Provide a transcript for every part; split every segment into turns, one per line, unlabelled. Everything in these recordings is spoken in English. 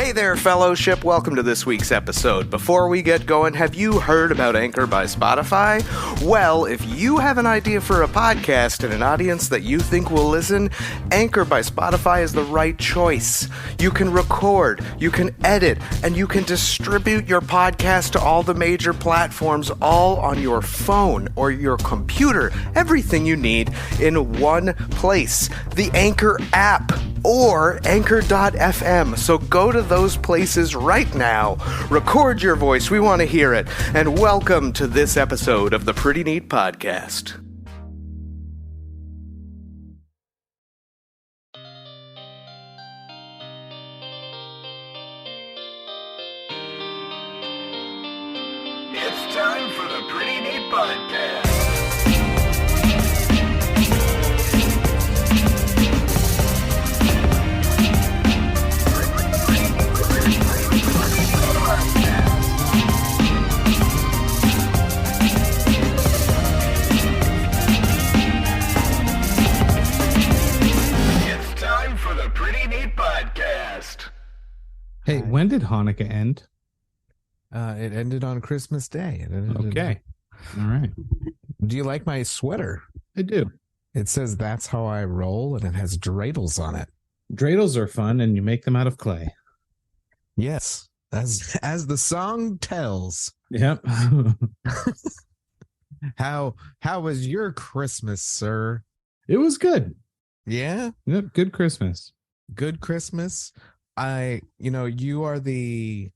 Hey there, fellowship. Welcome to this week's episode. Before we get going, have you heard about Anchor by Spotify? Well, if you have an idea for a podcast and an audience that you think will listen, Anchor by Spotify is the right choice. You can record, you can edit, and you can distribute your podcast to all the major platforms all on your phone or your computer. Everything you need in one place. The Anchor app or anchor.fm. So go to those places right now. Record your voice. We want to hear it. And welcome to this episode of the Pretty Neat Podcast. It's time for the Pretty Neat Podcast.
Hey, when did Hanukkah end?
It ended on Christmas Day.
Okay. All right.
Do you like my sweater?
I do.
It says "That's How I Roll" and it has dreidels on it.
Dreidels are fun, and you make them out of clay.
Yes, as the song tells.
Yep.
How was your Christmas, sir?
It was good.
Yeah?
Yep, good Christmas.
Good Christmas. You are the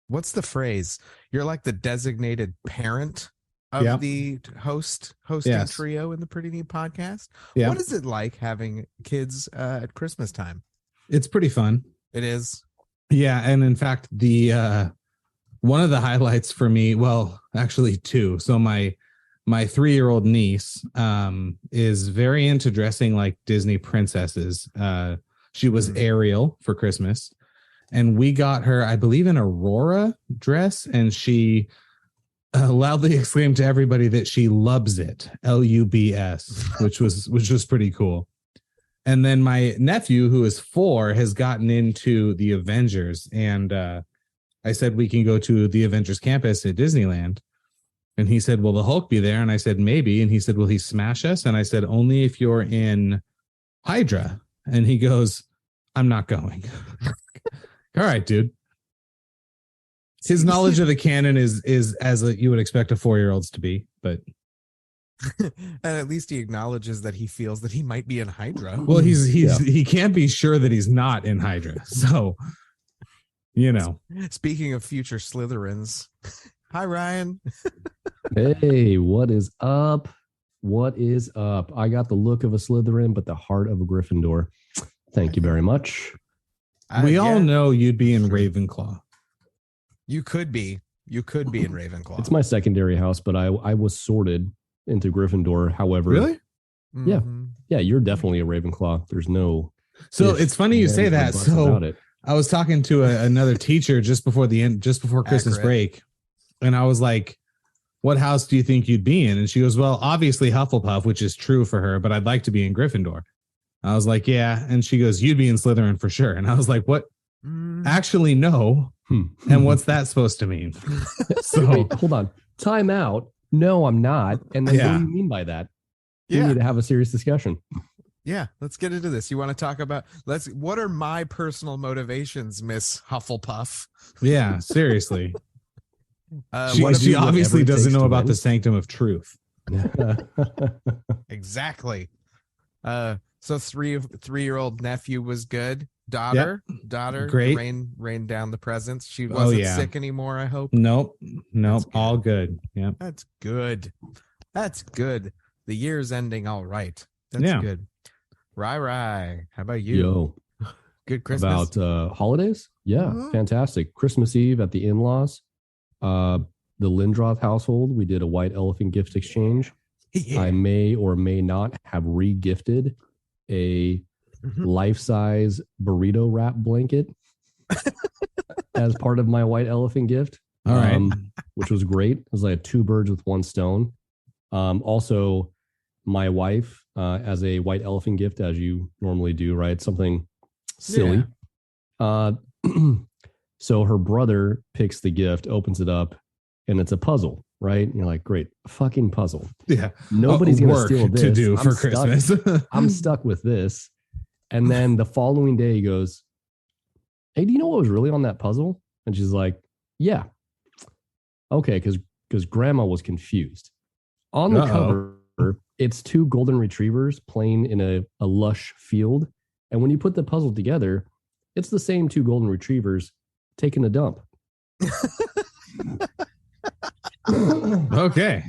what's the phrase? You're like the designated parent of the hosting trio in the Pretty Neat Podcast. Yeah. What is it like having kids at Christmas time?
It's pretty fun.
It is.
Yeah, and in fact, the one of the highlights for me, well, actually two. So my 3-year-old niece is very into dressing like Disney princesses. She was Ariel for Christmas, and we got her, I believe, an Aurora dress, and she loudly exclaimed to everybody that she loves it, Lubs, which was pretty cool. And then my nephew, who is 4, has gotten into the Avengers, and I said we can go to the Avengers campus at Disneyland, and he said, "Will the Hulk be there?" And I said, "Maybe." And he said, "Will he smash us?" And I said, "Only if you're in Hydra." And he goes, "I'm not going." All right, dude. His knowledge of the canon is as you would expect a 4-year-old's to be, but
and at least he acknowledges that he feels that he might be in Hydra.
Well, he can't be sure that he's not in Hydra. So,
Speaking of future Slytherins, hi Ryan.
Hey, what is up? What is up? I got the look of a Slytherin, but the heart of a Gryffindor. Thank you very much.
We all know you'd be in Ravenclaw.
You could be in Ravenclaw.
It's my secondary house, but I was sorted into Gryffindor. However,
really?
Yeah. Yeah, you're definitely a Ravenclaw. There's no.
So it's funny you say that. So I was talking to another teacher just before Christmas break, and I was like, "What house do you think you'd be in?" And she goes, "Well, obviously Hufflepuff," which is true for her, but I'd like to be in Gryffindor. I was like, "Yeah." And she goes, "You'd be in Slytherin for sure." And I was like, "What? Actually, no." And what's that supposed to mean?
So wait, hold on. Time out. No, I'm not. And then what do you mean by that? We need to have a serious discussion.
Yeah, let's get into this. You want to talk about what are my personal motivations, Miss Hufflepuff?
Yeah, seriously. She obviously doesn't know about the sanctum of truth.
Exactly. So 3-year-old nephew was good. Daughter,
great.
Rain down the presents. She wasn't sick anymore, I hope.
Nope. All good. Yeah.
That's good. The year's ending all right. That's good. Right. How about you?
Yo.
Good Christmas.
About holidays? Yeah, fantastic. Christmas Eve at the in-laws. The Lindroth household, we did a white elephant gift exchange. Yeah. I may or may not have re-gifted a life-size burrito wrap blanket as part of my white elephant gift.
All right.
Which was great. It was like 2 birds with 1 stone. Also, my wife, as a white elephant gift, as you normally do, right? Something silly. So her brother picks the gift, opens it up, and it's a puzzle, right? And you're like, great, fucking puzzle.
Yeah.
Nobody's going to steal this.
To do for Christmas.
I'm stuck with this. And then the following day he goes, hey, do you know what was really on that puzzle? And she's like, yeah. Okay, because grandma was confused. On the cover, it's 2 golden retrievers playing in a lush field. And when you put the puzzle together, it's the same 2 golden retrievers taking a dump.
Okay.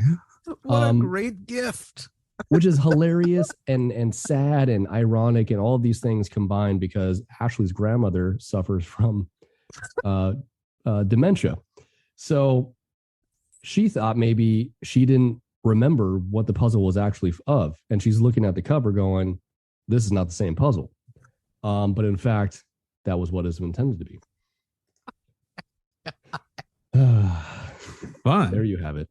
What a great gift.
Which is hilarious and sad and ironic and all of these things combined because Ashley's grandmother suffers from dementia. So she thought maybe she didn't remember what the puzzle was actually of. And she's looking at the cover going, this is not the same puzzle. But in fact, that was what it was intended to be.
Fun.
There you have it.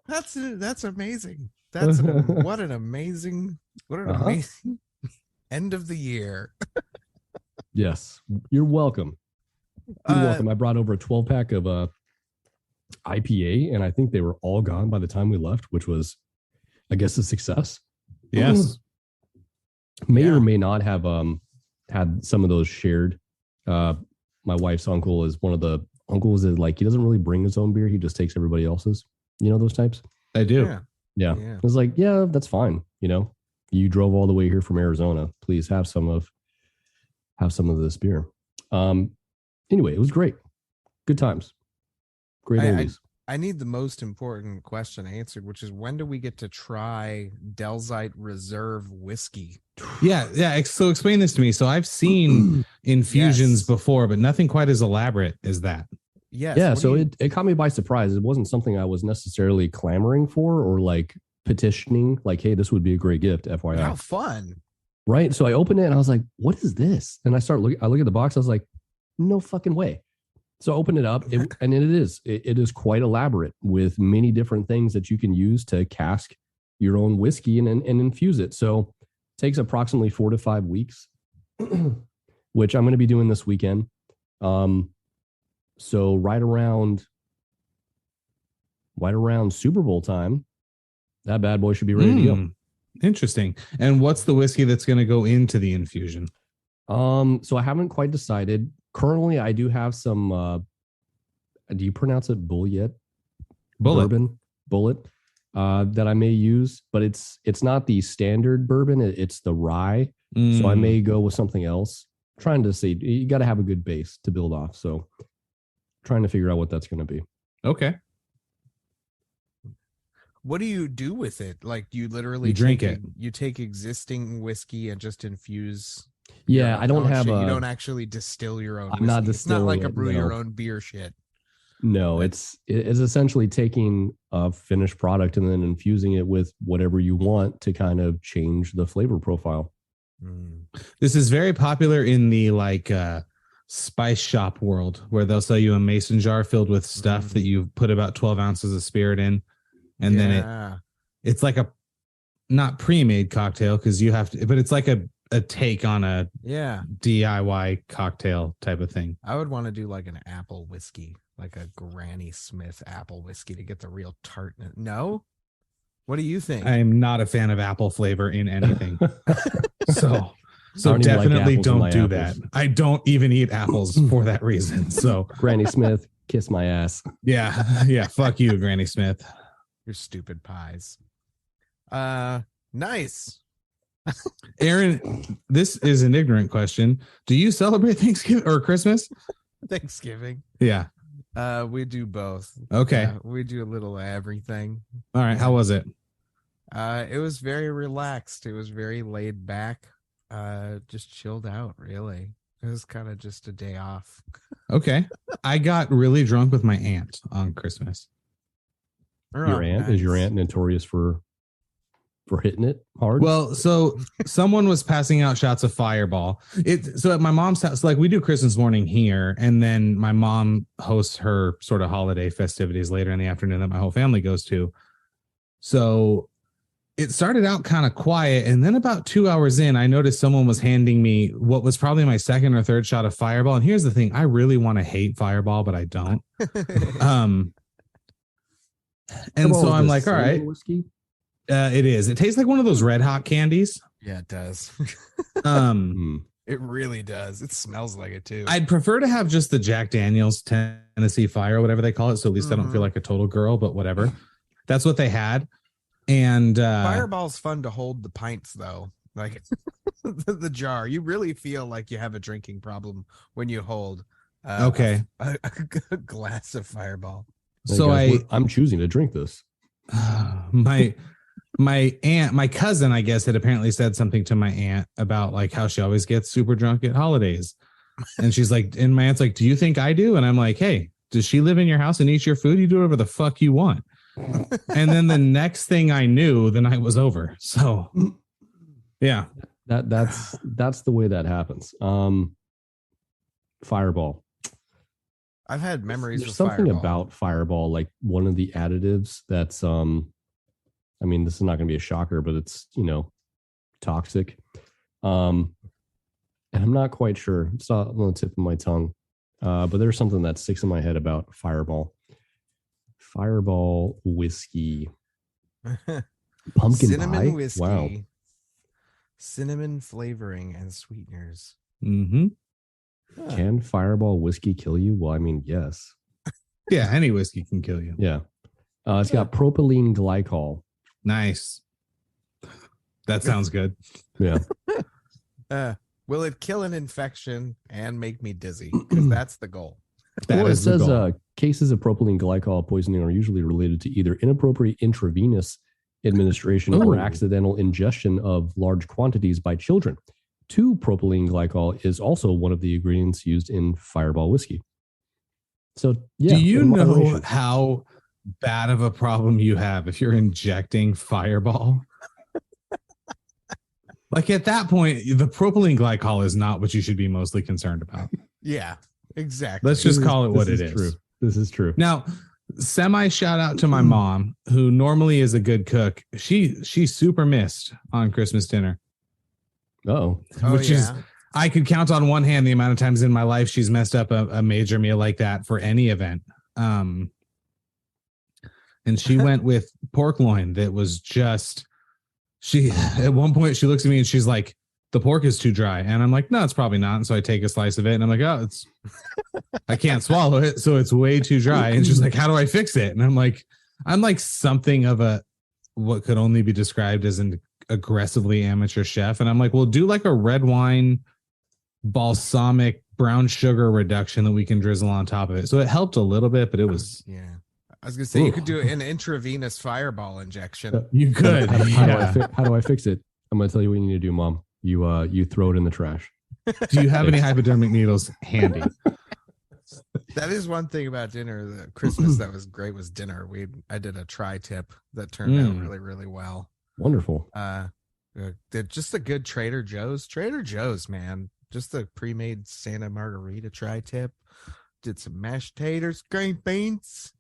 That's amazing. What an amazing end of the year.
Yes, you're welcome. You're welcome. I brought over a 12-pack of IPA, and I think they were all gone by the time we left, which was, I guess, a success.
Yes.
May or may not have had some of those shared. My wife's uncle is one of the uncles that like he doesn't really bring his own beer. He just takes everybody else's. You know those types?
I do.
Yeah. I was like, yeah, that's fine. You know, you drove all the way here from Arizona. Please have some of this beer. Anyway, it was great. Good times. Great oldies.
I need the most important question answered, which is when do we get to try Delzite Reserve whiskey?
Yeah. So explain this to me. So I've seen infusions before, but nothing quite as elaborate as that.
Yes.
Yeah. So it caught me by surprise. It wasn't something I was necessarily clamoring for or like petitioning, like, hey, this would be a great gift, FYI.
How fun.
Right. So I opened it and I was like, what is this? And I look at the box. I was like, no fucking way. So I opened it up and it is quite elaborate with many different things that you can use to cask your own whiskey and infuse it. So it takes approximately 4 to 5 weeks, which I'm going to be doing this weekend. So right around Super Bowl time, that bad boy should be ready to go.
Interesting. And what's the whiskey that's going to go into the infusion?
So I haven't quite decided. Currently, I do have some. Do you pronounce it Bullet? Bourbon, Bullet, that I may use, but it's not the standard bourbon. It's the rye. So I may go with something else. Trying to see, you got to have a good base to build off. So trying to figure out what that's going to be.
Okay.
What do you do with it? Like you literally
drink it.
You take existing whiskey and just infuse.
Yeah, I don't have
you don't actually distill your own.
I'm not distilling.
It's not like a brew
no.
your own beer shit.
No, it's essentially taking a finished product and then infusing it with whatever you want to kind of change the flavor profile.
This is very popular in the like spice shop world where they'll sell you a mason jar filled with stuff that you put about 12 ounces of spirit in. And then it's like a not pre-made cocktail because you have to, but it's like a take on a DIY cocktail type of thing.
I would want to do like an apple whiskey, like a Granny Smith apple whiskey to get the real tartness. No? What do you think?
I am not a fan of apple flavor in anything. So definitely don't do that. I don't even eat apples for that reason. So
Granny Smith, kiss my ass.
Yeah. Fuck you, Granny Smith.
Your stupid pies. Nice.
Aaron, this is an ignorant question. Do you celebrate Thanksgiving or Christmas?
Thanksgiving.
Yeah.
We do both.
Okay.
We do a little of everything.
All right. How was it?
It was very relaxed. It was very laid back. Just chilled out, really. It was kind of just a day off.
Okay. I got really drunk with my aunt on Christmas.
Your aunt? Nice. Is your aunt notorious for hitting it hard?
Well, so someone was passing out shots of Fireball. So at my mom's house, like we do Christmas morning here, and then my mom hosts her sort of holiday festivities later in the afternoon that my whole family goes to. So it started out kind of quiet. And then about 2 hours in, I noticed someone was handing me what was probably my second or third shot of Fireball. And here's the thing. I really want to hate Fireball, but I don't. And so I'm like, all right. Whiskey? It is. It tastes like one of those Red Hot candies.
Yeah, it does. It really does. It smells like it too.
I'd prefer to have just the Jack Daniel's Tennessee Fire or whatever they call it. So at least I don't feel like a total girl, but whatever. That's what they had. And
Fireball's fun to hold the pints though. Like the jar. You really feel like you have a drinking problem when you hold a glass of Fireball.
So
I'm choosing to drink this.
My cousin, I guess, had apparently said something to my aunt about like how she always gets super drunk at holidays. And she's like, and my aunt's like, do you think I do? And I'm like, hey, does she live in your house and eat your food? You do whatever the fuck you want. And then the next thing I knew, the night was over. So yeah.
That's the way that happens. Fireball.
I've had memories
There's
of
something
Fireball.
about Fireball, like one of the additives that's I mean, this is not going to be a shocker, but it's, toxic. And I'm not quite sure. It's not on the tip of my tongue. But there's something that sticks in my head about Fireball. Fireball whiskey. Pumpkin
cinnamon
pie?
whiskey.
Wow.
Cinnamon flavoring and sweeteners.
Mm-hmm.
Can Fireball whiskey kill you? Well, I mean, yes.
Yeah, any whiskey can kill you.
Yeah. It's got propylene glycol.
Nice. That sounds good.
Yeah.
Will it kill an infection and make me dizzy? Because that's the goal.
It says cases of propylene glycol poisoning are usually related to either inappropriate intravenous administration or accidental ingestion of large quantities by children. 2-propylene glycol is also one of the ingredients used in Fireball whiskey. So, yeah.
Do you know how bad of a problem you have if you're injecting Fireball? Like at that point, the propylene glycol is not what you should be mostly concerned about.
Yeah, exactly.
Let's just call it what it is.
True. This is true.
Now, semi shout out to my mom, who normally is a good cook. She super missed on Christmas dinner. Which is, I could count on one hand the amount of times in my life she's messed up a major meal like that for any event. And she went with pork loin that was just, at one point she looks at me and she's like, the pork is too dry. And I'm like, no, it's probably not. And so I take a slice of it and I'm like, oh, I can't swallow it. So it's way too dry. And she's like, how do I fix it? And I'm like something of what could only be described as an aggressively amateur chef. And I'm like, well, do like a red wine balsamic brown sugar reduction that we can drizzle on top of it. So it helped a little bit, but it was,
I was gonna say you could do an intravenous Fireball injection.
You could.
How do I fix it? I'm gonna tell you what you need to do, Mom. You throw it in the trash.
Do you have any hypodermic needles handy?
That is one thing about dinner. The Christmas that was great was dinner. I did a tri-tip that turned out really, really well.
Wonderful.
Just a good Trader Joe's, man. Just the pre-made Santa Margarita tri-tip. Did some mashed taters, green beans,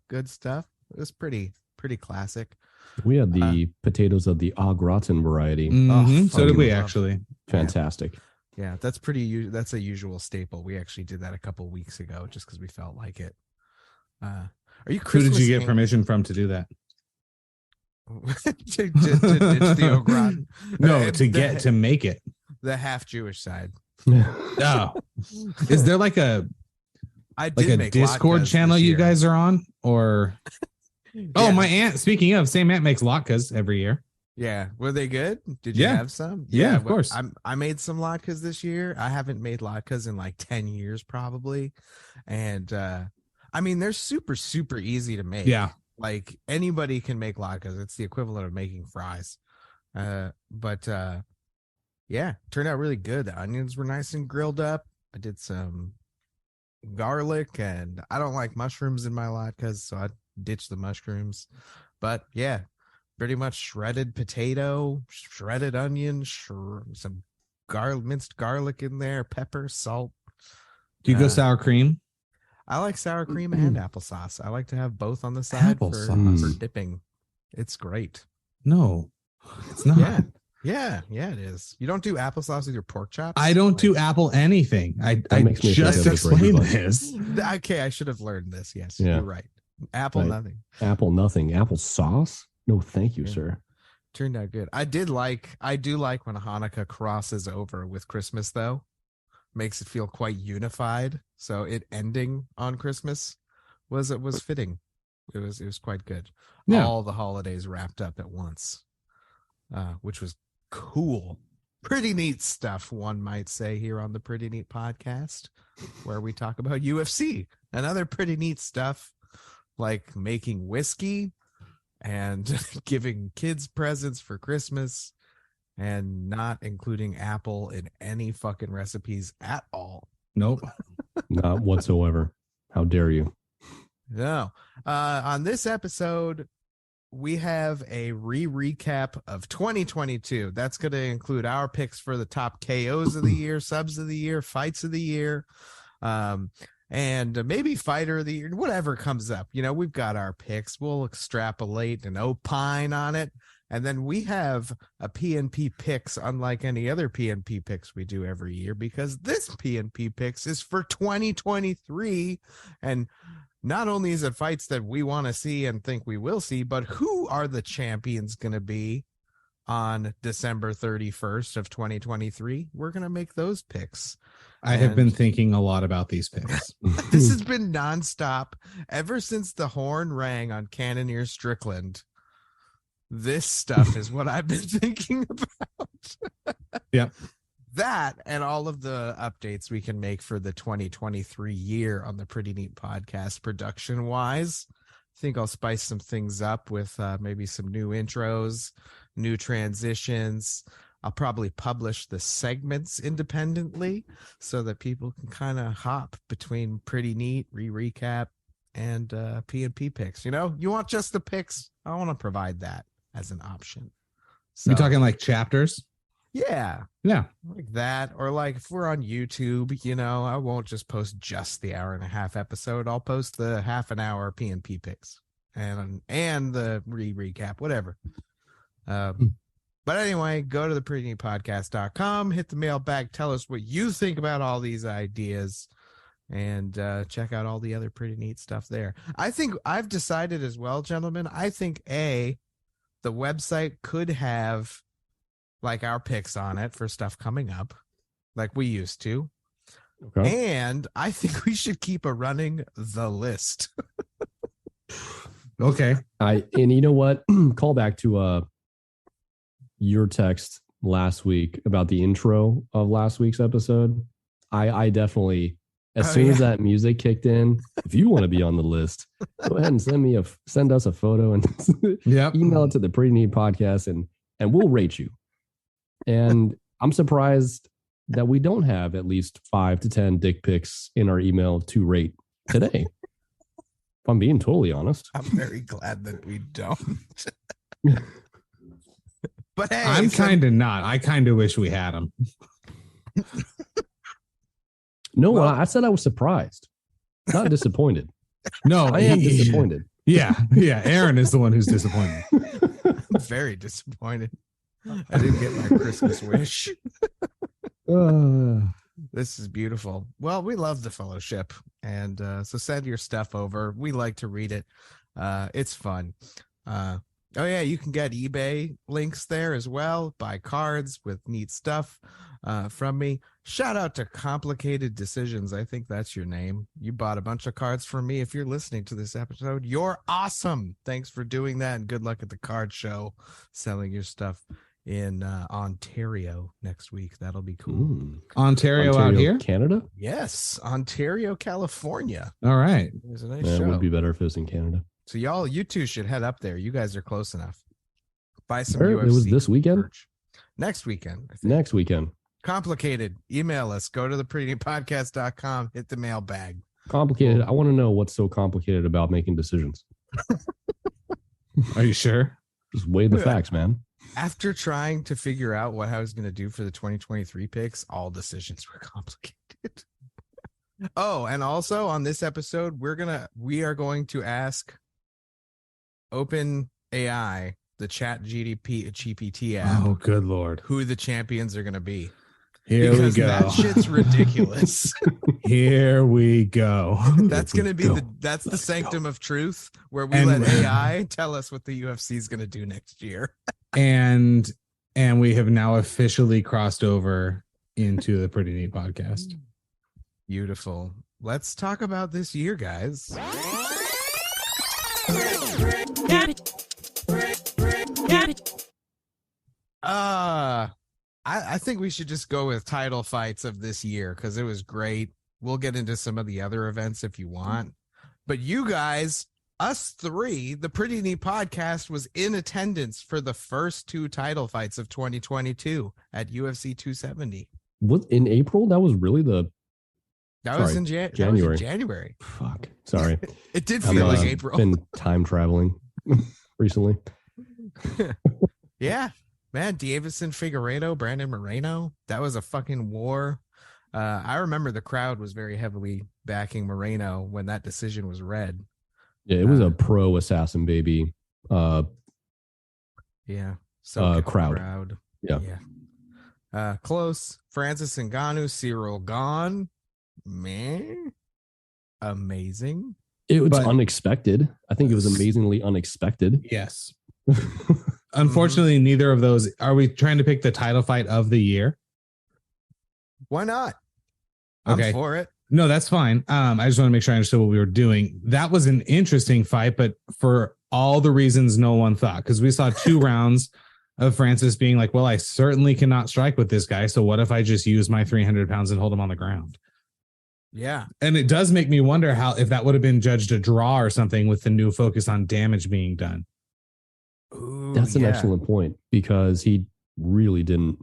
good stuff. It was pretty classic.
We had the potatoes of the au gratin variety.
So did we actually.
Fantastic.
Yeah, that's a usual staple. We actually did that a couple weeks ago just because we felt like it. Are you Christmas?
Who did you get permission from to do that?
to ditch the au gratin.
No, to make it.
The half Jewish side.
Oh. Is there like a Discord channel you guys are on? Or my aunt, speaking of, same aunt makes latkes every year.
Yeah. Were they good? Did you have some?
Yeah, of course.
I made some latkes this year. I haven't made latkes in like 10 years probably. And I mean, they're super, super easy to make.
Yeah.
Like anybody can make latkes. It's the equivalent of making fries. But turned out really good. The onions were nice and grilled up. I did some garlic, and I don't like mushrooms in my latkes, so I ditched the mushrooms. But yeah, pretty much shredded potato, shredded onion, some minced garlic in there, pepper, salt.
Do you go sour cream?
I like sour cream and applesauce. I like to have both on the side for dipping. It's great.
No, It's not.
Yeah, it is. You don't do applesauce with your pork chops?
I don't do apple anything. I
makes me
just
think of the Brady
explained
Bunch.
this.
Okay, I should have learned this. Yes,
Yeah.
you're right. Apple
Right.
nothing.
Apple nothing. Apple sauce? No, thank you,
Yeah.
sir.
Turned out good. I do like when Hanukkah crosses over with Christmas, though. Makes it feel quite unified. So it ending on Christmas was fitting. It was quite good.
Yeah.
All the holidays wrapped up at once, which was cool. Pretty neat stuff, one might say, here on the Pretty Neat podcast, where we talk about UFC and other pretty neat stuff like making whiskey and giving kids presents for Christmas and not including apple in any fucking recipes at all.
Nope.
Not whatsoever. How dare you?
No. On this episode, we have a recap of 2022. That's going to include our picks for the top KOs of the year, subs of the year, fights of the year, and maybe fighter of the year, whatever comes up. You know, we've got our picks. We'll extrapolate and opine on it. And then we have a PNP picks unlike any other PNP picks we do every year, because this PNP picks is for 2023. And not only is it fights that we want to see and think we will see, but who are the champions going to be on December 31st of 2023? We're going to make those picks.
I have been thinking a lot about these picks.
This has been nonstop ever since the horn rang on Cannoneer Strickland. This stuff is what I've been thinking about.
Yep.
That and all of the updates we can make for the 2023 year on the Pretty Neat podcast production wise. I think I'll spice some things up with maybe some new intros, new transitions. I'll probably publish the segments independently so that people can kind of hop between Pretty Neat, Recap, and PNP picks. You know, you want just the picks? I want to provide that as an option. So,
You talking like chapters?
Yeah.
Yeah.
Like that. Or like if we're on YouTube, you know, I won't just post just the hour and a half episode. I'll post the half an hour PNP picks and the recap, whatever. But anyway, go to the prettyneatpodcast.com, hit the mailbag, tell us what you think about all these ideas, and check out all the other Pretty Neat stuff there. I think I've decided as well, gentlemen, I think the website could have like our picks on it for stuff coming up like we used to.
Okay.
And I think we should keep a running the list.
Okay.
And you know what? Call back to your text last week about the intro of last week's episode. I definitely, as soon as that music kicked in, if you want to be on the list, go ahead and send us a photo and email it to the Pretty Neat podcast and we'll rate you. And I'm surprised that we don't have at least 5 to 10 dick pics in our email to rate today. If I'm being totally honest.
I'm very glad that we don't. But hey,
I'm kind of not. I kind of wish we had them.
No, well, I said I was surprised, not disappointed.
No,
I am disappointed.
Yeah. Aaron is the one who's disappointed.
I'm very disappointed. I didn't get my Christmas wish. This is beautiful. Well, we love the fellowship. And so send your stuff over. We like to read it. It's fun. Oh, yeah, you can get eBay links there as well. Buy cards with neat stuff from me. Shout out to Complicated Decisions. I think that's your name. You bought a bunch of cards from me. If you're listening to this episode, you're awesome. Thanks for doing that. And good luck at the card show selling your stuff in Ontario next week. That'll be cool.
Ontario out here?
Canada?
Yes, Ontario, California.
All right.
It was a nice
It
show.
would be better if it was in Canada.
So you two should head up there. You guys are close enough. Buy some
It
UFC
was this weekend?
merch. Next weekend. I think.
Next weekend.
Complicated. Email us. Go to theprettynpodcast.com. Hit the mailbag.
Complicated. I want to know what's so complicated about making decisions.
Are you sure?
Just weigh the facts, man.
After trying to figure out what I was going to do for the 2023 picks, all decisions were complicated. Oh, and also on this episode, we are going to ask Open AI the chat GPT app
Oh, good Lord.
who the champions are going to be.
Here
Because
we go.
that shit's ridiculous.
Here we go.
That's going to be that's the sanctum of truth, where we let AI tell us what the UFC is going to do next year.
and we have now officially crossed over into the Pretty Neat podcast.
Beautiful. Let's talk about this year, guys. I think we should just go with title fights of this year because it was great. We'll get into some of the other events if you want. But you guys, us three, the Pretty Neat podcast was in attendance for the first two title fights of 2022 at UFC 270.
What, in April? That was really
That was in
January.
January.
Fuck. Sorry.
It did feel like April.
Been time traveling recently.
Yeah. Man, Davison Figueiredo, Brandon Moreno, that was a fucking war. I remember the crowd was very heavily backing Moreno when that decision was read.
Yeah, it was a pro assassin baby.
Yeah. So
crowd.
Yeah. Close. Francis Ngannou, Cyril Gane. Man. Amazing.
It was unexpected. I think it was amazingly unexpected.
Yes. Unfortunately, neither of those. Are we trying to pick the title fight of the year?
Why not?
Okay.
I'm for it.
No, that's fine. I just want to make sure I understood what we were doing. That was an interesting fight, but for all the reasons no one thought, because we saw 2 rounds of Francis being like, well, I certainly cannot strike with this guy. So what if I just use my 300 pounds and hold him on the ground?
Yeah.
And it does make me wonder if that would have been judged a draw or something with the new focus on damage being done.
Ooh,
that's an excellent point, because he really didn't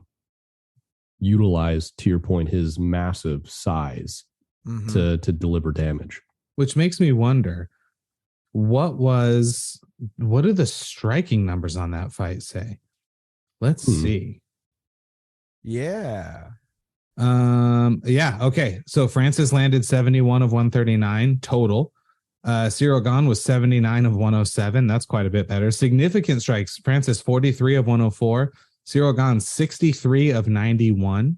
utilize, to your point, his massive size to deliver damage.
Which makes me wonder, what do the striking numbers on that fight say? Let's see.
Yeah.
Okay. So Francis landed 71 of 139 total. Cyril Gane was 79 of 107. That's quite a bit better. Significant strikes. Francis 43 of 104. Cyril Gane 63 of 91.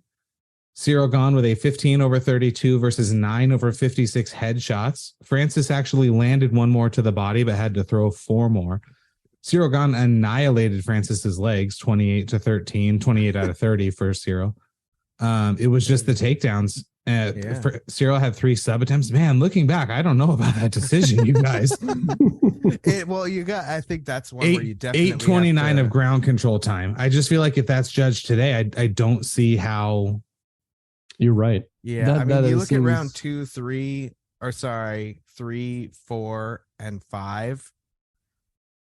Cyril Gane with a 15 over 32 versus 9 over 56 headshots. Francis actually landed one more to the body, but had to throw 4 more. Cyril Gane annihilated Francis's legs, 28 to 13, 28 out of 30 for Cyril. It was just the takedowns. Cyril had 3 sub attempts. Man, looking back, I don't know about that decision, you guys.
I think that's one where you definitely
829 of ground control time. I just feel like if that's judged today, I don't see how.
You're right.
Yeah, you look at round 2, 3, 4, and 5,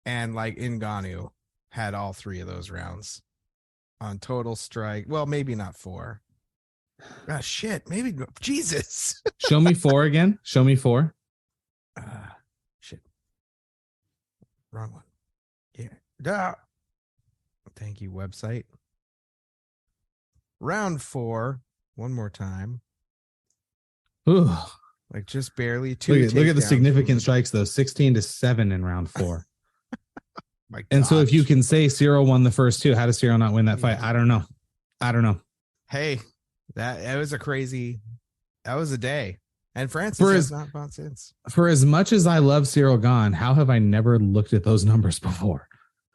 and like Ngannou had all 3 of those rounds on total strike. Well, maybe not 4. Ah, shit. Maybe. Jesus.
Show me 4 again. Show me 4.
Shit. Wrong one. Yeah. Duh. Thank you, website. Round 4. One more time.
Ooh.
Like just barely 2.
Look at the significant strikes, though. 16 to 7 in round 4. And so if you can say Cyril won the first 2, how does Cyril not win that fight? I don't know.
Hey, that was a day. And Francis has not fought since.
For as much as I love Cyril Gane, how have I never looked at those numbers before?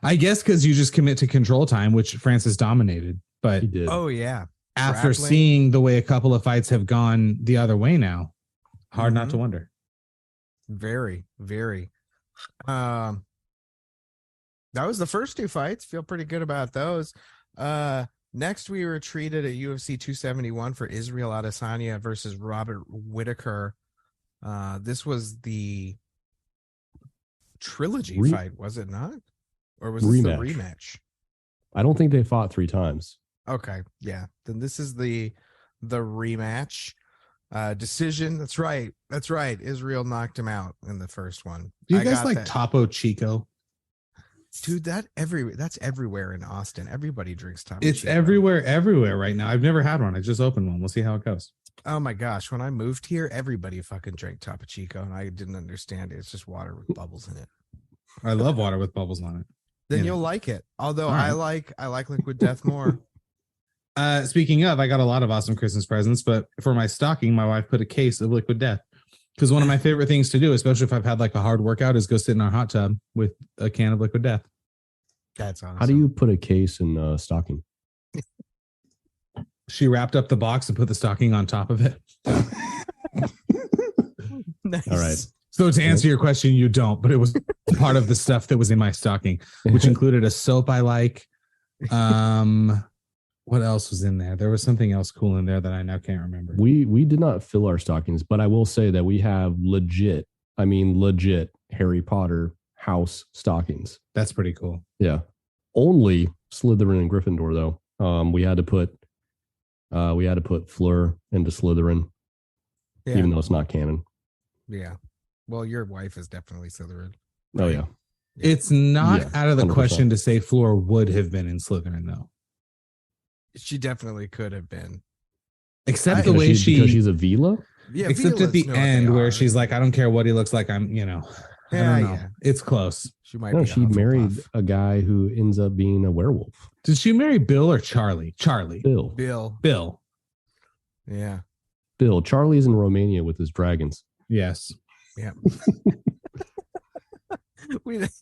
I guess because you just commit to control time, which Francis dominated. But
he did.
Oh, yeah.
After seeing the way a couple of fights have gone the other way now, hard not to wonder.
Very, very. That was the first 2 fights. Feel pretty good about those. Next, we were treated at UFC 271 for Israel Adesanya versus Robert Whittaker. This was the trilogy fight, was it not? Or was this the rematch?
I don't think they fought 3 times.
Okay, yeah. Then this is the rematch. Decision. That's right. Israel knocked him out in the first one.
Do you guys like Topo Chico?
Dude, that's everywhere in Austin. Everybody drinks Topo
It's
Chico.
everywhere right now. I've never had one. I just opened one. We'll see how it goes.
Oh my gosh. When I moved here, everybody fucking drank Topo Chico and I didn't understand it. It's just water with bubbles in it.
I love water with bubbles on it.
Then you'll like it. Although
All right.
I like Liquid Death more.
Speaking of, I got a lot of awesome Christmas presents, but for my stocking, my wife put a case of Liquid Death. Because one of my favorite things to do, especially if I've had like a hard workout, is go sit in our hot tub with a can of Liquid Death.
That's awesome.
How do you put a case in a stocking?
She wrapped up the box and put the stocking on top of it.
Nice.
All right.
So to answer your question, you don't, but it was part of the stuff that was in my stocking, which included a soap I like. What else was in there? There was something else cool in there that I now can't remember.
We did not fill our stockings, but I will say that we have legit Harry Potter house stockings.
That's pretty cool.
Yeah. Only Slytherin and Gryffindor though. We had to put Fleur into Slytherin,
Yeah.
even though it's not canon.
Yeah. Well, your wife is definitely Slytherin.
Oh yeah.
It's not out of the
100%.
question to say Floor would have been in Slytherin though.
She definitely could have been.
Except the
Because
way
because she's a Vila.
Yeah.
except at the
Violets know what they
end where
are.
she's like, I don't care what he looks like. I don't know.
Yeah.
It's close.
She might
No,
be.
she
a Hufflepuff.
married a guy who ends up being a werewolf.
Did she marry Bill or Charlie? Charlie.
Bill.
Bill.
Yeah.
Bill. Charlie's in Romania with his dragons.
Yes.
Yeah.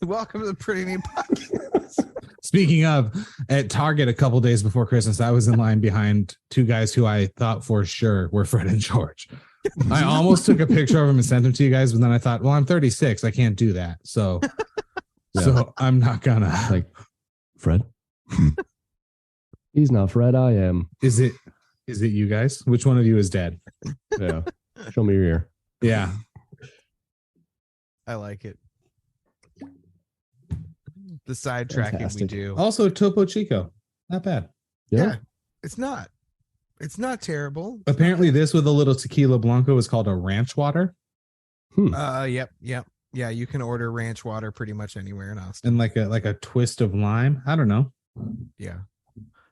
Welcome to the Pretty Neat Podcast.
Speaking of, at Target a couple days before Christmas, I was in line behind two guys who I thought for sure were Fred and George. I almost took a picture of them and sent them to you guys, but then I thought, well, I'm 36. I can't do that. So, so I'm not gonna.
Like, Fred? He's not Fred. I am.
Is it you guys? Which one of you is dead?
Yeah. Show me your ear.
Yeah.
I like it. The sidetracking we
Fantastic.
do.
Also, Topo Chico. Not bad.
Yeah. It's not terrible.
Apparently, this with a little tequila blanco is called a ranch water,
Yep. Yeah, you can order ranch water pretty much anywhere in Austin.
and like a twist of lime. I don't know.
Yeah.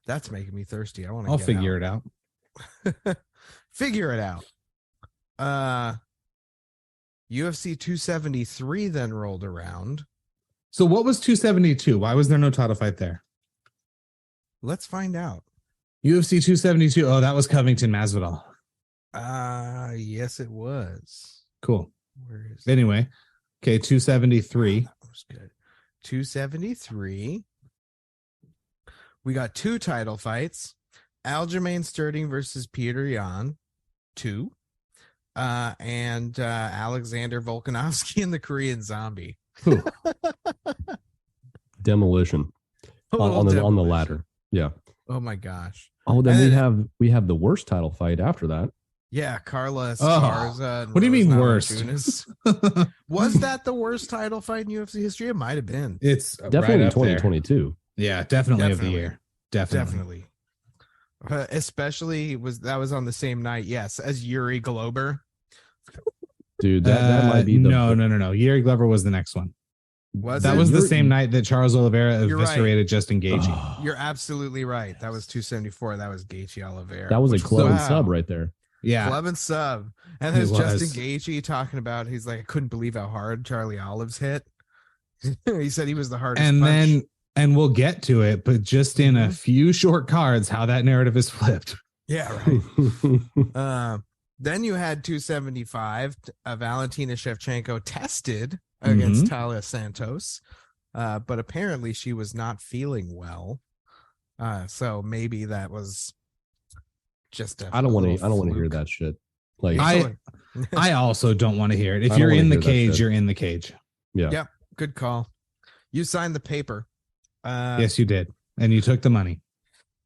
That's making me thirsty. I want to
I'll figure it out.
Figure it out. UFC 273 then rolled around.
So, what was 272? Why was there no title fight there?
Let's find out.
UFC 272. Oh, that was Covington Masvidal.
Yes, it was.
Cool.
Where is
Anyway, okay, 273.
That was good. 273. We got two title fights. Aljamain Sterling versus Peter Yan, 2. And Alexander Volkanovski and the Korean Zombie.
Demolition. On the ladder. Yeah.
Oh my gosh.
Oh, then
And
we have the worst title fight after that.
Yeah, Carla Esparza. and
what do you mean
Rose
worst?
Namajunas. Was that the worst title fight in UFC history? It might have been.
It's
Definitely
right
in
up there.
2022.
Yeah, definitely of the
Definitely.
year. Definitely.
Especially that was on the same night, yes, as Yuri Glober.
Dude, that might be the
no. Yuri Glover was the next one. That was the same night that Charles Oliveira
You're right.
eviscerated Justin Gaethje.
You're absolutely right. That was 274. That was Gaethje Oliveira.
That was a
which
club and
wow.
sub right there.
Yeah.
Club and sub. And
It
there's
was.
Justin Gaethje talking about, he's like, I couldn't believe how hard Charlie Olives hit. He said he was the hardest
And
punch.
then we'll get to it, but just in a few short cards, how that narrative is flipped.
Yeah, right. Then you had 275. Valentina Shevchenko tested against Talia Santos, but apparently she was not feeling well. So maybe that was just
I don't want to hear that shit. Like
I also don't want to hear it. If
I don't
you're
wanna
in the
hear that
cage,
shit.
you're in the cage.
yeah.
Yep. Good call. You signed the paper.
Yes, you did. And you took the money.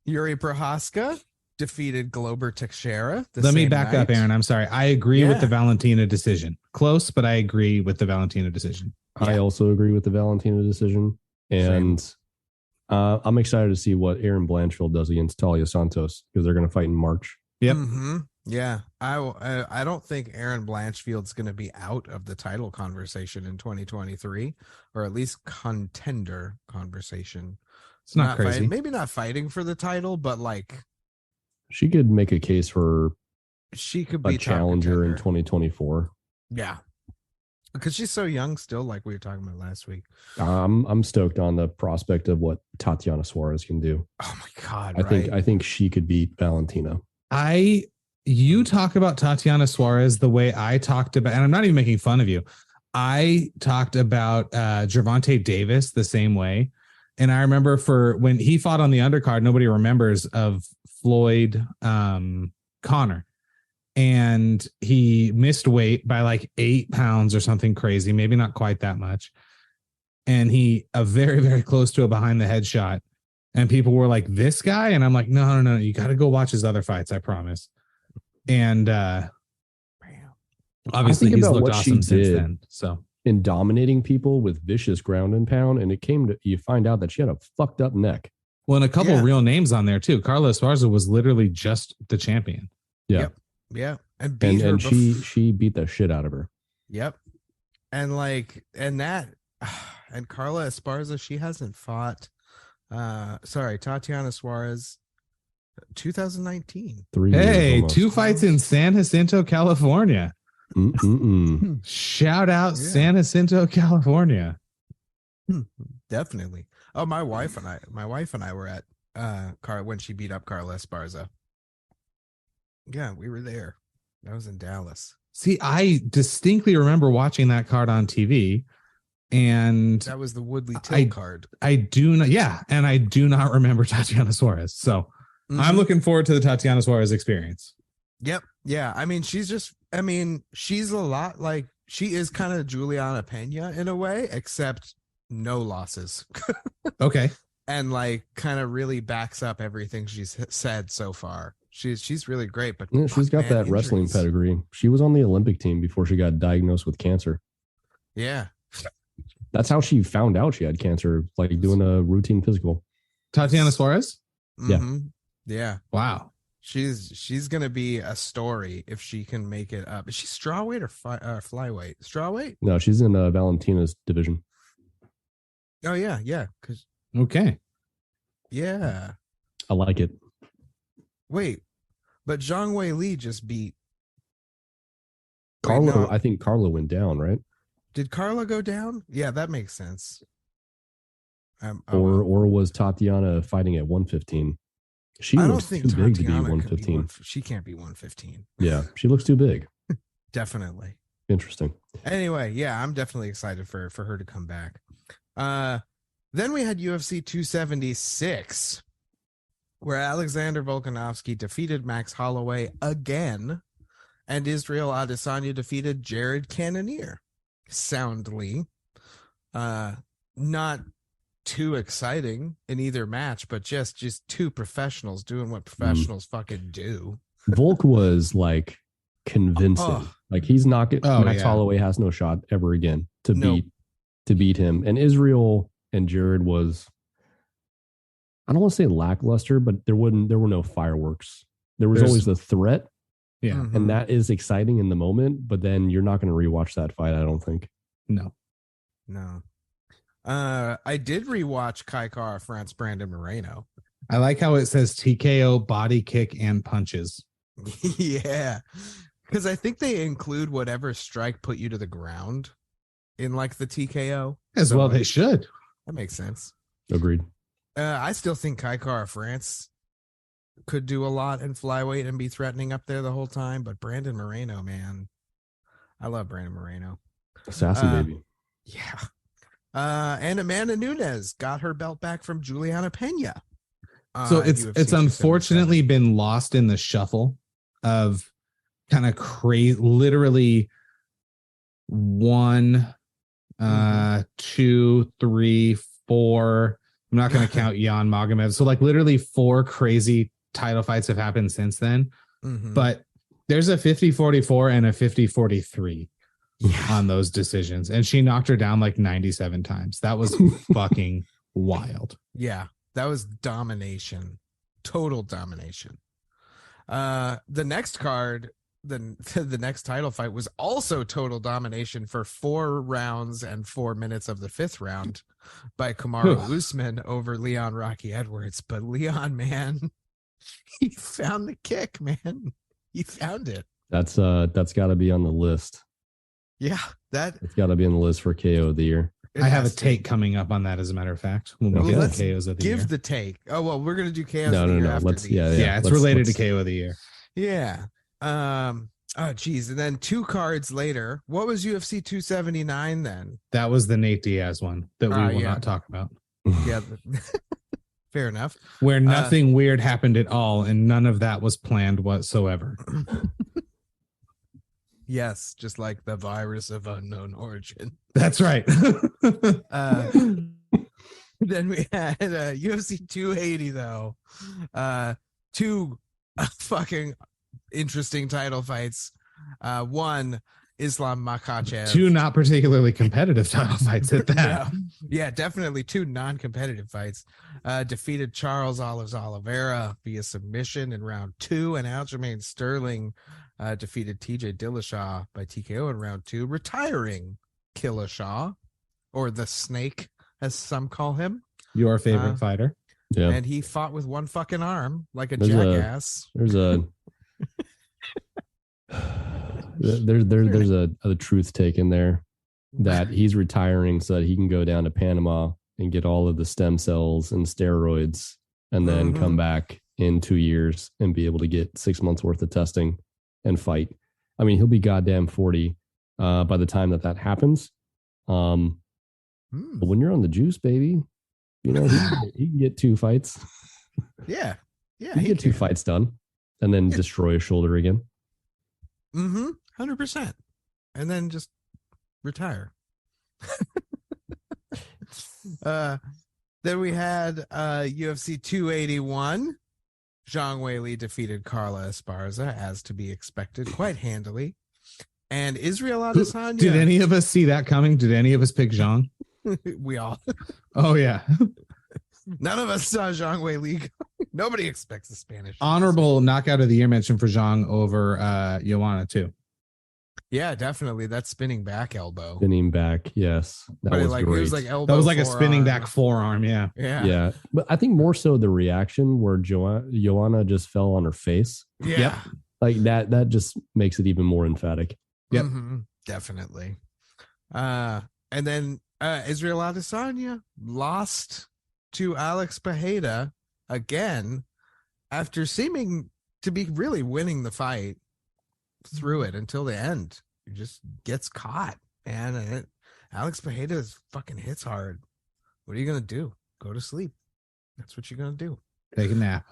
Yuri Prohaska defeated Glover Teixeira.
Let me back up, Aaron. I'm sorry. I agree with
Yeah.
the Valentina decision. Close, but I agree with the Valentina decision.
I also agree with the Valentina decision. And I'm excited to see what Aaron Blanchfield does against Talia Santos because they're going to fight in March.
Yep.
Mm-hmm. Yeah. I don't think Aaron Blanchfield's going to be out of the title conversation in 2023, or at least contender conversation.
It's not crazy.
Maybe not fighting for the title, but like
She could make a case for
she could
a
be top
challenger in
contender.
2024.
Yeah. Because she's so young still, like we were talking about last week.
I'm stoked on the prospect of what Tatiana Suarez can do.
Oh my God.
I think she could beat Valentina.
You talk about Tatiana Suarez the way I talked about, and I'm not even making fun of you. I talked about Gervonta Davis the same way. And I remember for when he fought on the undercard, nobody remembers of Floyd Connor. And he missed weight by like 8 pounds or something crazy, maybe not quite that much. And he very, very close to a behind the head shot. And people were like, this guy? And I'm like, no, you got to go watch his other fights, I promise. And obviously he's looked awesome since then. So
in dominating people with vicious ground and pound, and you find out that she had a fucked up neck.
Well, and a couple real names on there too. Carla Esparza was literally just the champion.
Yeah.
Yep. Yeah. And beat her
she beat the shit out of her.
Yep. And and Carla Esparza, she hasn't fought Tatiana Suarez 2019.
3 years almost.
2 fights in San Jacinto, California. Shout out San Jacinto, California.
Definitely. Oh, my wife and I were at when she beat up Carla Esparza. Yeah, we were there. That was in Dallas.
See, I distinctly remember watching that card on TV, and
that was the Woodley Till card.
I do not, and I do not remember Tatiana Suarez. So I'm looking forward to the Tatiana Suarez experience.
Yep. Yeah. I mean, she's a lot like, she is kind of Juliana Pena in a way, except no losses.
Okay.
And like kind of really backs up everything she's said so far. She's really great, but
she's got that wrestling pedigree. She was on the Olympic team before she got diagnosed with cancer.
Yeah.
That's how she found out she had cancer, like doing a routine physical.
Tatiana Suarez?
Mm-hmm. Yeah.
Wow.
She's going to be a story if she can make it up. Is she strawweight or flyweight? Strawweight?
No, she's in Valentina's division.
Oh, yeah. Yeah.
Okay.
Yeah.
I like it.
Wait, but Zhang Wei Li just beat
Carla. No. I think Carla went down, right?
Did Carla go down? Yeah, that makes sense.
Or was Tatiana fighting at 115? She looks too big to be 115.
She can't be 115.
Yeah, she looks too big.
Definitely.
Interesting.
Anyway, yeah, I'm definitely excited for her to come back. Then we had UFC 276. Where Alexander Volkanovski defeated Max Holloway again, and Israel Adesanya defeated Jared Cannonier soundly. Not too exciting in either match, but just two professionals doing what professionals fucking do.
Volk was like convincing. Like he's not Max Holloway has no shot ever again to beat him. And Israel and Jared was, I don't want to say lackluster, but there were no fireworks. There's always the threat.
Yeah.
And that is exciting in the moment, but then you're not going to rewatch that fight, I don't think.
No.
I did rewatch Kai Kara France Brandon Moreno.
I like how it says TKO, body kick, and punches.
Yeah. Because I think they include whatever strike put you to the ground in like the TKO.
Well, they should.
That makes sense.
Agreed.
I still think Kai Kara France could do a lot in flyweight and be threatening up there the whole time. But Brandon Moreno, man, I love Brandon Moreno.
Assassin baby.
Yeah. And Amanda Nunes got her belt back from Juliana Pena.
So it's unfortunately been lost in the shuffle of kind of crazy, literally 1, 2, 3, 4. I'm not going to count Jan Magomed. So like literally 4 crazy title fights have happened since then. But there's a 50-44 and a 50-43 on those decisions. And she knocked her down like 97 times. That was fucking wild.
Yeah, that was domination. Total domination. The next card, the next title fight was also total domination for 4 rounds and 4 minutes of the 5th round by Kamaru Usman over Leon Rocky Edwards. But Leon, man, he found the kick, man. He found it.
That's got to be on the list.
Yeah, that
It's got to be on the list for KO of the year.
I have a take coming up on that, as a matter of fact. When we
Okay.
get
Let's
to KOs of the year.
give the take. Oh well, we're gonna do KOs
No,
of the
no,
year
no.
after
Let's
these.
Yeah, it's related to KO of the year.
Yeah. Oh geez, and then 2 cards later, what was UFC 279 then?
That was the Nate Diaz one that we will not talk about.
Yeah. Fair enough.
Where nothing weird happened at all, and none of that was planned whatsoever.
Yes, just like the virus of unknown origin.
That's right.
Then we had UFC 280 though. 2 fucking interesting title fights. One, Islam Makhachev.
2 not particularly competitive title fights at that.
No. Yeah, definitely 2 non-competitive fights. Defeated Charles Oliveira via submission in round 2, and Aljamain Sterling defeated TJ Dillashaw by TKO in round 2, retiring Killashaw, or the Snake, as some call him.
Your favorite fighter.
Yeah.
And he fought with one fucking arm like a jackass.
There's a truth take in there that he's retiring so that he can go down to Panama and get all of the stem cells and steroids and then come back in 2 years and be able to get 6 months worth of testing and fight. I mean, he'll be goddamn 40 by the time that happens. But when you're on the juice, baby, you know, he can get 2 fights.
Yeah.
He can get 2 fights done and then destroy a shoulder again.
100%. And then just retire. Then we had UFC 281. Zhang Weili defeated Carla Esparza, as to be expected, quite handily. And Israel Adesanya.
Did any of us see that coming? Did any of us pick Zhang?
We all.
Oh, yeah.
None of us saw Zhang Weili. Nobody expects the Spanish.
Honorable knockout of the year mention for Zhang over Joanna, too.
Yeah, definitely. That spinning back elbow.
Spinning back, yes.
But it was like elbow.
That was like a
forearm.
spinning back forearm, yeah.
Yeah.
But I think more so the reaction where Joanna just fell on her face.
Yeah.
Yep.
Like that just makes it even more emphatic.
Yep.
Definitely. And then Israel Adesanya lost to Alex Pereira again after seeming to be really winning the fight through it until the end. He just gets caught, man. And Alex Pereira fucking hits hard. What are you gonna do? Go to sleep. That's what you're gonna do.
Take a nap.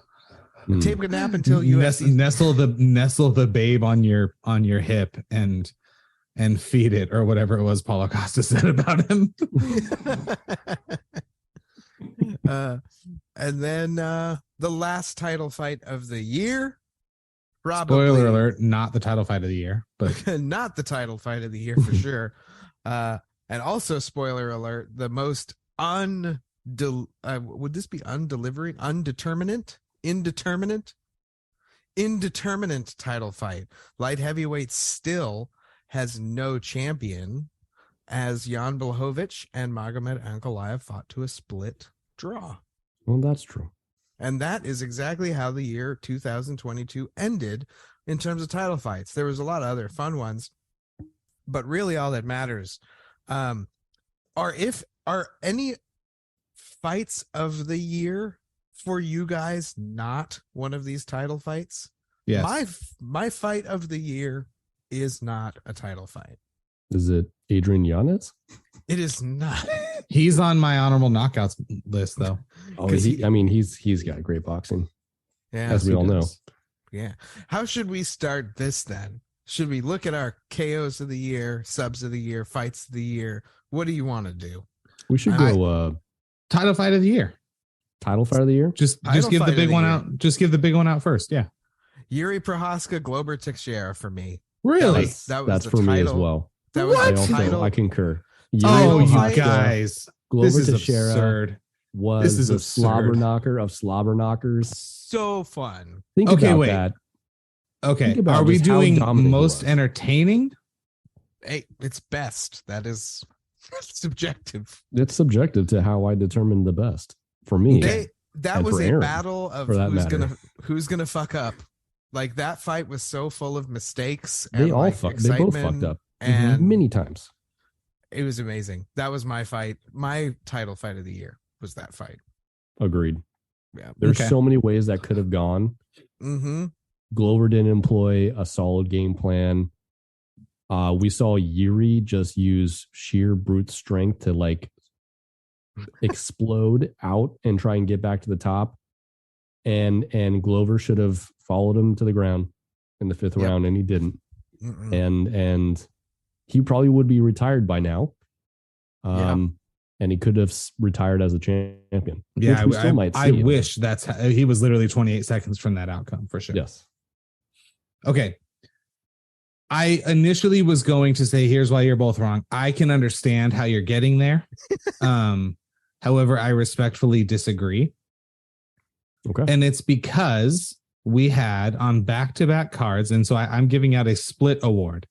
Take a nap until you
nestle the babe on your hip and feed it, or whatever it was Paulo Costa said about him.
And then the last title fight of the year. Probably,
spoiler alert, not the title fight of the year, but
not the title fight of the year for sure. And also, spoiler alert, the most would this be undelivering, indeterminate title fight. Light heavyweight still has no champion, as Jan Blachowicz and Magomed Ankalaev fought to a split draw.
Well, that's true.
And that is exactly how the year 2022 ended in terms of title fights. There was a lot of other fun ones, but really all that matters are any fights of the year for you guys not one of these title fights?
yes.
My fight of the year is not a title fight.
Is it Adrian Yanez?
It is not.
He's on my honorable knockouts list, though.
Oh, he's got great boxing,
Yeah,
as we all know.
Yeah. How should we start this then? Should we look at our KOs of the year, subs of the year, fights of the year? What do you want to do?
We should go
Title fight of the year.
title fight of the year.
Just give the big one out. Just give the big one out first. Yeah.
Yuri Prohaska, Glover Teixeira for me.
Really?
That's for me as well.
That was the
Also,
title.
I concur.
Oh,
Yuri
you
Prohaska,
guys.
Glover
This is
Teixeira
absurd.
was
This is
the
absurd.
slobber knocker of slobber knockers.
So fun.
Think
Okay,
about
wait.
that.
Okay.
Think about
Are we
just how
doing
dominant he
most
was.
entertaining?
Hey, it's best. That is subjective.
It's subjective to how I determine the best for me.
That
And
was
for
a
Aaron,
battle of
for that
who's gonna fuck up. Like that fight was so full of mistakes.
They
and
all
like
they both
excitement
fucked up.
And
many times.
it was amazing. That was my fight. My title fight of the year was that fight.
Agreed.
Yeah.
There's so many ways that could have gone.
Mm-hmm.
Glover didn't employ a solid game plan. We saw Yuri just use sheer brute strength to like explode out and try and get back to the top. And Glover should have followed him to the ground in the fifth round, and he didn't. And he probably would be retired by now. And he could have retired as a champion.
Yeah, I
see,
wish that's how, he was literally 28 seconds from that outcome for sure.
Yes.
Okay. I initially was going to say, here's why you're both wrong. I can understand how you're getting there. However, I respectfully disagree.
Okay.
And it's because we had on back-to-back cards, and so I'm giving out a split award.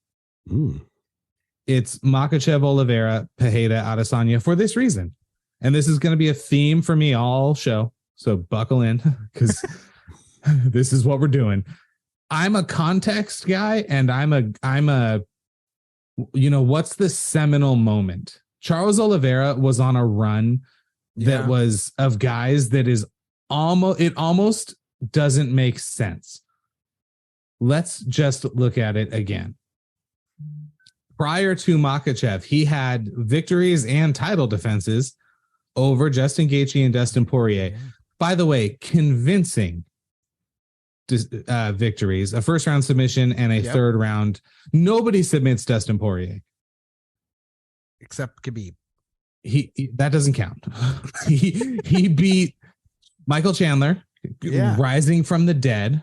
It's Makhachev, Oliveira, Pereira, Adesanya for this reason. And this is going to be a theme for me all show. So buckle in because this is what we're doing. I'm a context guy, and I'm a, what's the seminal moment? Charles Oliveira was on a run that was of guys that is almost doesn't make sense. Let's just look at it again. Prior to Makhachev, he had victories and title defenses over Justin Gaethje and Dustin Poirier. By the way, convincing victories, a first round submission and a third round. Nobody submits Dustin Poirier
except Khabib.
He that doesn't count. he beat Michael Chandler, rising from the dead.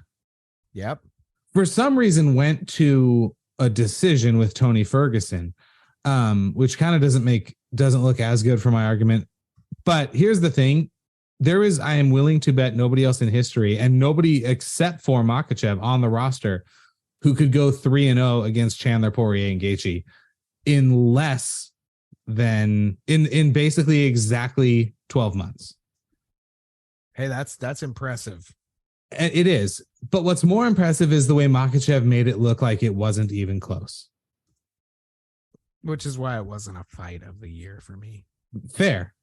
Yep.
For some reason, went to a decision with Tony Ferguson, which kind of doesn't look as good for my argument. But here's the thing. I am willing to bet nobody else in history and nobody except for Makhachev on the roster who could go 3-0 against Chandler, Poirier, and Gaethje in less than in basically exactly 12 months.
Hey, that's impressive.
It is. But what's more impressive is the way Makhachev made it look like it wasn't even close.
Which is why it wasn't a fight of the year for me.
Fair.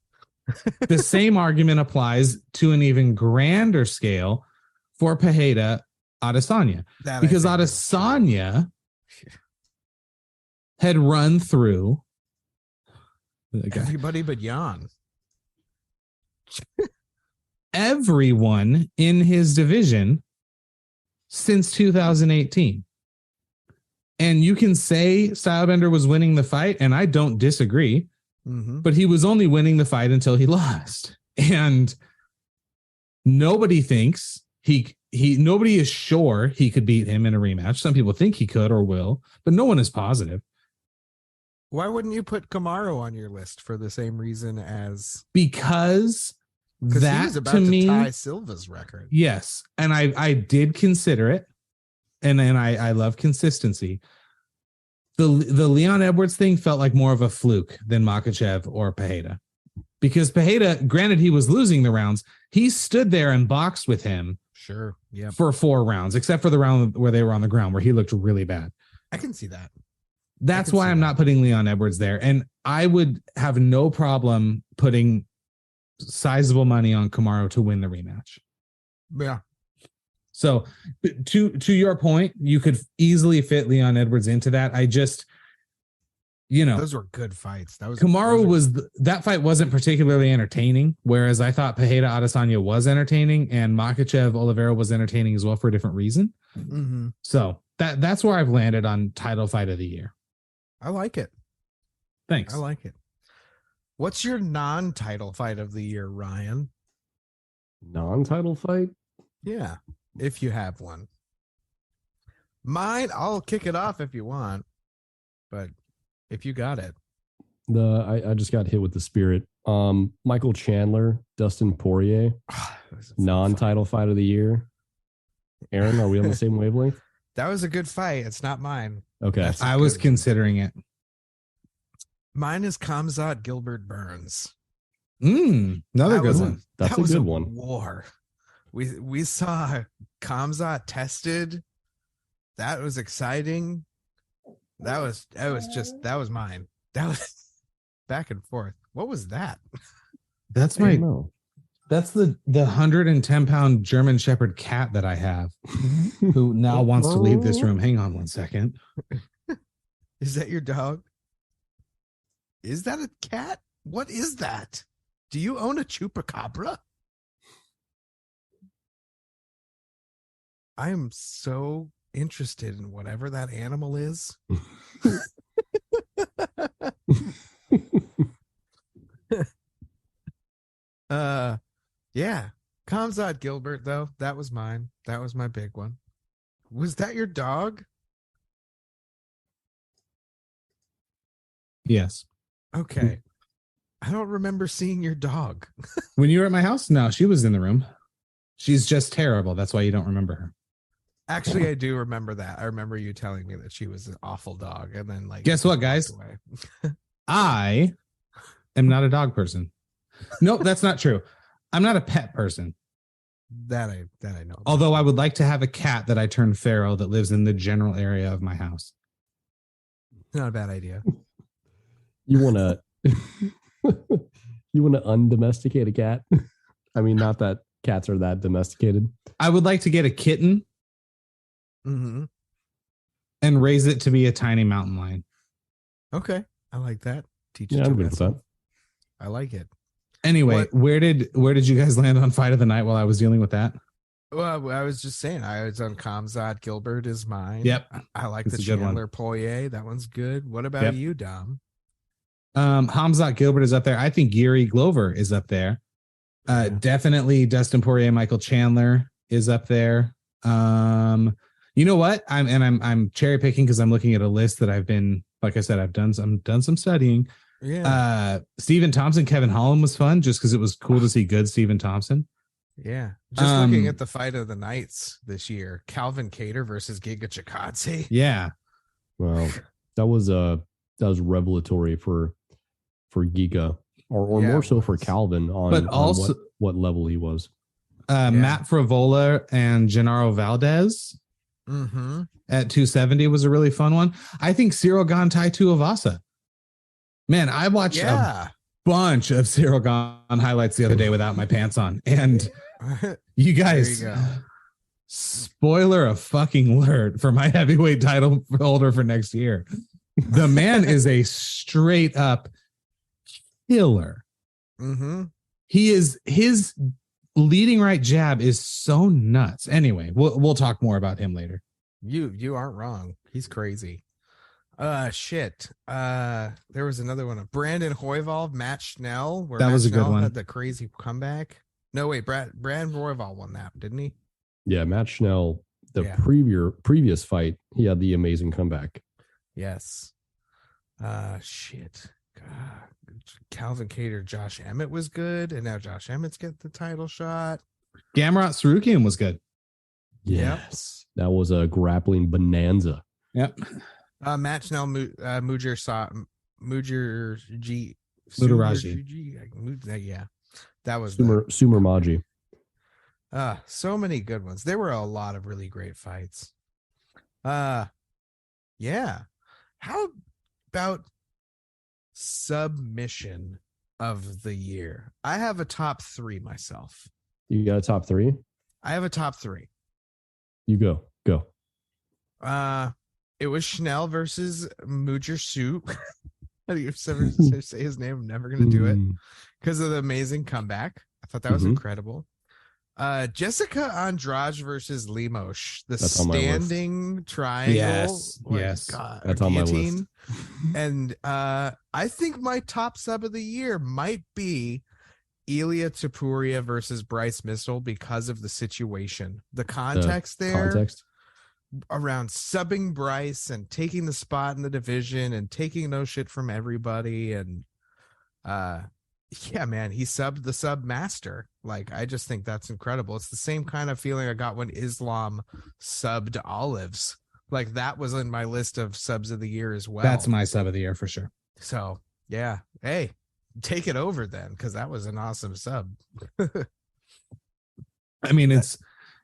The same argument applies to an even grander scale for Pereira Adesanya. Because Adesanya had run through
everybody but Jan.
Everyone in his division since 2018. And you can say Stylebender was winning the fight, and I don't disagree. But he was only winning the fight until he lost. And nobody thinks nobody is sure he could beat him in a rematch. Some people think he could or will, but no one is positive.
Why wouldn't you put Kamaru on your list for the same reason as?
Because that
he was about
to me,
tie Silva's record.
Yes. And I did consider it. And I love consistency. The Leon Edwards thing felt like more of a fluke than Makhachev or Pereira. Because Pereira, granted he was losing the rounds, he stood there and boxed with him for 4 rounds, except for the round where they were on the ground where he looked really bad.
I can see that.
That's why I'm not putting Leon Edwards there. And I would have no problem putting sizable money on Kamaru to win the rematch.
Yeah.
So to your point, you could easily fit Leon Edwards into that. I just,
those were good fights.
That fight wasn't particularly entertaining, whereas I thought Pereira Adesanya was entertaining and Makhachev Oliveira was entertaining as well for a different reason. So that's where I've landed on title fight of the year.
I like it.
Thanks.
I like it. What's your non-title fight of the year, Ryan?
Non-title fight?
Yeah. If you have one. Mine, I'll kick it off if you want, but if you got it.
I just got hit with the spirit. Michael Chandler, Dustin Poirier, non-title fight of the year. Aaron, are we on the same wavelength?
That was a good fight. It's not mine.
Okay.
I was considering it.
Mine is Khamzat Gilbert Burns.
Another good one.
That's a good one.
War. We saw Khamzat tested. That was exciting. That was mine. That was back and forth. What was that?
That's
I don't
my
know.
that's the 110-pound German Shepherd cat that I have, who now wants to leave this room. Hang on one second.
Is that your dog? Is that a cat? What is that? Do you own a chupacabra? I am so interested in whatever that animal is. Yeah. Kamzat Gilbert, though, that was mine. That was my big one. Was that your dog?
Yes.
Okay. I don't remember seeing your dog.
When you were at my house? No, she was in the room. She's just terrible. That's why you don't remember her.
Actually, I do remember that. I remember you telling me that she was an awful dog. And then, like,
guess what, guys? I am not a dog person. Nope, that's not true. I'm not a pet person.
That I know about.
Although I would like to have a cat that I turned feral that lives in the general area of my house.
Not a bad idea.
You want to undomesticate a cat? I mean, not that cats are that domesticated.
I would like to get a kitten and raise it to be a tiny mountain lion.
Okay. I like that. Teach
Yeah,
it to
I'm good with that.
myself. I like it.
Anyway, where did you guys land on fight of the night while I was dealing with that?
Well, I was just saying, I was on Kamzat Gilbert is mine.
Yep.
I like
That's
the
a good one.
Chandler Poirier. That one's good. What about
Yep.
you, Dom?
Hamzat Gilbert is up there. I think Yuri Glover is up there.
Yeah.
Definitely Dustin Poirier, Michael Chandler is up there. You know what? I'm cherry picking because I'm looking at a list that I've been, like I said, I've done some studying.
Yeah.
Stephen Thompson, Kevin Holland was fun just because it was cool to see good Stephen Thompson.
Yeah. Just looking at the fight of the nights this year, Calvin Kattar versus Giga Chikadze.
Yeah.
Well, that was revelatory for Giga, or
Yeah,
more
it
so for
was.
Calvin on,
But also-
what level he was.
Matt Frivola and Gennaro Valdez at 270 was a really fun one. I think Cyril Gane Tai Tuivasa. Man, I watched a bunch of Cyril Gane highlights the other day without my pants on. And you guys,
There you go.
spoiler of fucking alert for my heavyweight title holder for next year. The man is a straight up killer. He is, his leading right jab is so nuts. Anyway, we'll talk more about him later.
You aren't wrong. He's crazy. Shit. There was another one. Brandon Royval, Matt Schnell, where
That was a good
Schnell
one.
had the crazy comeback. No, wait, Brandon Royval won that, didn't he?
Yeah, Matt Schnell, the
Yeah.
previous fight, he had the amazing comeback.
Yes. Shit. God. Calvin Kattar, Josh Emmett was good, and now Josh Emmett's got the title shot.
Gamrot Sarukian was good.
Yes. That was a grappling bonanza.
Yep.
Matt Schnell, Mujiraji. Yeah, that was
Sumer Maji.
so many good ones. There were a lot of really great fights. Yeah. How about submission of the year? I have a top 3 myself.
You got a top 3?
I have a top 3.
You go.
It was Schnell versus Mujir Su. How do you ever say his name? I'm never gonna do it because of the amazing comeback. I thought that was incredible. Jessica Andrade versus Lemos,
That's
standing triangle.
Yes.
God,
that's on my list.
And I think my top sub of the year might be Ilia Topuria versus Bryce Mitchell because of the situation, the context around subbing Bryce and taking the spot in the division and taking no shit from everybody. And yeah, man, he subbed the sub master. Like, I just think that's incredible. It's the same kind of feeling I got when Islam subbed Olives. Like, that was in my list of subs of the year as well.
That's my sub of the year for sure.
So yeah, hey, take it over then, because that was an awesome sub.
I mean, it's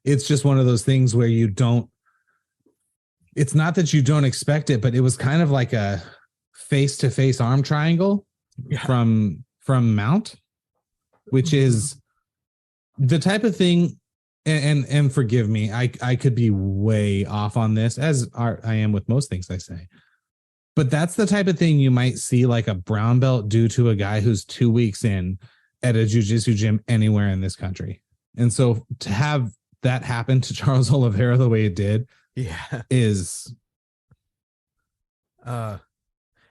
just one of those things where you don't, it's not that you don't expect it, but it was kind of like a face-to-face arm triangle from Mount, which is the type of thing. And forgive me, I could be way off on this, as I am with most things I say. But that's the type of thing you might see like a brown belt do to a guy who's 2 weeks in at a jiu-jitsu gym anywhere in this country. And so to have that happen to Charles Oliveira the way it did, is
it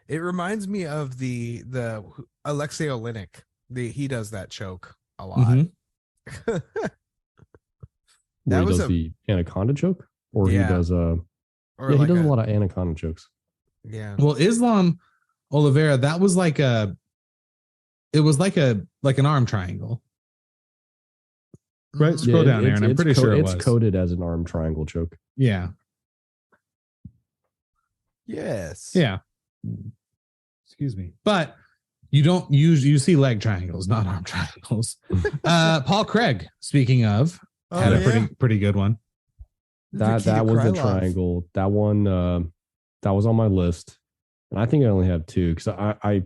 reminds me of the Alexei Oleinik. He does that choke a lot.
Mm-hmm. Where he does the anaconda choke, or he does he does a lot of anaconda chokes.
Yeah.
Well, Islam Oliveira, that was like an arm triangle. Right? Scroll down there, and I'm pretty sure
it's coded as an arm triangle choke.
Yeah.
Yes.
Yeah. Excuse me. But you see leg triangles, not arm triangles. Paul Craig, speaking of, had a pretty good one.
That was a triangle. That one that was on my list. And I think I only have two because I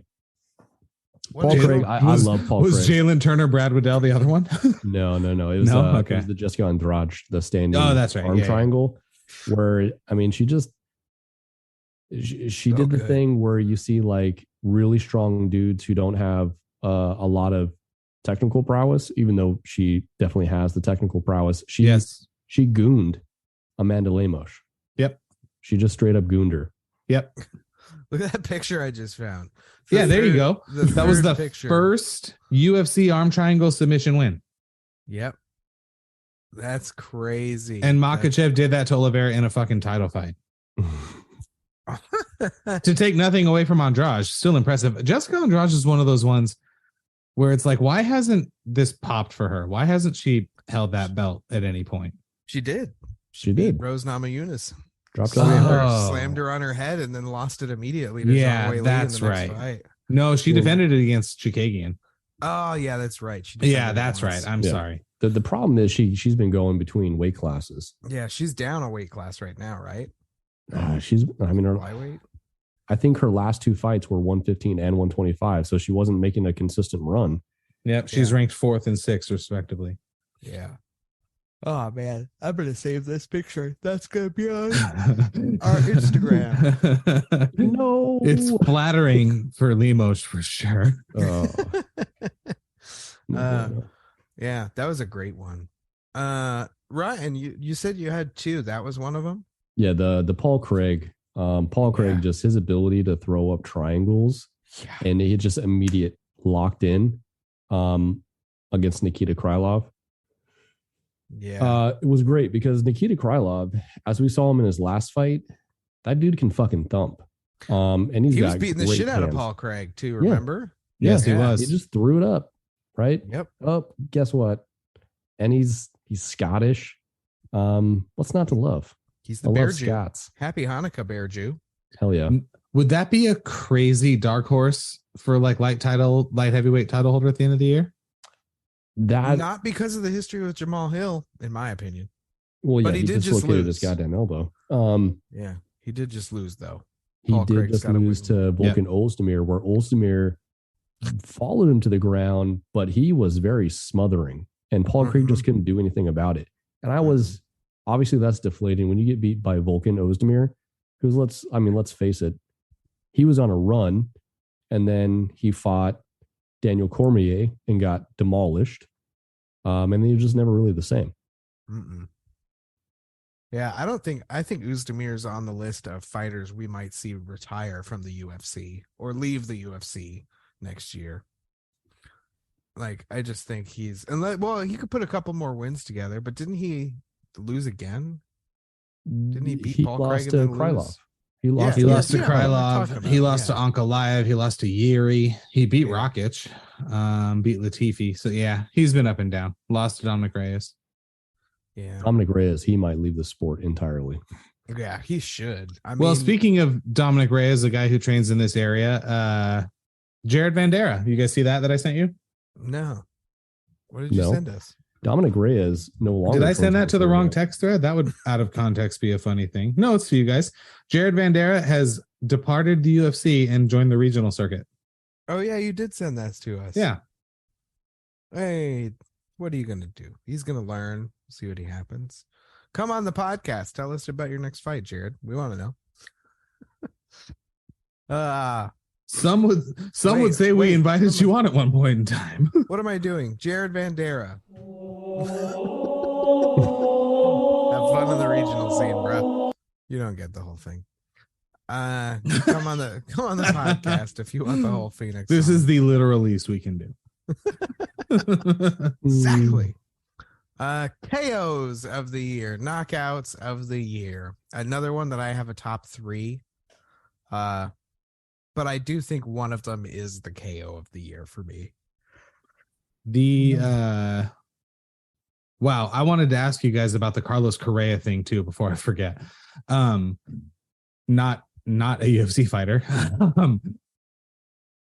love Paul Craig.
Was Jalen Turner, Brad Waddell the other one?
No. It was, it was the Jessica Andrade, the standing
that's right.
arm triangle. Where, I mean, she did the thing where you see like really strong dudes who don't have a lot of technical prowess, even though she definitely has the technical prowess. She gooned Amanda Lemos.
Yep.
She just straight up gooned her.
Yep.
Look at that picture I just found.
There you go. That was the first UFC arm triangle submission win.
Yep. That's crazy.
And Makhachev did that to Oliveira in a fucking title fight. To take nothing away from Andrade, still impressive. Jessica Andrade is one of those ones where it's like, why hasn't this popped for her? Why hasn't she held that belt at any point?
She did.
She did.
Rose Namajunas.
Dropped
slammed her on her head and then lost it immediately.
That's right. Fight. No, she defended it against Chikagian.
Oh, yeah, that's right.
That's right. I'm sorry.
The problem is she's been going between weight classes.
Yeah, she's down a weight class right now, right?
Her
flyweight.
I think her last two fights were 115 and 125, so she wasn't making a consistent run.
Yep, she's ranked 4th and 6th, respectively.
Yeah. Oh man, I'm gonna save this picture. That's gonna be on our Instagram.
No, it's flattering for Lemos for sure.
Yeah, that was a great one. Ryan, you said you had two. That was one of them.
Yeah, the Paul Craig. Paul Craig, just his ability to throw up triangles, and he just immediate locked in against Nikita Krylov.
Yeah,
it was great because Nikita Krylov, as we saw him in his last fight, that dude can fucking thump. And he was
beating the shit out of Paul Craig too. Remember?
Yes, he was.
He just threw it up, right?
Yep.
Oh, guess what? And he's Scottish. What's not to love?
He's the Bear Jew.
Scots.
Happy Hanukkah, Bear Jew.
Hell yeah.
Would that be a crazy dark horse for like light heavyweight title holder at the end of the year?
That not because of the history with Jamal Hill, in my opinion.
Well, yeah, but he did just lose his goddamn elbow.
Yeah, he did just lose though.
He did just lose to Volkan Ozdemir, where Ozdemir followed him to the ground, but he was very smothering, and Paul Craig just couldn't do anything about it. And I was obviously that's deflating when you get beat by Volkan Ozdemir, who's let's face it, he was on a run, and then he fought Daniel Cormier and got demolished. And they were just never really the same.
Yeah, I think Özdemir's on the list of fighters we might see retire from the UFC or leave the UFC next year. Like, I just think he could put a couple more wins together, but didn't he lose again? Didn't he beat Paul Craig and then Krylov?
He lost to Krylov. He lost to Ankalaev. He lost to Yuri. He beat Rakic, beat Latifi. So yeah, he's been up and down. Lost to Dominic Reyes.
Yeah,
Dominic Reyes, he might leave the sport entirely.
Yeah, he should.
Well, speaking of Dominic Reyes, a guy who trains in this area, Jared Vandera. You guys see that I sent you?
No. What did you send us?
Dominic Reyes no longer.
Did I send that to the wrong
Rerecap.
text thread? That would, out of context, be a funny thing. No, it's to you guys. Jared Vandera has departed the UFC and joined the regional circuit.
Oh yeah, you did send that to us.
Yeah.
Hey, what are you gonna do? He's gonna learn. See what he happens. Come on the podcast. Tell us about your next fight, Jared. We want to know.
Some would say we invited you on at one point in time.
What am I doing? Jared Vandera. Have fun in the regional scene, bro. You don't get the whole thing. Come on the podcast if you want the whole Phoenix.
This
song.
is the literal least we can do.
Exactly. KOs of the year, knockouts of the year. Another one that I have a top 3. But I do think one of them is the KO of the year for me.
Wow, I wanted to ask you guys about the Carlos Correa thing too before I forget. Not a UFC fighter.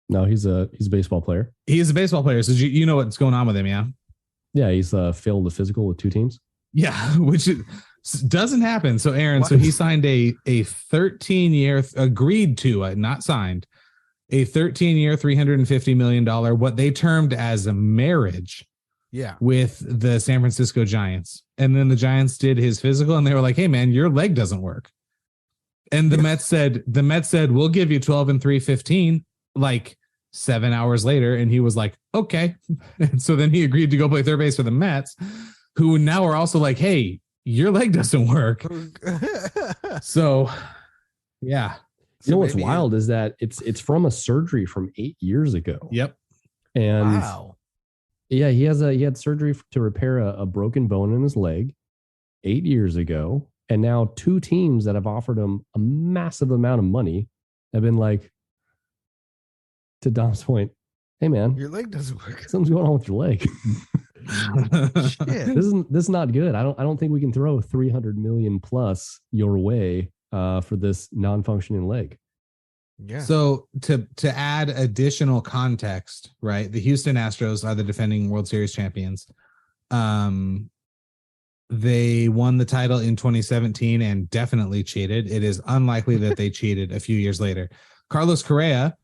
No, he's a baseball player.
He is a baseball player. So you know what's going on with him, yeah?
Yeah, he's failed the physical with 2 teams.
Yeah, which doesn't happen. So Aaron, so he signed a 13-year, agreed to, not signed, a 13-year, $350 million, what they termed as a marriage.
Yeah.
With the San Francisco Giants. And then the Giants did his physical and they were like, hey man, your leg doesn't work. And the Mets said, we'll give you 12 and 315 like 7 hours later. And he was like, okay. And so then he agreed to go play third base for the Mets, who now are also like, hey, your leg doesn't work. So yeah.
You know what's wild is that it's from a surgery from 8 years ago.
Yep.
And
wow.
Yeah, he had surgery to repair a broken bone in his leg 8 years ago. And now 2 teams that have offered him a massive amount of money have been like, to Dom's point, hey man,
your leg doesn't work.
Something's going on with your leg.
Shit.
This is not good. I don't think we can throw 300 million plus your way for this non-functioning leg.
Yeah.
So to add additional context, right? The Houston Astros are the defending World Series champions. They won the title in 2017 and definitely cheated. It is unlikely that they cheated a few years later. Carlos Correa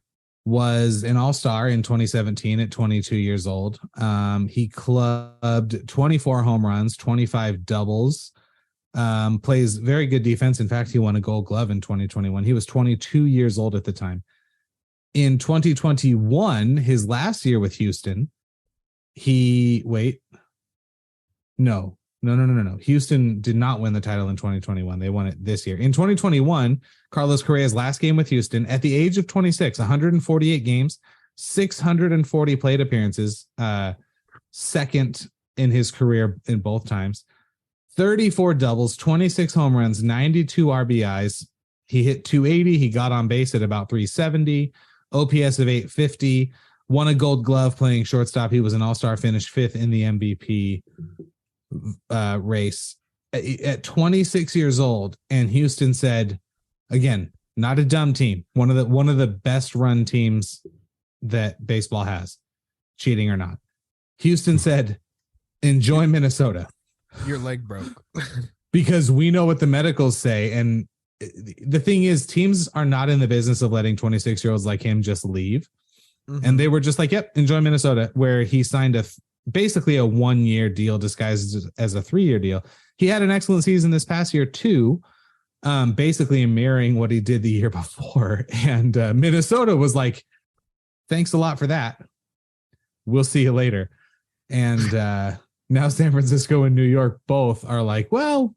was an all-star in 2017 at 22 years old. He clubbed 24 home runs, 25 doubles, plays very good defense. In fact, he won a Gold Glove in 2021. He was 22 years old at the time. In 2021, his last year with Houston, No. Houston did not win the title in 2021. They won it this year. In 2021, Carlos Correa's last game with Houston, at the age of 26, 148 games, 640 plate appearances, second in his career in both times, 34 doubles, 26 home runs, 92 RBIs. He hit 280. He got on base at about 370, OPS of 850, won a Gold Glove playing shortstop. He was an all-star, finished 5th in the MVP race at 26 years old. And Houston said, again, not a dumb team, one of the best run teams that baseball has, cheating or not. Houston said, enjoy Minnesota.
Your leg broke.
Because we know what the medicals say. And the thing is, teams are not in the business of letting 26-year-olds like him just leave. Mm-hmm. And they were just like, yep, enjoy Minnesota, where he signed basically a 1-year deal disguised as a 3-year deal. He had an excellent season this past year too, basically mirroring what he did the year before. And Minnesota was like, thanks a lot for that. We'll see you later. And now San Francisco and New York both are like, well,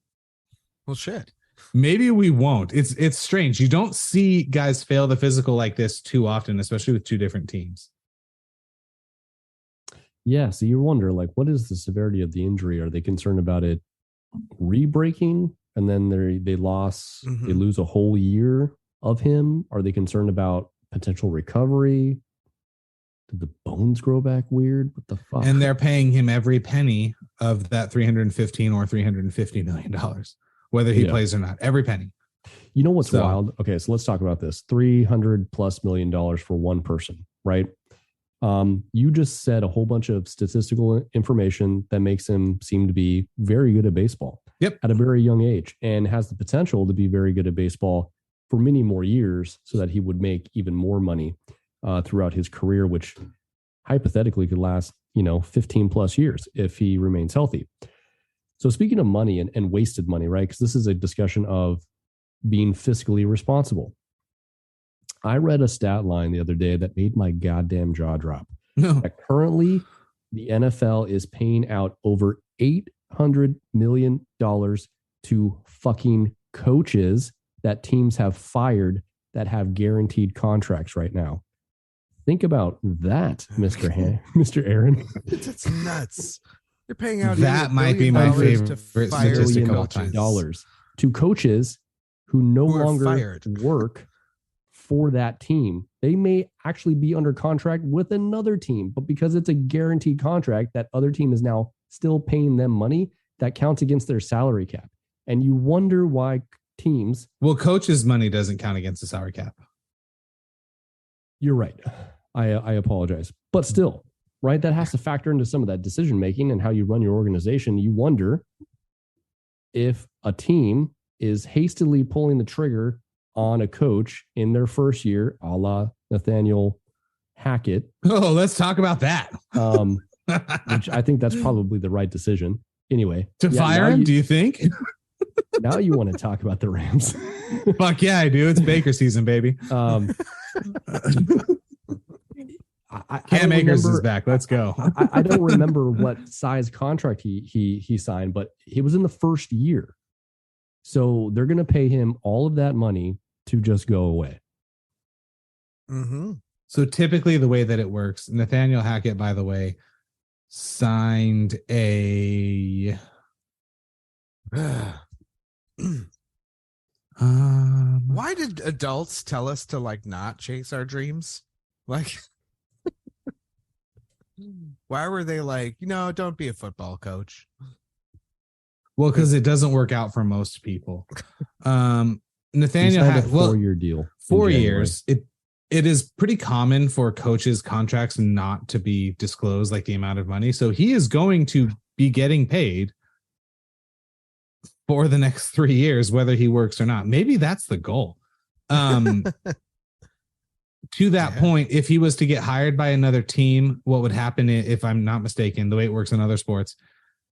shit.
Maybe we won't. It's strange. You don't see guys fail the physical like this too often, especially with two different teams.
Yeah, so you wonder, like, what is the severity of the injury? Are they concerned about it re-breaking and then they lose a whole year of him? Are they concerned about potential recovery? Did the bones grow back weird? What the fuck?
And they're paying him every penny of that $315 or $350 million, whether he plays or not. Every penny.
You know what's wild? Okay, so let's talk about this. $300+ million for one person, right? You just said a whole bunch of statistical information that makes him seem to be very good at baseball.
Yep.
At a very young age, and has the potential to be very good at baseball for many more years, so that he would make even more money throughout his career, which hypothetically could last, 15 plus years if he remains healthy. So speaking of money and wasted money, right? Because this is a discussion of being fiscally responsible. I read a stat line the other day that made my goddamn jaw drop.
No.
That currently, the NFL is paying out over $800 million to fucking coaches that teams have fired that have guaranteed contracts right now. Think about that, Mr. Aaron.
It's nuts. They're paying out
that might be my favorite statistic of all time.
Dollars to coaches who no longer
fired.
work for that team. They may actually be under contract with another team, but because it's a guaranteed contract, that other team is now still paying them money that counts against their salary cap. And you wonder why teams...
Well, coaches' money doesn't count against the salary cap.
You're right. I apologize. But still, right, that has to factor into some of that decision-making and how you run your organization. You wonder if a team is hastily pulling the trigger on a coach in their first year, a la Nathaniel Hackett.
Oh, let's talk about that.
Which I think that's probably the right decision. Anyway.
To fire him, do you think?
Now you want to talk about the Rams.
Fuck yeah, I do. It's Baker season, baby. Cam Akers is back. Let's go.
I don't remember what size contract he signed, but he was in the first year. So they're going to pay him all of that money to just go away.
Mm-hmm.
So typically the way that it works, Nathaniel Hackett, by the way, signed a...
Why did adults tell us to not chase our dreams? Why were they don't be a football coach?
Well, because it doesn't work out for most people. Nathaniel
had a
Hackett,
4-year deal.
4 years. It is pretty common for coaches' contracts not to be disclosed, like the amount of money. So he is going to be getting paid for the next 3 years, whether he works or not. Maybe that's the goal. To that point, if he was to get hired by another team, what would happen, if I'm not mistaken, the way it works in other sports?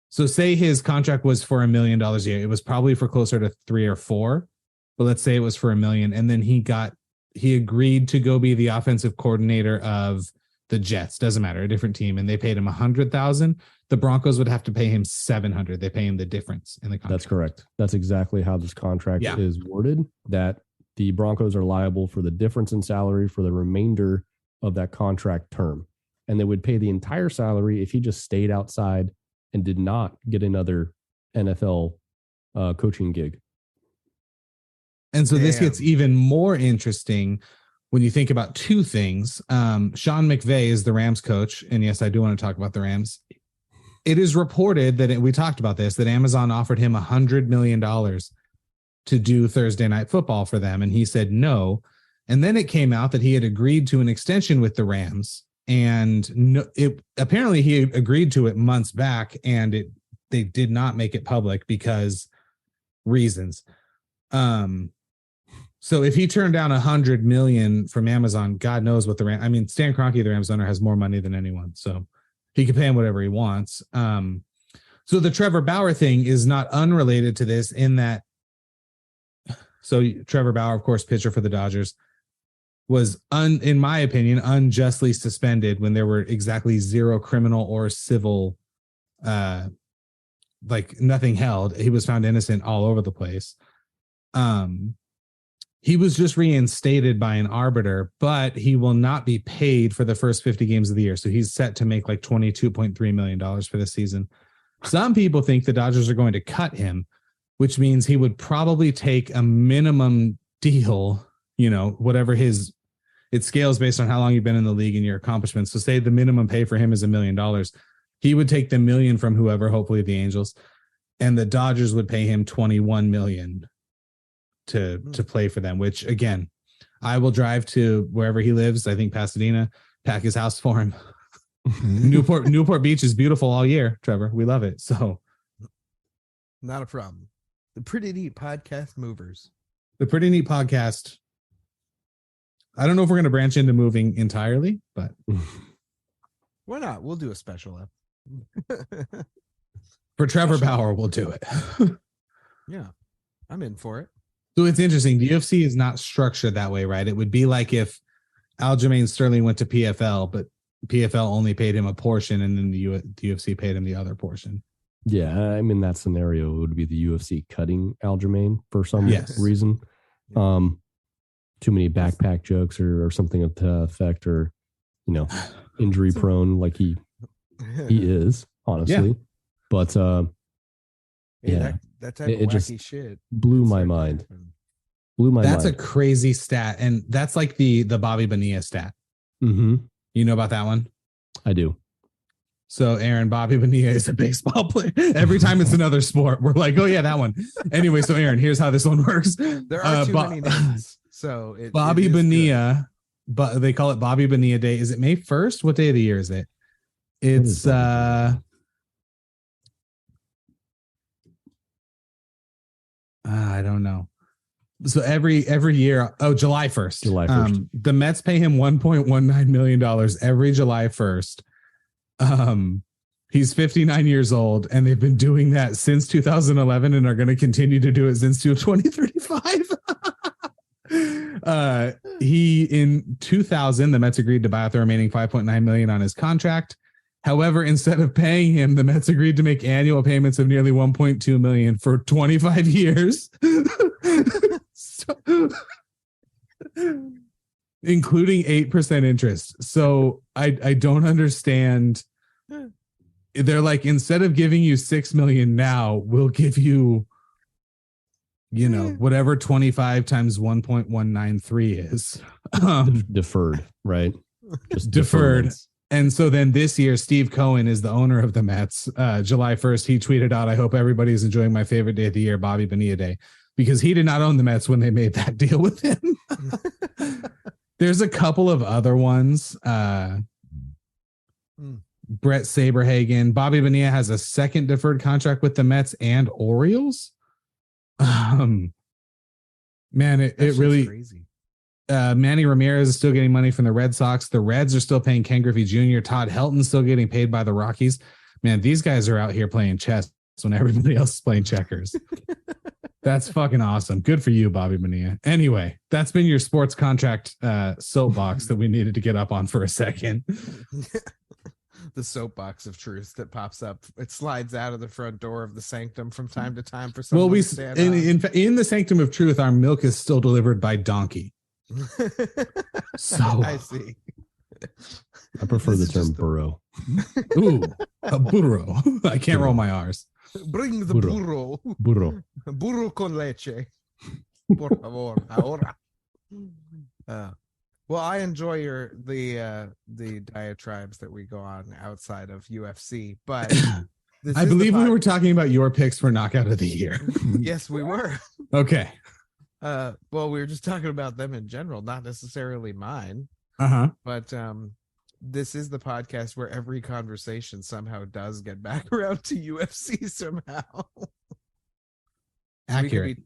So say his contract was for $1 million a year. It was probably for closer to 3 or 4, but let's say it was for $1 million. And then he agreed to go be the offensive coordinator of the Jets. Doesn't matter, a different team. And they paid him $100,000. The Broncos would have to pay him $700,000. They pay him the difference in the contract.
That's correct. That's exactly how this contract is worded, that the Broncos are liable for the difference in salary for the remainder of that contract term. And they would pay the entire salary if he just stayed outside and did not get another NFL coaching gig.
And so this gets even more interesting when you think about two things. Sean McVay is the Rams coach. And yes, I do want to talk about the Rams. It is reported that we talked about this, that Amazon offered him $100 million to do Thursday Night Football for them. And he said no. And then it came out that he had agreed to an extension with the Rams. And apparently he agreed to it months back, and they did not make it public because reasons. So if he turned down $100 million from Amazon, God knows what Stan Kroenke, the Rams owner, has more money than anyone, so he can pay him whatever he wants. So the Trevor Bauer thing is not unrelated to this in that. So Trevor Bauer, of course, pitcher for the Dodgers, was in my opinion, unjustly suspended when there were exactly zero criminal or civil, nothing held. He was found innocent all over the place. He was just reinstated by an arbiter, but he will not be paid for the first 50 games of the year. So he's set to make $22.3 million for this season. Some people think the Dodgers are going to cut him, which means he would probably take a minimum deal, whatever it scales based on how long you've been in the league and your accomplishments. So say the minimum pay for him is $1 million. He would take the $1 million from whoever, hopefully the Angels, and the Dodgers would pay him $21 million to play for them, which again, I will drive to wherever he lives. I think Pasadena, pack his house for him. Newport Beach is beautiful all year, Trevor. We love it. So
not a problem. The Pretty Neat Podcast Movers.
The Pretty Neat Podcast. I don't know if we're going to branch into moving entirely, but
why not? We'll do a special app.
For Trevor Bauer, we'll do it.
Yeah, I'm in for it.
So it's interesting. The UFC is not structured that way, right? It would be like if Aljamain Sterling went to PFL, but PFL only paid him a portion, and then the UFC paid him the other portion.
Yeah, I'm in that scenario. It would be the UFC cutting Aljamain for some reason. Too many backpack jokes or something of the effect, or injury prone like he is, honestly. Yeah. But
that type of wacky shit
blew my mind.
That's a crazy stat, and that's like the Bobby Bonilla stat.
Mm-hmm.
You know about that one?
I do.
So, Aaron, Bobby Bonilla is a baseball player. Every time it's another sport, we're like, oh yeah, that one. Anyway, so Aaron, here's how this one works.
There are too many names. So
Bobby Bonilla, but they call it Bobby Bonilla Day. Is it May 1st? What day of the year is it? It's I don't know. So every year, July 1st.
July 1st.
The Mets pay him $1.19 million every July 1st. He's 59 years old, and they've been doing that since 2011 and are going to continue to do it since 2035. In 2000, the Mets agreed to buy out the remaining $5.9 million on his contract. However, instead of paying him, the Mets agreed to make annual payments of nearly $1.2 million for 25 years. Including 8% interest. So I don't understand. They're like, instead of giving you $6 million now, we'll give you, whatever 25 times 1.193 is.
Deferred, right?
Just deferred. And so then this year, Steve Cohen is the owner of the Mets. July 1st, he tweeted out, "I hope everybody's enjoying my favorite day of the year, Bobby Bonilla Day," because he did not own the Mets when they made that deal with him. There's a couple of other ones. Brett Saberhagen. Bobby Bonilla has a second deferred contract with the Mets and Orioles. Man, it really crazy. Manny Ramirez is still getting money from the Red Sox. The Reds are still paying Ken Griffey Jr. Todd Helton's still getting paid by the Rockies. Man, these guys are out here playing chess when everybody else is playing checkers. That's fucking awesome. Good for you, Bobby Bonilla. Anyway, that's been your sports contract soapbox that we needed to get up on for a second.
The soapbox of truth that pops up. It slides out of the front door of the sanctum from time to time for someone to stand on.
In the sanctum of truth, our milk is still delivered by donkey. So
I see.
I prefer the term burro.
Ooh, a burro. I can't roll my R's.
Bring the burro. Burro con leche. Por favor, ahora. Well, I enjoy the diatribes that we go on outside of UFC, but
I believe we were talking about your picks for knockout of the year.
Yes, we were.
Okay.
Well, we were just talking about them in general, not necessarily mine. But this is the podcast where every conversation somehow does get back around to UFC somehow.
Accurate.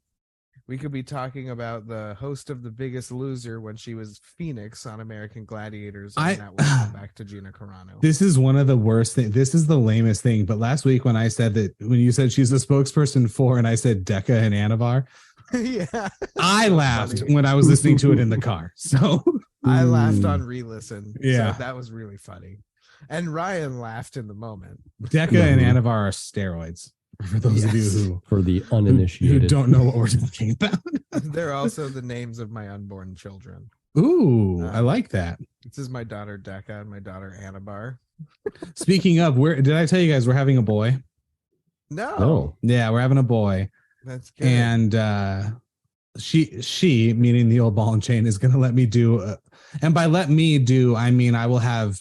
We could be talking about the host of The Biggest Loser when she was Phoenix on American Gladiators, and that would back to Gina Carano.
This is one of the worst things. This is the lamest thing. But last week when you said she's a spokesperson for, and I said Decca and Anavar,
yeah,
I laughed when I was listening to it in the car. So
I laughed on re-listen.
Yeah,
so that was really funny. And Ryan laughed in the moment.
Decca and Anavar are steroids. For those of you
for the uninitiated
who don't know what we're talking about.
They're also the names of my unborn children.
Ooh, I like that.
This is my daughter Decca and my daughter Anabar.
Speaking of, did I tell you guys we're having a boy?
No.
Yeah, we're having a boy.
That's good.
And she meaning the old ball and chain, is going to let me do. And by let me do, I mean I will have.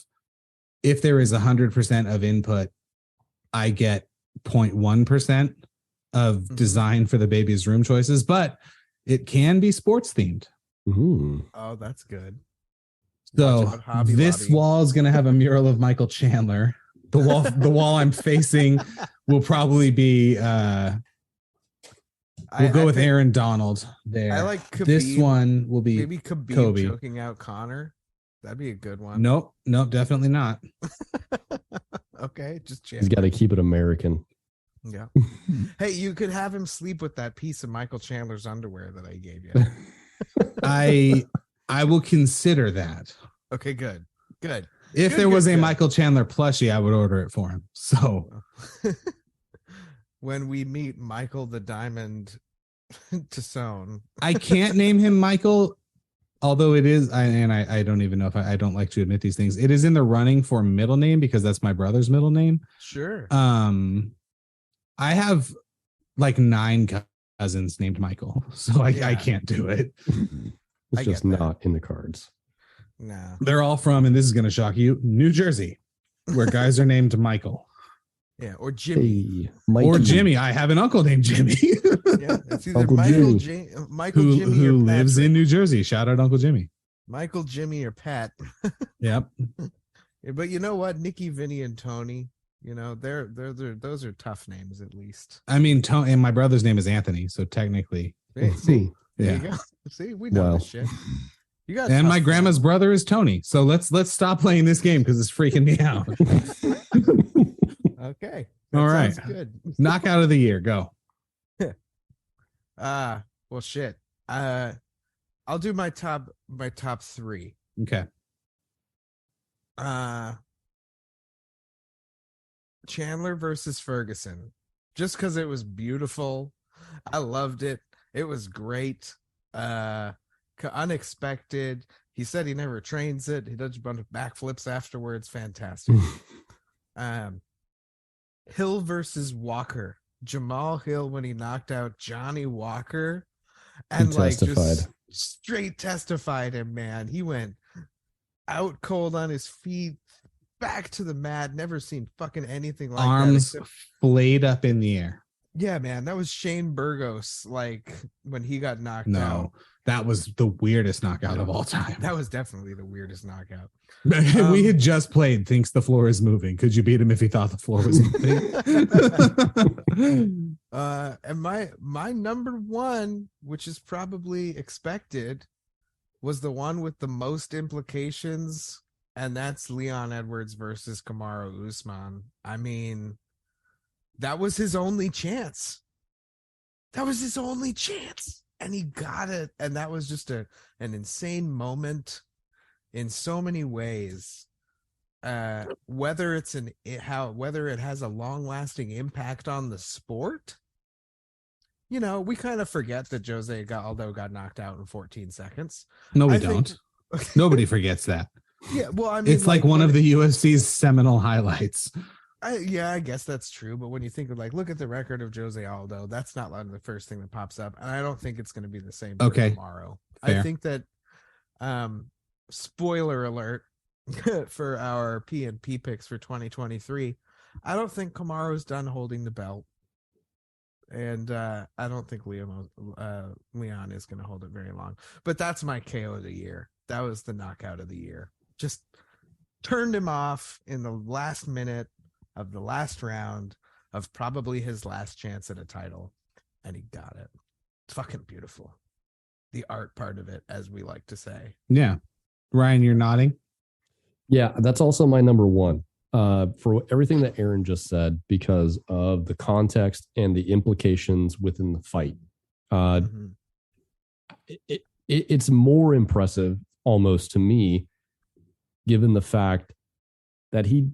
If there is 100% of input, I get 0.1% of design for the baby's room choices, but it can be sports themed.
Ooh.
Oh, that's good.
So
Watch out, Hobby
this
Lobby.
wall is going to have a mural of Michael Chandler. The wall I'm facing will probably be we'll go with
think
Aaron Donald there.
I like Khabib.
This one will be
maybe Khabib
Kobe.
choking out Connor. That'd be a good one.
Nope, definitely not.
Okay, just Chandler.
He's got to keep it American.
Yeah. Hey, you could have him sleep with that piece of Michael Chandler's underwear that I gave you.
I will consider that.
Okay, good.
If there was a Michael Chandler plushie, I would order it for him. So
when we meet Michael the Diamond Tassone,
I can't name him Michael, although it is, I don't even know if I don't like to admit these things. It is in the running for middle name because that's my brother's middle name.
Sure.
I have like 9 cousins named Michael, so I can't do it.
It's just not in the cards.
No.
They're all from, and this is going to shock you, New Jersey, where guys are named Michael.
Yeah, or Jimmy.
Hey, Mikey.
Or Jimmy. I have an uncle named Jimmy.
Yeah, it's either
Uncle
Michael,
Jimmy.
Michael
who
Jimmy or
lives
Patrick.
in New Jersey. Shout out Uncle Jimmy.
Michael, Jimmy, or Pat.
Yep.
But you know what? Nikki, Vinny, and Tony. You know, those are tough names at least.
I mean, Tony, and my brother's name is Anthony, so technically,
Hey, see, there
yeah.
you go. See, we know this shit. You got.
And my grandma's brother is Tony. So let's stop playing this game because it's freaking me out.
Okay.
All right.
Good.
Knockout of the year. Go.
Well, shit. I'll do my top 3.
Okay.
Chandler versus Ferguson, just because it was beautiful. I loved it. It was great. Unexpected. He said he never trains it. He does a bunch of backflips afterwards. Fantastic. Hill versus Walker. Jamal Hill when he knocked out Johnny Walker, and just straight testified him, man. He went out cold on his feet, back to the mat. Never seen fucking anything like
Arms
that.
flayed up in the air.
Yeah, man, that was Shane Burgos. Like when he got knocked out.
No, that was the weirdest knockout of all time.
That was definitely the weirdest knockout.
We had just played Thinks the Floor is Moving. Could you beat him if he thought the floor was moving?
And my number 1, which is probably expected, was the one with the most implications, and that's Leon Edwards versus Kamaru Usman. I mean, that was his only chance. And he got it. And that was just an insane moment in so many ways. Whether it has a long-lasting impact on the sport. You know, we kind of forget that Jose Aldo got knocked out in 14 seconds.
No, we don't. Nobody forgets that.
Yeah, well, I mean,
it's like one of the UFC's seminal highlights.
I guess that's true. But when you think of look at the record of Jose Aldo, that's not the first thing that pops up. And I don't think it's going to be the same for tomorrow. Fair. I think that, spoiler alert for our PNP picks for 2023, I don't think Kamaru's done holding the belt. And I don't think Leon is going to hold it very long. But that's my KO of the year. That was the knockout of the year. Just turned him off in the last minute of the last round of probably his last chance at a title, and he got it. It's fucking beautiful. The art part of it, as we like to say.
Yeah. Ryan, you're nodding.
Yeah, that's also my number 1. For everything that Aaron just said, because of the context and the implications within the fight. It's more impressive almost to me, given the fact that he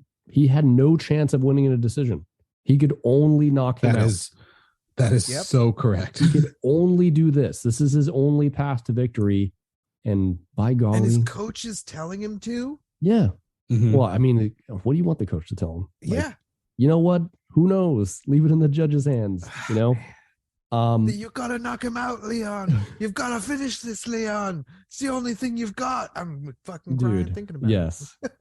had no chance of winning in a decision. He could only knock him out.
That is so correct.
He could only do this. This is his only path to victory. And by golly.
And his coach is telling him to?
Yeah.
Mm-hmm.
Well, I mean, what do you want the coach to tell him?
Yeah.
You know what? Who knows? Leave it in the judge's hands, you know?
You gotta knock him out, Leon. You've got to finish this, Leon. It's the only thing you've got. I'm fucking crying thinking about
it.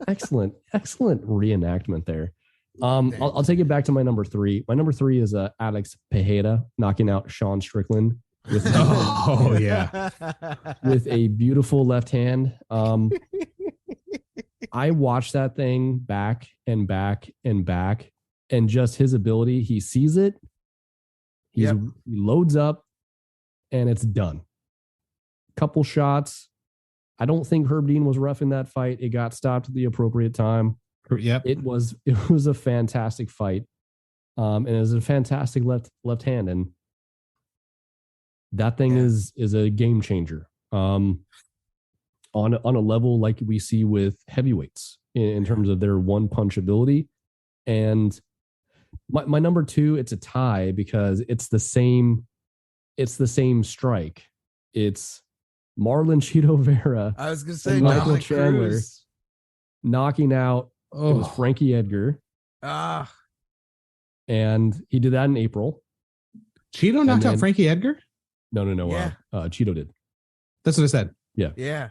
Excellent reenactment there. I'll take it back to my number 3. My number 3 is Alex Pereira knocking out Sean Strickland with with a beautiful left hand. I watched that thing back and back and back, and just his ability, he sees it, he loads up, and it's done. Couple shots. I don't think Herb Dean was rough in that fight. It got stopped at the appropriate time.
Yep.
It was a fantastic fight. And it was a fantastic left hand. And that thing is a game changer. On a level like we see with heavyweights in terms of their one punch ability. And my number 2, it's a tie because it's the same strike. It's Marlon Chito Vera.
I was gonna say
Michael Chandler
Cruz
knocking out it was Frankie Edgar. And he did that in April.
Cheeto knocked out Frankie Edgar?
No.
Yeah.
Cheeto did.
That's what I said.
Yeah.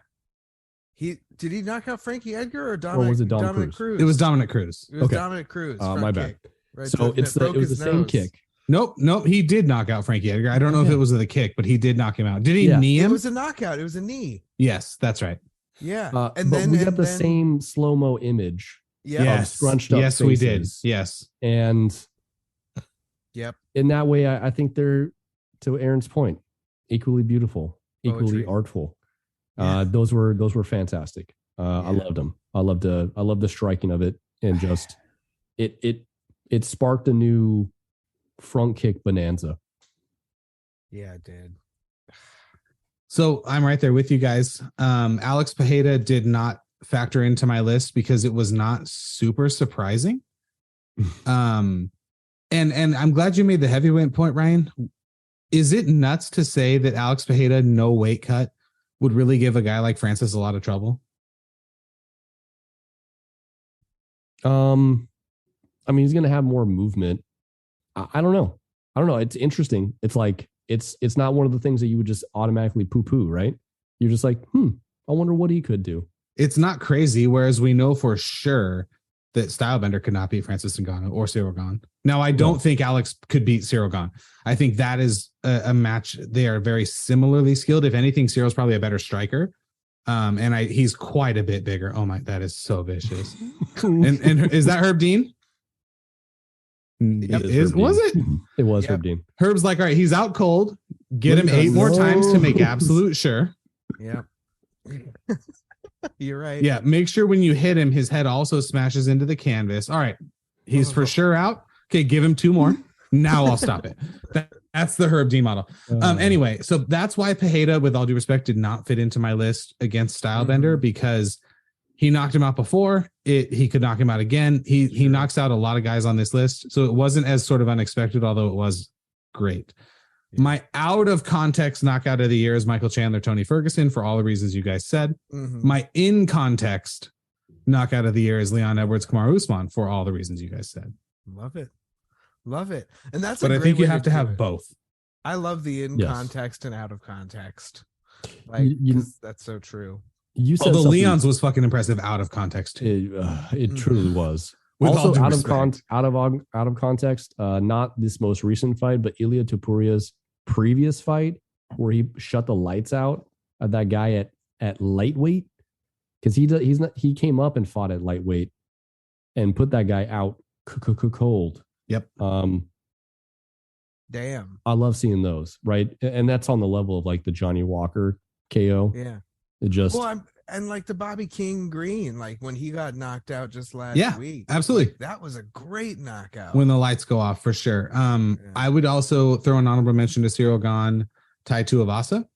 Did he knock out Frankie Edgar or Dominic?
Or was it
Dominic Cruz?
It was Dominic Cruz.
It was Dominic Cruz.
My bad.
Right,
so it was the same kick.
Nope. He did knock out Frankie Edgar. I don't know if it was the kick, but he did knock him out. Did he knee him?
It was a knockout. It was a knee.
Yes, that's right.
Yeah.
And then we got the same slow-mo image.
Yeah.
Yes.
Scrunched up
yes,
faces.
we did. Yes.
And
in
that way, I think they're, to Aaron's point, equally beautiful, equally artful. Those were fantastic. I loved them. I loved the striking of it, and just it sparked a new front kick bonanza.
Yeah, it did.
So I'm right there with you guys. Alex Pajeda did not factor into my list because it was not super surprising. And I'm glad you made the heavyweight point, Ryan. Is it nuts to say that Alex Pajeda, no weight cut, would really give a guy like Francis a lot of trouble?
I mean, he's going to have more movement. I don't know. It's interesting. It's like, it's not one of the things that you would just automatically poo-poo, right? You're just like, I wonder what he could do.
It's not crazy. Whereas we know for sure that Stylebender could not beat Francis Ngannou or Cyril Gane. Now, I don't think Alex could beat Cyril Gane. I think that is a match. They are very similarly skilled. If anything, Cyril's probably a better striker. And he's quite a bit bigger. Oh my, that is so vicious. and is that Herb Dean? Was it?
It was Herb Dean.
Herb's like, all right, he's out cold. Get him 8 more times to make absolute sure.
Yeah. You're right.
Yeah. Make sure when you hit him, his head also smashes into the canvas. All right. He's for sure out. Okay. Give him 2 more. Now I'll stop it. That's the Herb Dean model. Anyway, so that's why Pajeda, with all due respect, did not fit into my list against Stylebender because he knocked him out before. He could knock him out again. He knocks out a lot of guys on this list. So it wasn't as sort of unexpected, although it was great. My out of context knockout of the year is Michael Chandler, Tony Ferguson, for all the reasons you guys said. My in context knockout of the year is Leon Edwards, Kamaru Usman, for all the reasons you guys said.
Love it. And that's,
but I think you have to have both.
I love the in context and out of context. Like, that's so true.
You said
the Leon's was fucking impressive out of context.
It truly was.
With
also
out
of context, not this most recent fight, but Ilia Topuria's previous fight where he shut the lights out of that guy at lightweight, because he came up and fought at lightweight and put that guy out cold.
Yep.
Damn.
I love seeing those, right? And that's on the level of like the Johnny Walker KO.
Yeah.
It just
and like the Bobby King Green, like when he got knocked out just last week.
Absolutely.
Like, that was a great knockout.
When the lights go off, for sure. I would also throw an honorable mention to Cyril Gane, Tai Tuivasa.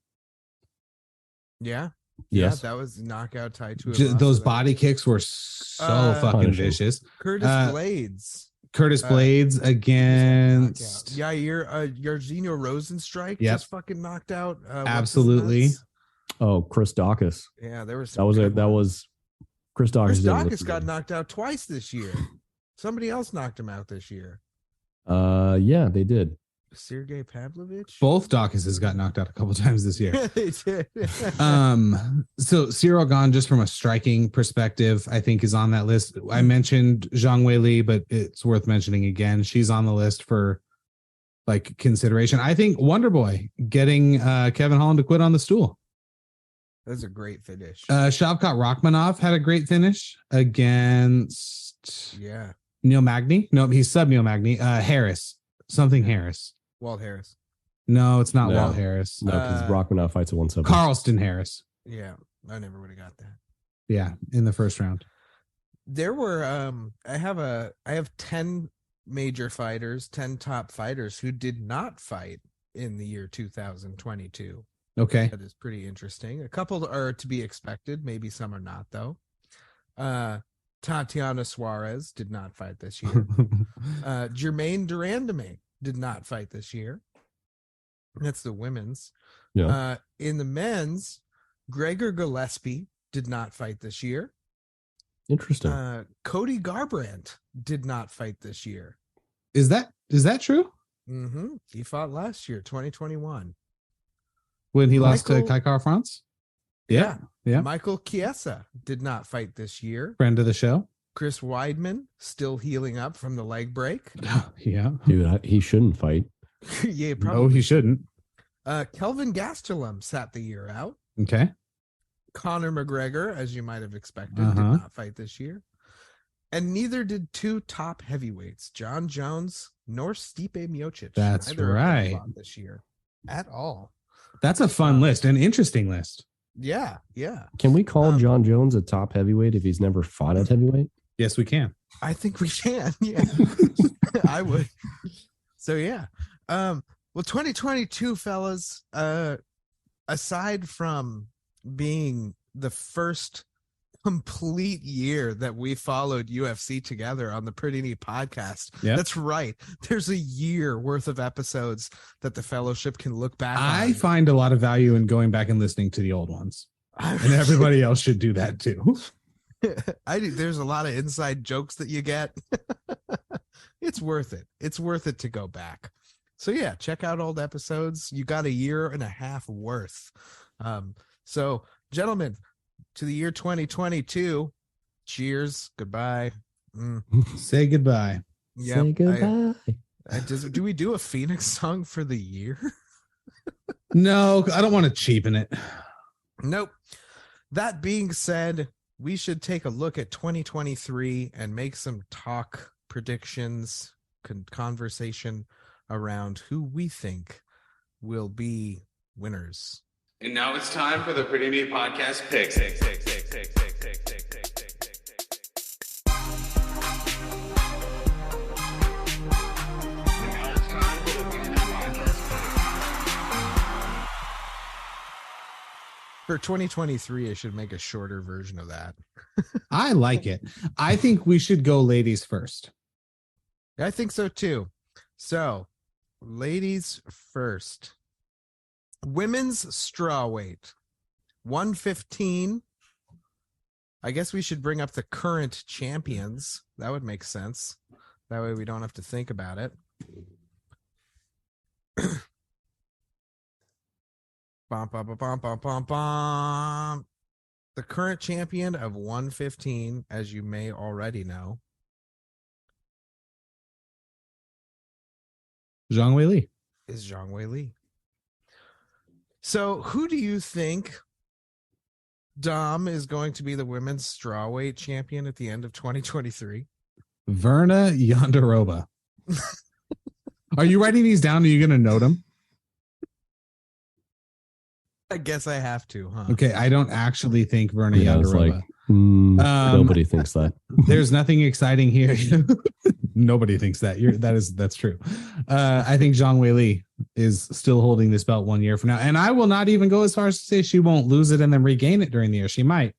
Yeah.
Yes.
Yeah, that was knockout Tai Tuivasa.
Those body kicks were so fucking vicious.
Curtis Blades.
Blades against
Jairzinho Rosenstrike just fucking knocked out.
Absolutely.
Oh, Chris Dawkis.
Yeah, there was
that was Chris Dawkis.
Chris Dawkis got knocked out twice this year. Somebody else knocked him out this year.
Yeah, they did.
Sergey Pavlovich.
Both Dawkises got knocked out a couple times this year.
They did.
So Cyril Gane, just from a striking perspective, I think is on that list. I mentioned Zhang Weili, but it's worth mentioning again. She's on the list for like consideration. I think Wonder Boy getting Kevin Holland to quit on the stool.
That's a great finish.
Shavkat Rachmanov had a great finish against Neil Magny. No, he's sub Neil Magny. Harris. Harris.
Walt Harris.
No, it's not Walt Harris.
No, because Rachmanov fights at 170.
Carlston Harris.
Yeah, I never would have got that.
Yeah, in the first round.
There were I have 10 major fighters, 10 top fighters who did not fight in the year 2022.
Okay.
That is pretty interesting. A couple are to be expected, maybe some are not though. Tatiana Suarez did not fight this year. Jermaine Durandame did not fight this year. That's the women's.
Yeah.
In the men's, Gregor Gillespie did not fight this year.
Interesting.
Cody Garbrandt did not fight this year.
Is that true?
Mm-hmm. He fought last year, 2021.
When he lost to Kai Kara France? Yeah.
Michael Chiesa did not fight this year.
Friend of the show.
Chris Weidman still healing up from the leg break.
Yeah.
Dude, he shouldn't fight.
Yeah, probably.
No, he shouldn't.
Kelvin Gastelum sat the year out.
Okay.
Conor McGregor, as you might have expected, did not fight this year. And neither did two top heavyweights, John Jones nor Stipe Miocic.
That's right.
Fought this year at all.
That's a fun list, an interesting list.
Yeah.
Can we call John Jones a top heavyweight if he's never fought at heavyweight?
Yes, we can.
I think we can. Yeah, I would. So yeah. Well, 2022, fellas. Aside from being the first complete year that we followed UFC together on the Pretty Neat podcast.
Yep.
That's right. There's a year worth of episodes that the fellowship can look back
I
on.
find a lot of value in going back and listening to the old ones. And everybody else should do that too.
I do. There's a lot of inside jokes that you get. It's worth it. It's worth it to go back. So yeah, check out old episodes. You got a year and a half worth. So gentlemen, to the year 2022, cheers, goodbye.
Say goodbye.
Yep,
Say goodbye.
Do we do a Phoenix song for the year?
No, I don't want to cheapen it.
Nope. That being said, we should take a look at 2023 and make some talk predictions, conversation around who we think will be winners.
And now it's time for the Pretty Neat Podcast picks.
For 2023, I should make a shorter version of that.
I like it. I think we should go ladies first.
I think so too. So, ladies first. Women's strawweight, 115. I guess we should bring up the current champions. That would make sense. That way we don't have to think about it. Bum, bum, bum, bum, bum, bum, bum. The current champion of 115, as you may already know,
Zhang Weili
is Zhang Weili. So who do you think, Dom, is going to be the women's strawweight champion at the end of 2023?
Verna Yonderova. Are you writing these down? Are you going to note them?
I guess I have to, huh?
Okay, I don't actually think Verna Yonderova.
Nobody thinks that.
There's nothing exciting here. Nobody thinks that. That's true. I think Zhang Weili is still holding this belt 1 year from now, and I will not even go as far as to say she won't lose it and then regain it during the year. She might.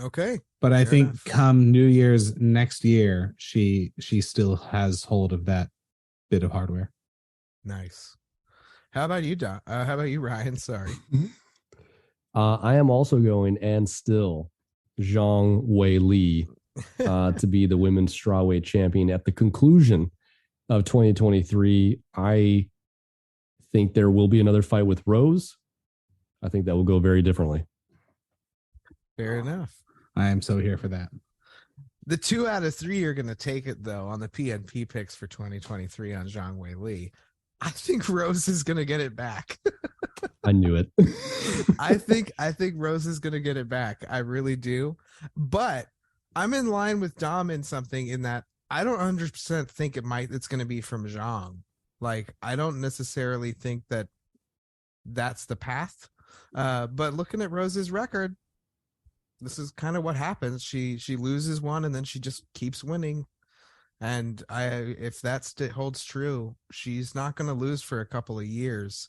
Okay,
but I think come New Year's next year, she still has hold of that bit of hardware.
Nice. How about you, Don? How about you, Ryan? Sorry.
I am also going, and still, Zhang Weili to be the women's strawweight champion at the conclusion of 2023. I think there will be another fight with Rose. I think that will go very differently.
Fair enough.
I am so here for that.
The 2 out of 3 are going to take it, though, on the PNP picks for 2023 on Zhang Weili. I think Rose is going to get it back.
I knew it.
I think Rose is gonna get it back. I really do. But I'm in line with Dom in something in that I don't 100% think it's gonna be from Zhang. Like, I don't necessarily think that that's the path. But looking at Rose's record, this is kind of what happens. She loses one and then she just keeps winning. And if that holds true, she's not going to lose for a couple of years.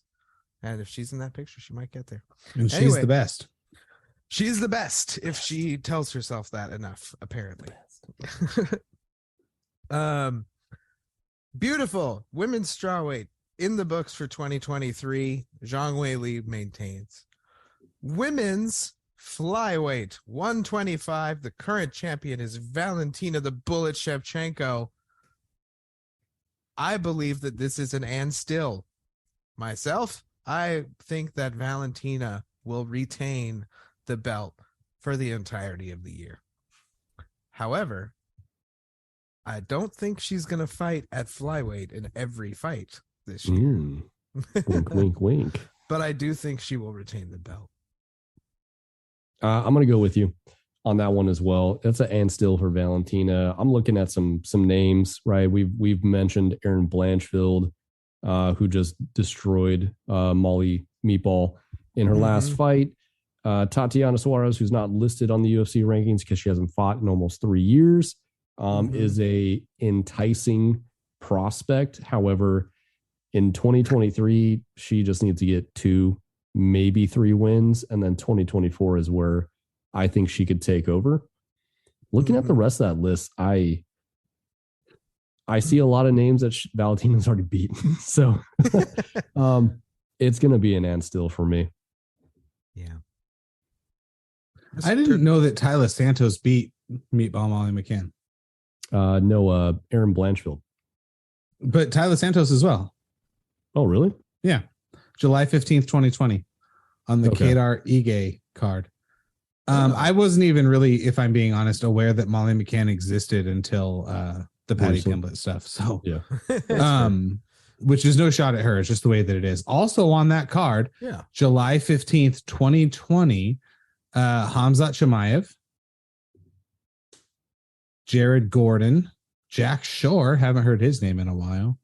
And if she's in that picture, she might get there.
And she's the best.
She's the best if she tells herself that enough, apparently. Beautiful women's strawweight in the books for 2023. Zhang Weili maintains. Women's flyweight 125. The current champion is Valentina the Bullet Shevchenko. I believe that this is an and still. Myself, I think that Valentina will retain the belt for the entirety of the year. However, I don't think she's going to fight at flyweight in every fight this year.
Wink, wink, wink.
But I do think she will retain the belt.
I'm going to go with you on that one as well. That's an and still for Valentina. I'm looking at some names, right? We've mentioned Erin Blanchfield, who just destroyed Molly Meatball in her last fight. Tatiana Suarez, who's not listed on the UFC rankings because she hasn't fought in almost 3 years, is a enticing prospect. However, in 2023, she just needs to get 2, maybe 3 wins, and then 2024 is where I think she could take over. Looking at the rest of that list, I see a lot of names that Valentina's already beaten. So it's going to be an and still for me.
Yeah.
I didn't know that Tyler Santos beat Meatball Molly McCann.
No, Erin Blanchfield.
But Tyler Santos as well.
Oh, really?
Yeah. July 15th, 2020 on the Kadar Ige card. I wasn't even really, if I'm being honest, aware that Molly McCann existed until the Patty Pimblett stuff. So,
yeah.
Which is no shot at her. It's just the way that it is. Also on that card, July 15th, 2020, Hamzat Chimaev, Jared Gordon, Jack Shore, haven't heard his name in a while.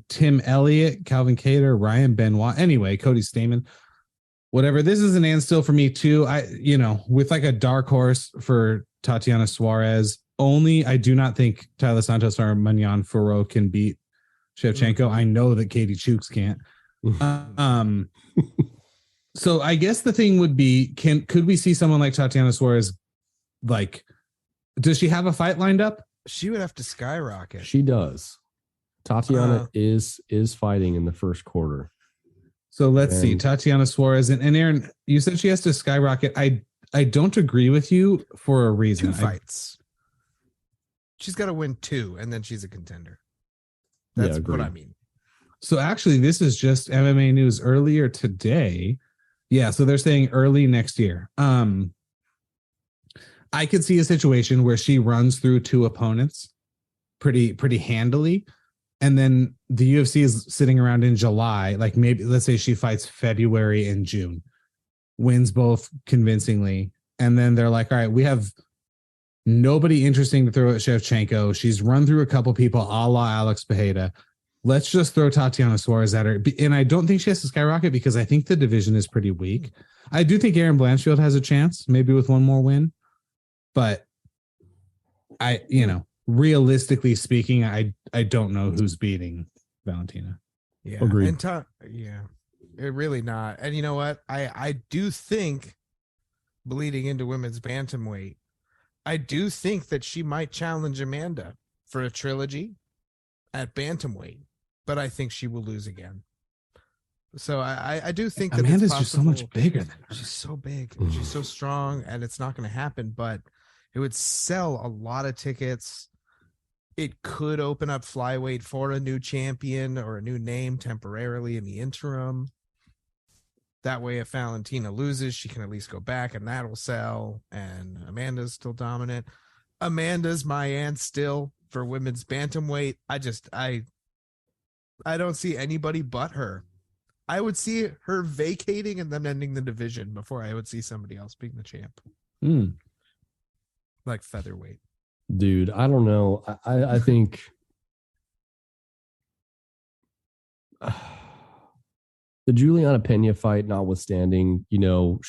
Tim Elliott, Calvin Kattar, Ryan Benoit. Anyway, Cody Stamen. Whatever. This is an and still for me too. With like a dark horse for Tatiana Suarez. Only I do not think Tyler Santos or Manyan Furo can beat Shevchenko. I know that Katie Chooks can't. So I guess the thing would be, could we see someone like Tatiana Suarez? Like, does she have a fight lined up?
She would have to skyrocket.
She does. Tatiana is fighting in the first quarter.
So let's see. Tatiana Suarez and Aaron, you said she has to skyrocket. I don't agree with you for a reason.
2 fights. She's got to win 2, and then she's a contender. That's what I mean.
So actually, this is just MMA news earlier today. Yeah, so they're saying early next year. I could see a situation where she runs through 2 opponents pretty handily. And then the UFC is sitting around in July, like maybe let's say she fights February and June, wins both convincingly. And then they're like, all right, we have nobody interesting to throw at Shevchenko. She's run through a couple people a la Alex Pereira. Let's just throw Tatiana Suarez at her. And I don't think she has to skyrocket because I think the division is pretty weak. I do think Erin Blanchfield has a chance, maybe with one more win. But realistically speaking, I don't know who's beating Valentina.
Yeah. Agreed. It really not. And you know what? I do think, bleeding into women's bantamweight, I do think that she might challenge Amanda for a trilogy at bantamweight, but I think she will lose again. So I do think that
Amanda's just so much bigger than her.
She's so big. She's so strong, and it's not going to happen, but it would sell a lot of tickets. It could open up flyweight for a new champion or a new name temporarily in the interim. That way, if Valentina loses, she can at least go back, and that'll sell. And Amanda's still dominant. Amanda's my aunt still for women's bantamweight. I don't see anybody but her I would see her vacating and then ending the division before I would see somebody else being the champ. Like featherweight.
Dude, I don't know. I think the Juliana Pena fight notwithstanding,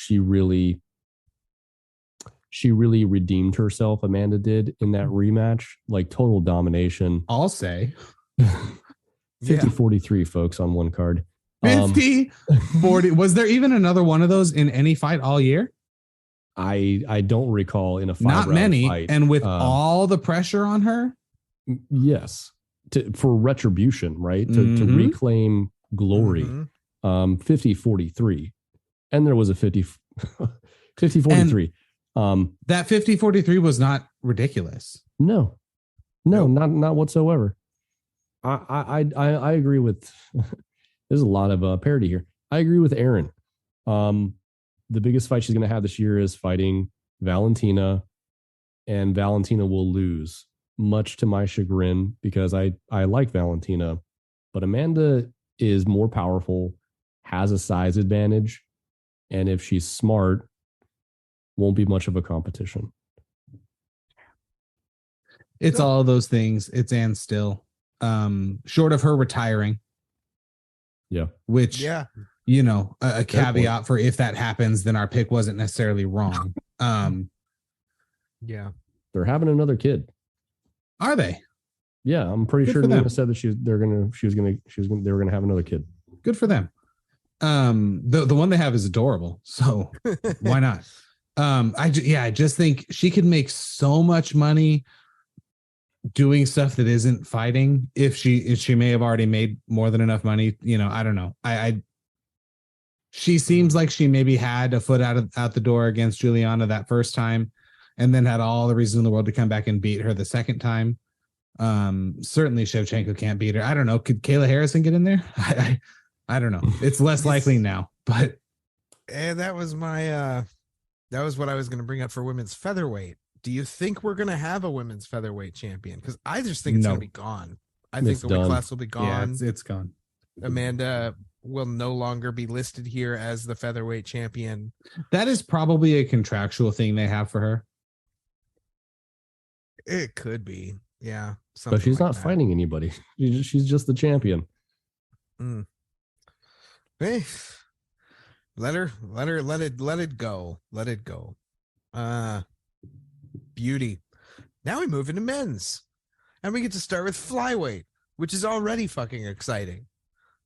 she really redeemed herself. Amanda did in that rematch, like total domination.
I'll say
50-43 folks on one card.
50-40. Was there even another one of those in any fight all year?
I don't recall in a fight.
Not many.
Fight.
And with all the pressure on her?
Yes. For retribution, right? To reclaim glory. 50-43. And there was a 50-43.
That 50-43 was not ridiculous.
No, not whatsoever. I agree with there's a lot of parody here. I agree with Aaron. The biggest fight she's going to have this year is fighting Valentina, and Valentina will lose, much to my chagrin, because I like Valentina, but Amanda is more powerful, has a size advantage, and if she's smart, won't be much of a competition.
It's all of those things. It's Ann Still. Short of her retiring.
Yeah.
Which, a caveat for if that happens, then our pick wasn't necessarily wrong.
Yeah.
They're having another kid.
Are they?
Yeah, I'm pretty sure Nina said that they were gonna have another kid.
Good for them. The one they have is adorable, so why not? I just think she could make so much money doing stuff that isn't fighting. If she may have already made more than enough money, I don't know. She seems like she maybe had a foot out the door against Juliana that first time, and then had all the reason in the world to come back and beat her the second time. Certainly Shevchenko can't beat her. I don't know. Could Kayla Harrison get in there? I don't know. It's less likely now, but.
And that was my, that was what I was going to bring up for women's featherweight. Do you think we're going to have a women's featherweight champion? Because I just think it's going to be gone. I think the weight class will be gone.
Yeah, it's gone.
Amanda will no longer be listed here as the featherweight champion.
That is probably a contractual thing they have for her.
It could be. Yeah.
But she's not fighting anybody. She's just the champion.
Hey, let it go. Let it go. Beauty. Now we move into men's, and we get to start with flyweight, which is already fucking exciting.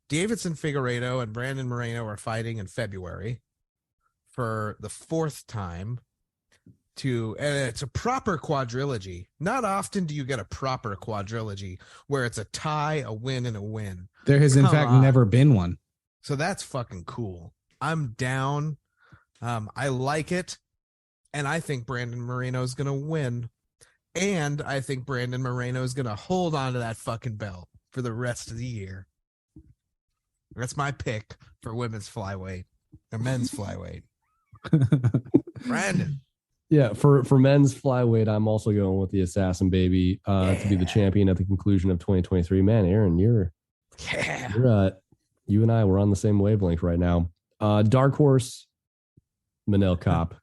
Davidson Figueiredo and Brandon Moreno are fighting in February for the fourth time. And it's a proper quadrilogy. Not often do you get a proper quadrilogy where it's a tie, a win, and a win.
There has in fact never been one.
So that's fucking cool. I'm down. I like it. And I think Brandon Moreno is going to win. And I think Brandon Moreno is going to hold on to that fucking belt for the rest of the year. That's my pick for women's flyweight or men's flyweight. Brandon.
Yeah, for men's flyweight, I'm also going with the Assassin Baby to be the champion at the conclusion of 2023. Man, Aaron, you're you and I were on the same wavelength right now. Dark Horse, Manel Kopp.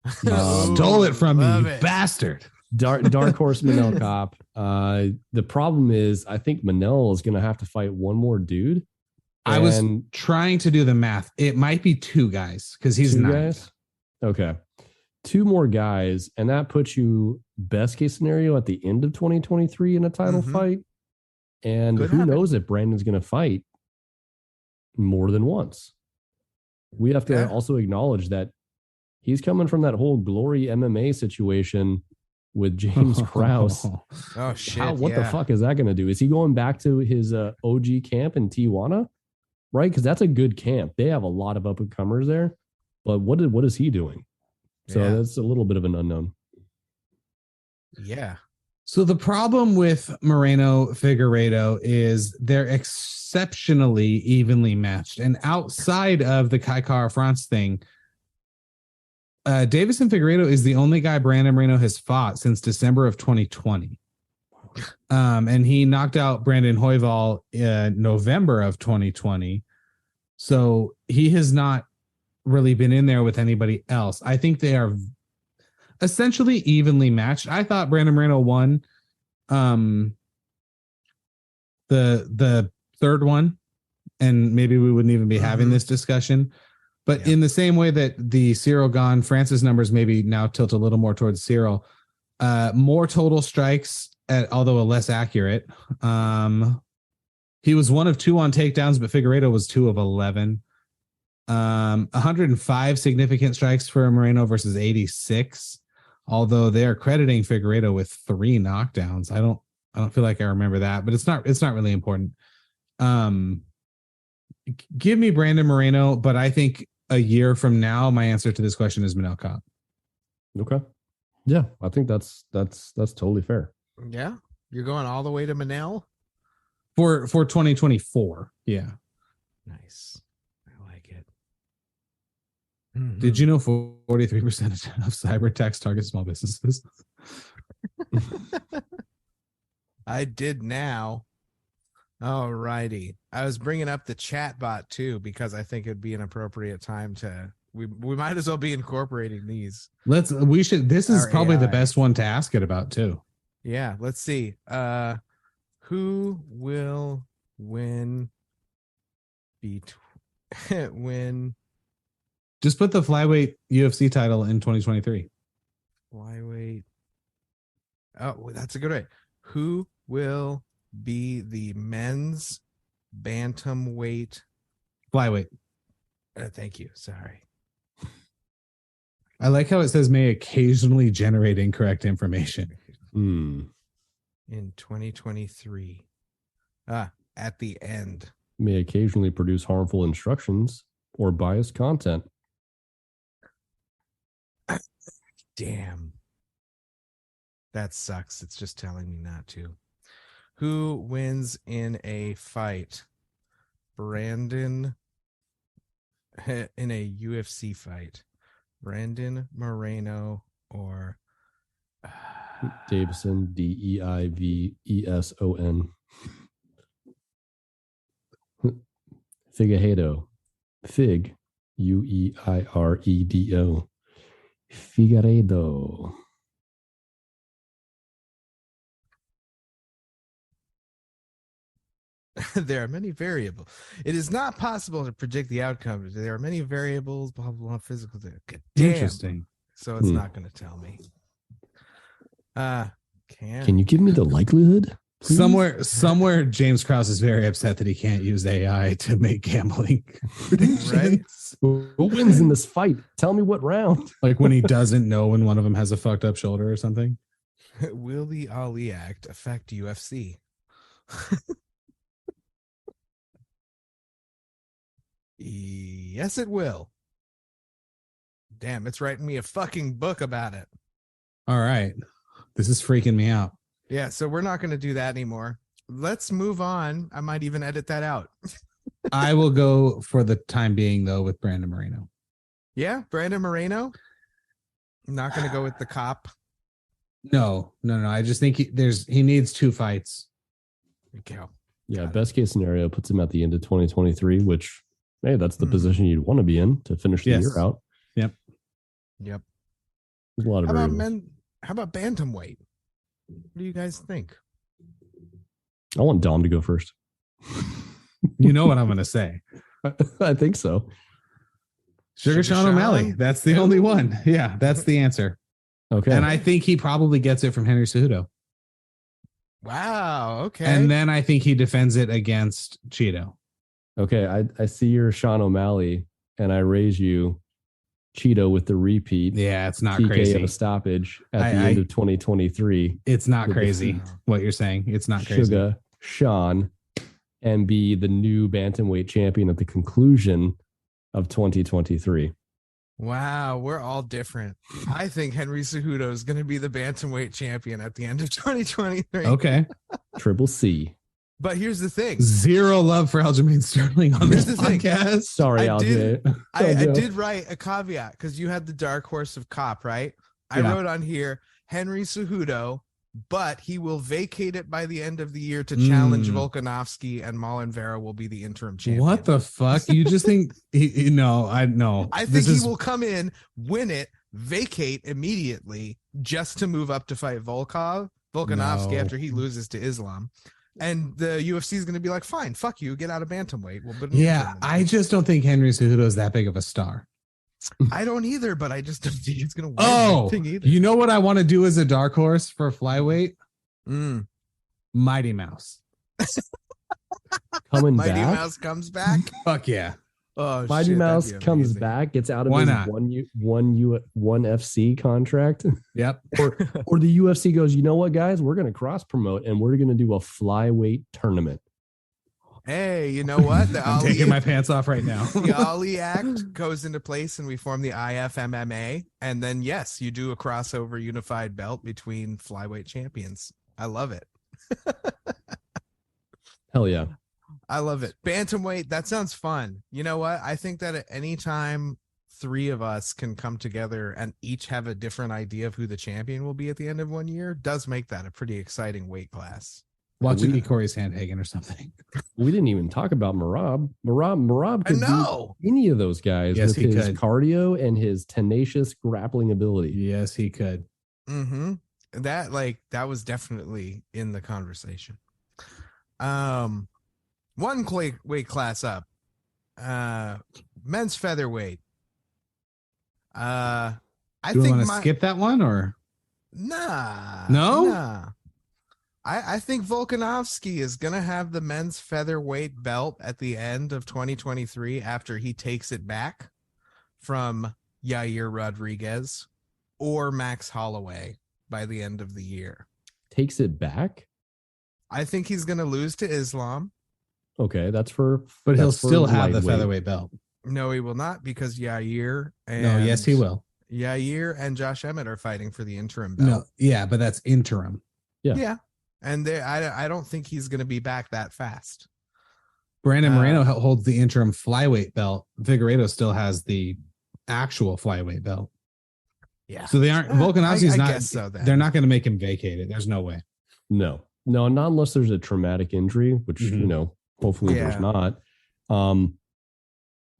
Stole it from me, you bastard.
Dark Horse, Manel Kopp. The problem is, I think Manel is going to have to fight one more dude.
I was trying to do the math. It might be two guys because he's
two
9.
guys. Okay. 2 more guys, and that puts you best case scenario at the end of 2023 in a title fight. And who knows if Brandon's going to fight more than once. We have to also acknowledge that he's coming from that whole Glory MMA situation with James Krause.
Oh shit!
What the fuck is that going to do? Is he going back to his OG camp in Tijuana? Right, because that's a good camp. They have a lot of up and comers there. But what is he doing? So that's a little bit of an unknown.
Yeah.
So the problem with Moreno Figueiredo is they're exceptionally evenly matched. And outside of the Kai Kara France thing, Davison Figueiredo is the only guy Brandon Moreno has fought since December of 2020. And he knocked out Brandon Royval in November of 2020. So he has not really been in there with anybody else. I think they are essentially evenly matched. I thought Brandon Moreno won the third one, and maybe we wouldn't even be having this discussion. But in the same way that the Cyril Gane Francis numbers maybe now tilt a little more towards Cyril, more total strikes, although less accurate. He was 1 of 2 on takedowns, but Figueiredo was 2 of 11. 105 significant strikes for Moreno versus 86. Although they are crediting Figueiredo with 3 knockdowns. I don't feel like I remember that, but it's not really important. Give me Brandon Moreno, but I think a year from now, my answer to this question is Manel Kape.
Okay. Yeah, I think that's totally fair.
Yeah, you're going all the way to Manel
for 2024. Yeah,
nice. I like it.
Did you know 43% of cyber attacks target small businesses?
I did now. All righty. I was bringing up the chat bot too because I think it'd be an appropriate time to. We might as well be incorporating these.
This is probably the best one to ask it about too.
Yeah, let's see. Who will win when
just put the flyweight UFC title in 2023.
Flyweight. Oh, that's a good way. Who will be the men's bantamweight
flyweight?
Thank you. Sorry.
I like how it says may occasionally generate incorrect information.
In 2023. At the end.
May occasionally produce harmful instructions or biased content.
Damn. That sucks. It's just telling me not to. Who wins in a fight? Brandon in a UFC fight. Brandon Moreno or
Davison, Deiveson. Figueiredo. Fig, Ueiredo. Figueiredo.
There are many variables. It is not possible to predict the outcome. There are many variables, blah, blah, blah, physical.
Interesting.
So it's not going to tell me.
Can you give me the likelihood? Please?
Somewhere James Krause is very upset that he can't use AI to make gambling predictions.
Right?
Who wins in this fight? Tell me what round.
Like when he doesn't know when one of them has a fucked up shoulder or something.
Will the Ali Act affect UFC? Yes, it will. Damn, it's writing me a fucking book about it.
All right. This is freaking me out.
Yeah, so we're not going to do that anymore. Let's move on. I might even edit that out.
I will go for the time being, though, with Brandon Moreno.
Yeah, Brandon Moreno? I'm not going to go with the cop.
No. I just think he needs 2 fights.
Okay.
Yeah, best case scenario puts him at the end of 2023, which, hey, that's the position you'd want to be in to finish the year out.
Yep.
There's
a lot of
How about bantamweight? What do you guys think?
I want Dom to go first.
You know what I'm going to say.
I think so.
Sugar Sean O'Malley. That's the only one. Yeah, that's the answer.
Okay.
And I think he probably gets it from Henry Cejudo.
Wow. Okay.
And then I think he defends it against Cheeto.
Okay. I see your Sean O'Malley, and I raise you Cheeto with the repeat.
Yeah, it's not
TKO
crazy.
Stoppage at the end of 2023.
It's not crazy what you're saying. It's not crazy.
Sugar Sean, and be the new bantamweight champion at the conclusion of 2023.
Wow, we're all different. I think Henry Cejudo is going to be the bantamweight champion at the end of 2023.
Okay.
Triple C.
But here's the thing.
Zero love for Aljamain Sterling on this podcast.
Sorry, Aljamain.
I did write a caveat because you had the dark horse of Cop, right? I wrote on here, Henry Cejudo, but he will vacate it by the end of the year to challenge Volkanovski, and Marlon Vera will be the interim champion.
What the fuck? You just think I know.
I think he will come in, win it, vacate immediately just to move up to fight Volkanovski after he loses to Islam. And the UFC is going to be like, fine, fuck you, get out of bantamweight.
I just don't think Henry Cejudo is that big of a star.
I don't either, but I just don't think he's going to win anything either.
You know what I want to do as a dark horse for flyweight? Mighty Mouse.
Mighty Mouse comes back?
Fuck yeah.
Oh,
Mighty Mouse comes back, gets out of his one FC contract.
Yep.
or the UFC goes, you know what, guys? We're going to cross promote and we're going to do a flyweight tournament.
Hey, you know what?
I'm taking my pants off right now.
The Ali Act goes into place and we form the IFMMA. And then, yes, you do a crossover unified belt between flyweight champions. I love it.
Hell yeah.
I love it. Bantamweight, that sounds fun. You know what? I think that at any time 3 of us can come together and each have a different idea of who the champion will be at the end of 1 year does make that a pretty exciting weight class.
Watch it be Corey Sandhagen or something.
We didn't even talk about Merab. Merab could beat any of those guys with his cardio and his tenacious grappling ability.
Yes, he could.
Mm-hmm. That was definitely in the conversation. One weight class up. Men's featherweight.
I want to skip that one or
nah. I think Volkanovski is gonna have the men's featherweight belt at the end of 2023 after he takes it back from Yair Rodriguez or Max Holloway by the end of the year.
Takes it back?
I think he's gonna lose to Islam.
Okay,
but he'll still have the featherweight belt.
No, he will not, because Yair
yes, he will.
Yair and Josh Emmett are fighting for the interim belt.
No, yeah, but that's interim.
Yeah. And I don't think he's going to be back that fast.
Brandon Moreno holds the interim flyweight belt. Figueiredo still has the actual flyweight belt.
Yeah.
So they aren't. Volkanovski's not.
Guess so, then.
They're not going to make him vacate it. There's no way.
No, not unless there's a traumatic injury, which hopefully there's not.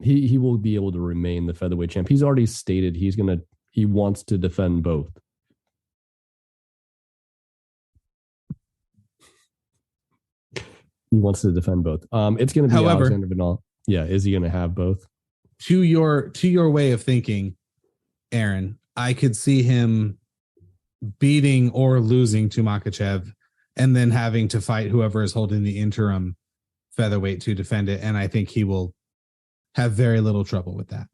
He will be able to remain the featherweight champ. He's already stated he wants to defend both. He wants to defend both. It's going to be Alexander Bernal. Yeah, is he going to have both?
To your way of thinking, Aaron, I could see him beating or losing to Makhachev and then having to fight whoever is holding the interim featherweight to defend it. And I think he will have very little trouble with that.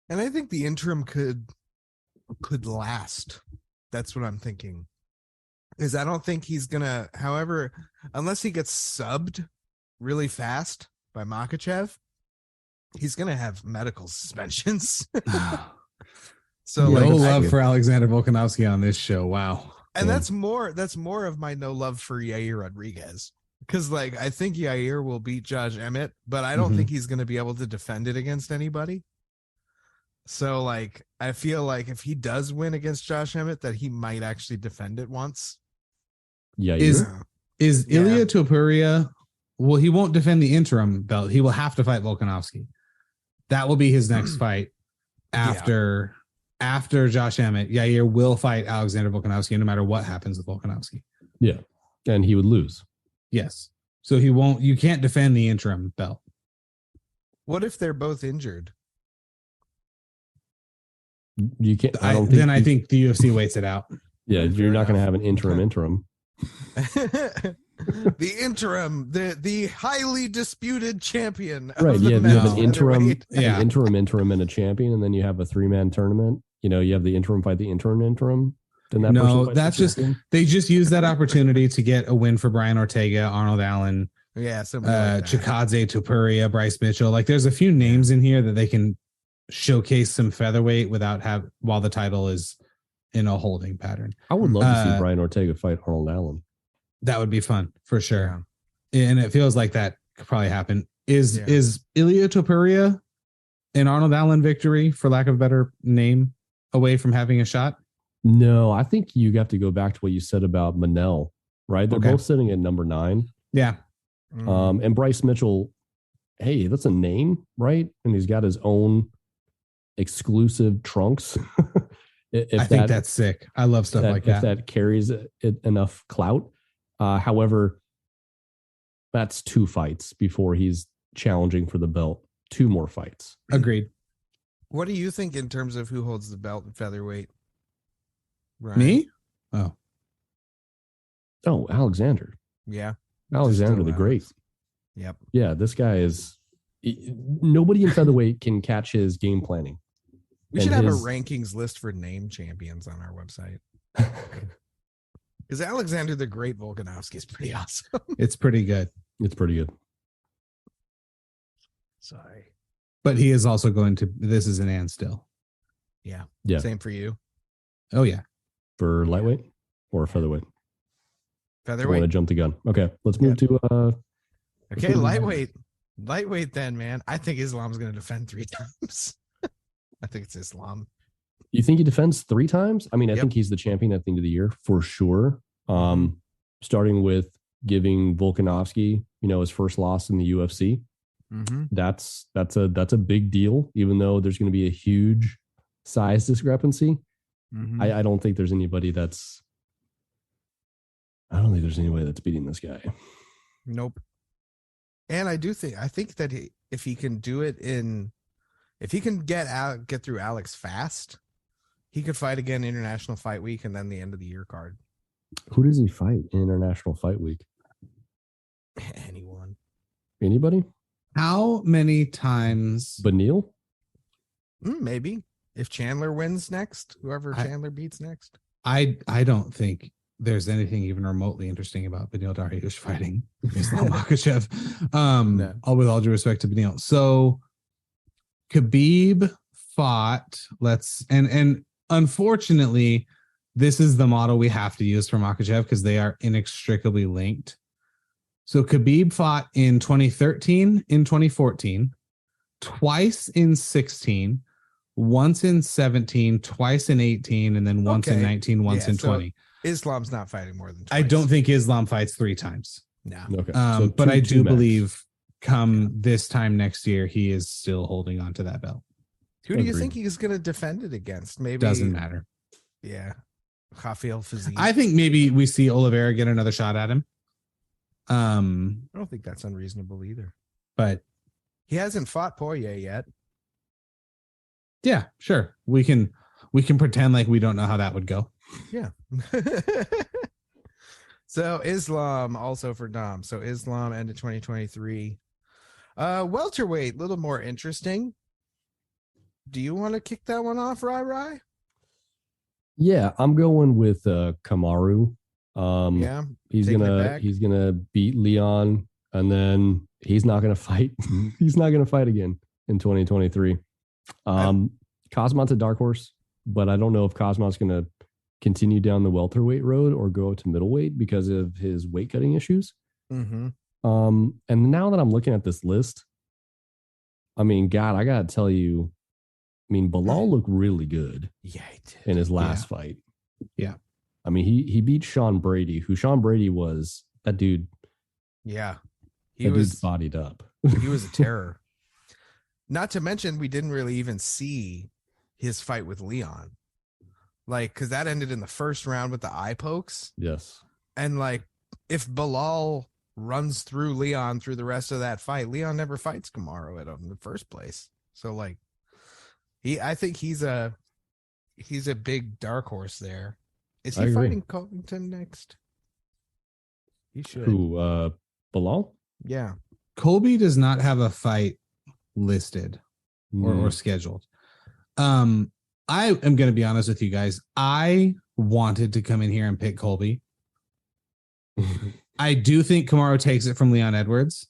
And I think the interim could last. That's what I'm thinking. Is I don't think he's gonna, however, unless he gets subbed really fast by Makhachev, he's gonna have medical suspensions. So
no love for Alexander Volkanovski on this show. Wow.
And that's more of my no love for Yair Rodriguez. Because I think Yair will beat Josh Emmett, but I don't think he's gonna be able to defend it against anybody. So I feel like if he does win against Josh Emmett, that he might actually defend it once.
Yeah.
Is Ilia Topuria? Well, he won't defend the interim belt. He will have to fight Volkanovski. That will be his next fight after Josh Emmett. Yair will fight Alexander Volkanovski no matter what happens with Volkanovski.
Yeah. And he would lose.
Yes. So you can't defend the interim belt.
What if they're both injured?
You can't. I
think the UFC waits it out.
Yeah, you're not going to have an interim.
The interim, the highly disputed champion.
Right. Yeah. You have an interim, interim, and a champion, and then you have a 3-man tournament. You have the interim fight the interim. Then
they just use that opportunity to get a win for Brian Ortega, Arnold Allen, Chikadze Topuria, Bryce Mitchell. There's a few names in here that they can showcase some featherweight while the title is in a holding pattern.
I would love to see Brian Ortega fight Arnold Allen.
That would be fun for sure. Yeah. And it feels like that could probably happen. Is Ilia Topuria an Arnold Allen victory, for lack of a better name, away from having a shot?
No, I think you have to go back to what you said about Manel, right? They're
Okay.
both sitting at number 9.
Yeah.
And Bryce Mitchell, hey, that's a name, right? And he's got his own exclusive trunks.
I think that's sick. I love stuff like that.
If that carries enough clout. However, that's 2 fights before he's challenging for the belt. 2 more fights.
Agreed.
What do you think in terms of who holds the belt in featherweight? Ryan?
Me?
Oh, Alexander.
Yeah.
Alexander the Great.
Yep.
Yeah, this guy is... Nobody in featherweight can catch his game planning.
We should have a rankings list for name champions on our website. Because Alexander the Great Volkanovski is pretty awesome.
It's pretty good.
It's pretty good.
Sorry.
But he is also going to... This is an and still.
Yeah.
Yeah.
Same for you.
Oh, yeah.
For lightweight or featherweight? I want to
Featherweight.
jump the gun. Okay, let's move to...
Okay, lightweight. Lightweight then, man. I think Islam's going to defend 3 times. I think it's Islam.
You think he defends 3 times? I mean, I
Yep.
think he's the champion at the end of the year for sure. Starting with giving Volkanovski, his first loss in the UFC.
Mm-hmm.
That's a big deal, even though there's going to be a huge size discrepancy.
Mm-hmm.
I don't think there's anybody that's beating this guy.
Nope. And I think that if he can do it if he can get through Alex fast, he could fight again International Fight Week and then the end of the year card.
Who does he fight in International Fight Week?
Anyone.
Anybody?
How many times?
Benil?
Maybe. If Chandler wins next, whoever Chandler beats next.
I don't think there's anything even remotely interesting about Beneil Dariush fighting Islam Makhachev.
No.
With all due respect to Beneil. So Khabib fought, and unfortunately, this is the model we have to use for Makhachev because they are inextricably linked. So Khabib fought in 2013, in 2014, twice in 16, once in 17, twice in 18, and then once in 19, once in 20.
Islam's not fighting more than twice.
I don't think Islam fights 3 times.
No.
Okay.
But I do
max.
believe come this time next year, he is still holding on to that belt.
Who do you think he's going to defend it against? Maybe
Doesn't matter.
Yeah. Rafael Fiziev.
I think maybe we see Oliveira get another shot at him.
I don't think that's unreasonable either.
But
he hasn't fought Poirier yet.
Yeah, sure. We can pretend like we don't know how that would go.
Yeah. So Islam also for Dom. So Islam ended 2023. Welterweight, a little more interesting. Do you want to kick that one off, Rai?
Yeah, I'm going with Kamaru.
Yeah,
he's gonna beat Leon, and then he's not gonna fight. He's not gonna fight again in 2023. Cosmo's a dark horse, but I don't know if Cosmo's gonna continue down the welterweight road or go to middleweight because of his weight cutting issues.
Mm-hmm.
And now that I'm looking at this list, I mean, God, I gotta tell you, I mean, Bilal looked really good.
Yeah, he did.
In his last fight.
Yeah.
I mean, he beat Sean Brady, who Sean Brady was that dude.
Yeah.
Dude's bodied up.
He was a terror. Not to mention, we didn't really even see his fight with Leon. Like, because that ended in the first round with the eye pokes.
Yes.
And like, if Bilal runs through Leon through the rest of that fight, Leon never fights Kamaru at him in the first place. So like, I think he's a big dark horse there. Is he fighting Covington next? He should.
Who, Bilal?
Yeah.
Colby does not have a fight listed or scheduled. I am going to be honest with you guys. I wanted to come in here and pick Colby. I do think Kamaru takes it from Leon Edwards.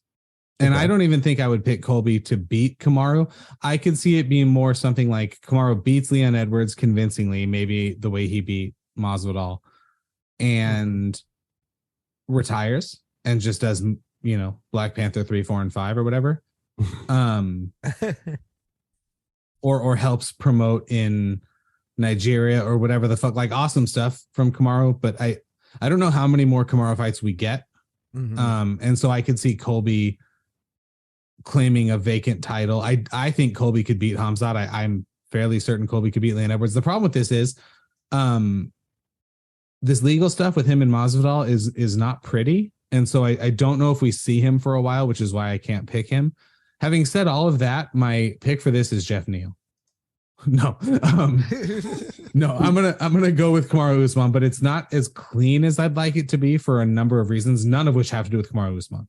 And I don't even think I would pick Colby to beat Kamaru. I could see it being more something like Kamaru beats Leon Edwards convincingly, maybe the way he beat Masvidal, and retires and just does, Black Panther 3, 4, and 5 or whatever. Or helps promote in Nigeria or whatever the fuck, like awesome stuff from Kamaru, but I don't know how many more Kamaru fights we get. And so I could see Colby claiming a vacant title. I think Colby could beat Hamzat. I'm fairly certain Colby could beat Leon Edwards. The problem with this is this legal stuff with him and Masvidal is not pretty. And so I don't know if we see him for a while, which is why I can't pick him. Having said all of that, my pick for this is Jeff Neal. No, no, I'm gonna go with Kamaru Usman, but it's not as clean as I'd like it to be for a number of reasons, none of which have to do with Kamaru Usman.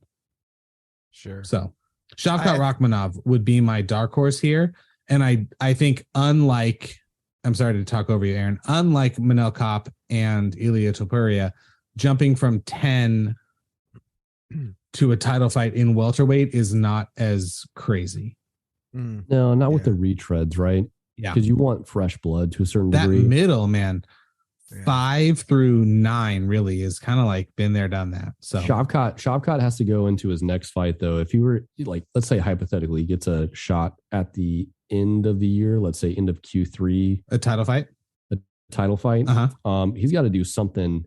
Sure.
So Shavkat Rakhmonov would be my dark horse here, and I think unlike, I'm sorry to talk over you, Aaron, unlike Manel Kape and Ilia Topuria, jumping from 10 to a title fight in welterweight is not as crazy.
No, not with the retreads, right?
Yeah,
because you want fresh blood to a certain degree.
That middle, man, 5 through 9 really is kind of like been there, done that. So Shavkat has to go into his next fight though. If he were like, let's say hypothetically, he gets a shot at the end of the year, let's say end of Q3, a title fight.
He's got to do something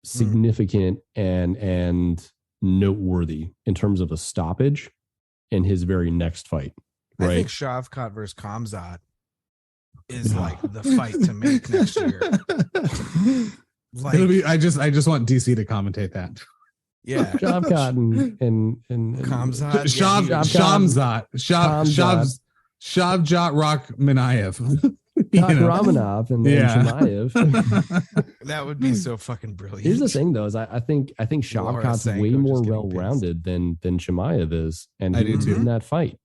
significant and noteworthy in terms of a stoppage in his very next fight. Right?
I think Shavkat versus Khamzat is like the fight to make next year. Like,
it'll be. I just want DC to commentate that.
Yeah,
Shavkat and
Khamzat,
Shavkat Rakhmonayev.
Rakhmonov and then Chimaev.
That would be so fucking brilliant.
Here's the thing, though, is I think Shavkat's way more well-rounded than Chimaev is, and he would win that fight.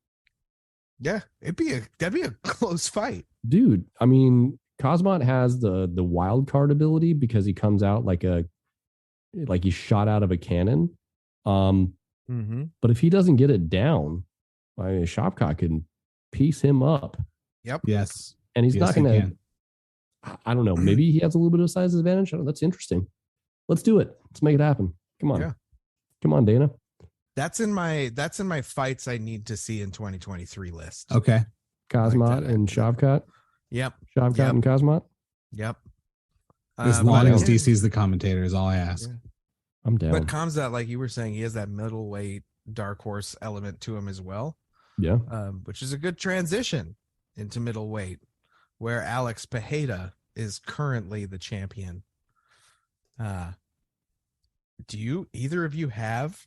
Yeah, that'd be a close fight,
dude. I mean, Khamzat has the wild card ability because he comes out like he's shot out of a cannon. But if he doesn't get it down, I mean, Shavkat can piece him up.
Yep.
Yes.
And he's not going to, I don't know, maybe he has a little bit of size advantage. I don't know, that's interesting. Let's do it. Let's make it happen. Come on. Yeah. Come on, Dana.
That's in my fights I need to see in 2023 list.
Okay.
Khamzat and Shavkat.
Yep.
Shavkat and Khamzat.
Yep.
As long as DC's the commentator is all I ask.
Yeah.
I'm down.
But Khamzat, like you were saying, he has that middleweight dark horse element to him as well.
Yeah.
Which is a good transition into middleweight, where Alex Pereira is currently the champion. Do either of you have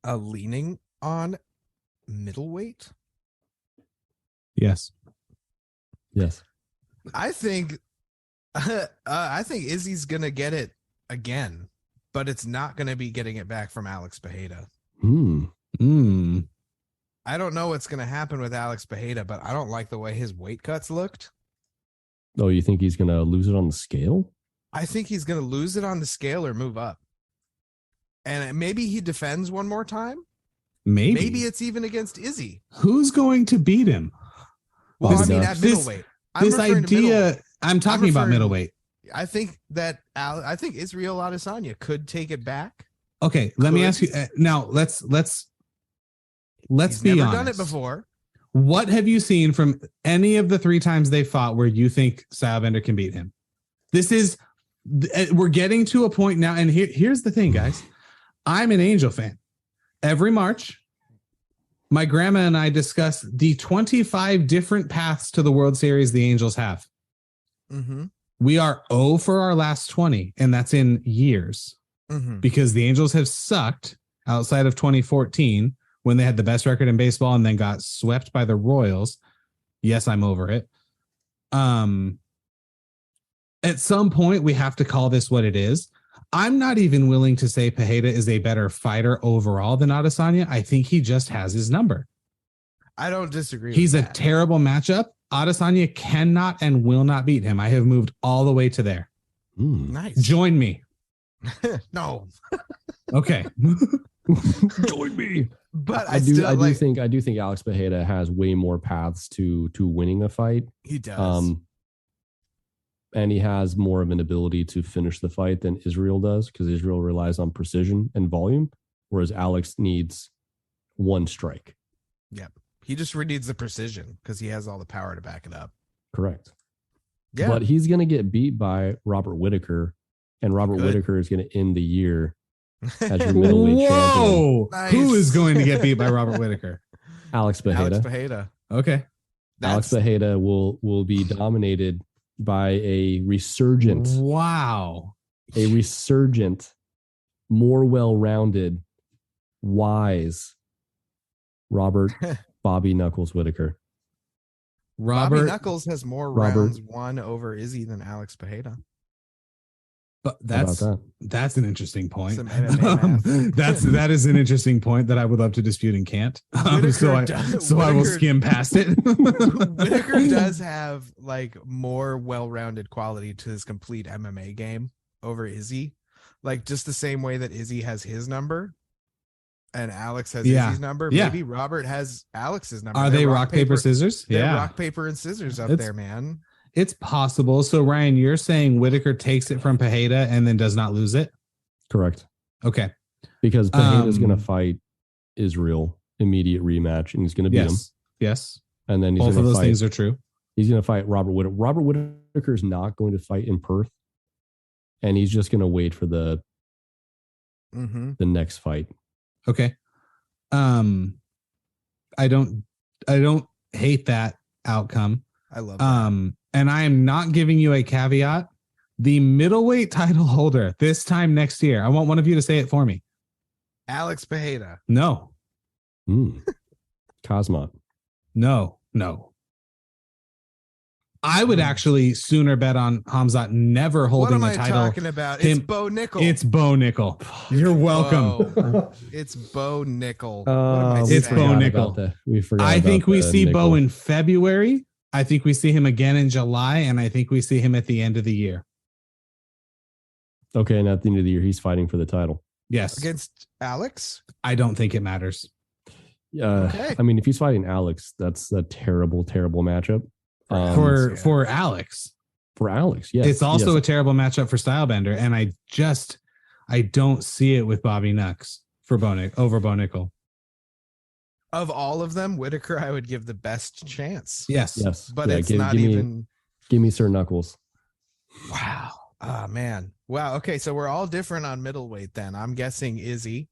a leaning on middleweight?
Yes.
I think Izzy's gonna get it again, but it's not gonna be getting it back from Alex Pereira. I don't know what's gonna happen with Alex Pereira, but I don't like the way his weight cuts looked.
Oh, you think he's gonna lose it on the scale?
I think he's gonna lose it on the scale or move up. And maybe he defends one more time. Maybe it's even against Izzy.
Who's going to beat him?
Well, I mean, at middleweight.
I'm talking about middleweight.
I think Israel Adesanya could take it back.
Okay, let me ask you now. Let's
He's
be
never
honest.
Done it before.
What have you seen from any of the 3 times they fought where you think Stylebender can beat him? We're getting to a point now, and here's the thing, guys. I'm an Angel fan. Every March, my grandma and I discuss the 25 different paths to the World Series the Angels have. We are 0 for our last 20, and that's in years. Because the Angels have sucked outside of 2014 when they had the best record in baseball and then got swept by the Royals. Yes, I'm over it. At some point, we have to call this what it is. I'm not even willing to say Pereira is a better fighter overall than Adesanya. I think he just has his number.
I don't disagree.
He's a terrible matchup. Adesanya cannot and will not beat him. I have moved all the way to there.
Nice.
Join me.
No.
Okay.
Join me.
But
I do think Alex Pereira has way more paths to winning a fight.
He does.
And he has more of an ability to finish the fight than Israel does, because Israel relies on precision and volume, whereas Alex needs one strike.
Yep. He just needs the precision because he has all the power to back it up.
Correct.
Yeah.
But he's going to get beat by Robert Whittaker, and Robert Whittaker is going to end the year as your middleweight champion.
Nice.
Who is going to get beat by Robert Whittaker?
Alex Bejeda.
Okay.
Alex Bejeda will be dominated by a resurgent, more well-rounded, wise Robert Bobby Knuckles Whittaker.
Bobby Knuckles has more rounds won over Izzy than Alex Bejeda.
But that's an interesting point.
That
is an interesting point that I would love to dispute and can't. So I will skim past it.
Whittaker does have like more well-rounded quality to his complete MMA game over Izzy. Like just the same way that Izzy has his number and Alex has Izzy's number. Maybe Robert has Alex's number.
Are they rock, paper, scissors?
They're rock, paper, and scissors up there, man.
It's possible. So Ryan, you're saying Whittaker takes it from Bejeda and then does not lose it?
Correct.
Okay.
Because Bejeda is going to fight Israel, immediate rematch, and he's going to beat him.
Yes.
And then
both of those things are true.
He's going to fight Robert Whittaker. Robert Whittaker is not going to fight in Perth, and he's just going to wait for the next fight.
Okay. I don't hate that outcome.
I love that.
And I am not giving you a caveat. The middleweight title holder this time next year. I want one of you to say it for me.
Alex Bejeda.
No.
Kazmat.
No. I would actually sooner bet on Khamzat never holding the title.
What am I talking about? It's Bo Nickel.
It's Bo Nickel. You're welcome.
It's Bo Nickel.
It's Bo Nickel.
We forgot.
I think we see
Nickel.
Bo in February. I think we see him again in July, and I think we see him at the end of the year.
Okay, and at the end of the year, he's fighting for the title.
Yes.
Against Alex?
I don't think it matters.
Okay.
I mean, if he's fighting Alex, that's a terrible, terrible matchup.
For Alex.
For Alex, yes.
It's also a terrible matchup for Stylebender, and I don't see it with Bobby Nux over Bo Nickel.
Of all of them, Whittaker, I would give the best chance.
Yes.
But it's not even.
Give me Sir Knuckles.
Wow. Oh, man. Wow. Okay. So we're all different on middleweight then. I'm guessing Izzy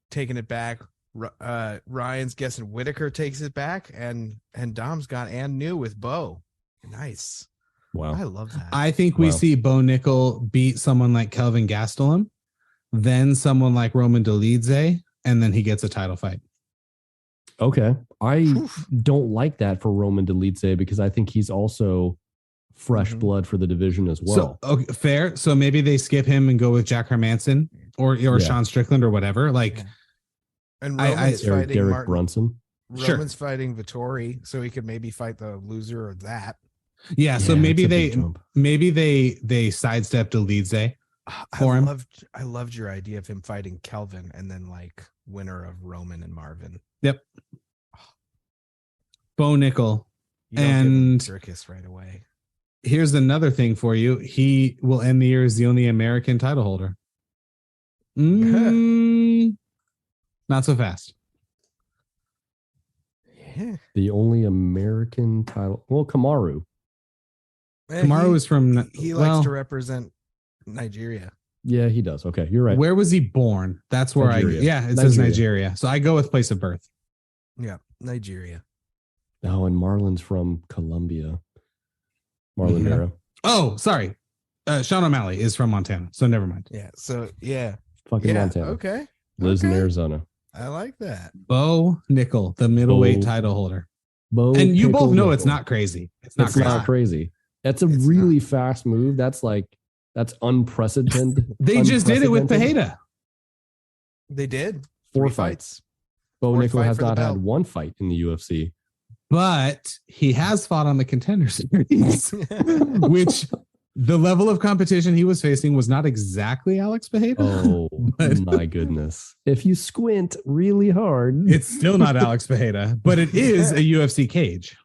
taking it back. Ryan's guessing Whittaker takes it back. And Dom's got and new with Bo. Nice.
Wow.
I love that.
I think we see Bo Nickel beat someone like Kelvin Gastelum, then someone like Roman Dolidze, and then he gets a title fight.
Okay. I don't like that for Roman Dolidze because I think he's also fresh blood for the division as well.
So, okay, fair. So maybe they skip him and go with Jack Hermanson or Sean Strickland or whatever. Like,
and Roman's fighting
Derek Brunson.
Roman's fighting Vittori, so he could maybe fight the loser of that.
Yeah. So maybe they sidestep Dolidze for him.
I loved your idea of him fighting Kelvin and then like winner of Roman and Marvin.
Yep. Bo Nickel.
You don't
and
circus right away.
Here's another thing for you. He will end the year as the only American title holder. Not so fast.
Yeah.
The only American title. Well, Kamaru.
Kamaru is from.
He likes to represent Nigeria.
Yeah, he does. Okay, you're right.
Where was he born? That's where
Nigeria.
it says Nigeria. So I go with place of birth.
Yeah, Nigeria.
Oh, and Marlon's from Colombia. Marlon Vera.
Oh, sorry. Sean O'Malley is from Montana. So never mind.
Yeah. So yeah.
Fucking Montana.
Okay.
Lives in Arizona.
I like that.
Bo Nickel, the middleweight title holder. And you both know it's not crazy. It's not crazy.
That's a really fast move. That's unprecedented.
They just did it with Bejeda.
They did.
4 fights. Bo Nickel has not had one fight in the UFC.
But he has fought on the Contender Series, which the level of competition he was facing was not exactly Alex Bejeda.
Oh, my goodness. If you squint really hard.
It's still not Alex Bejeda, but it is a UFC cage.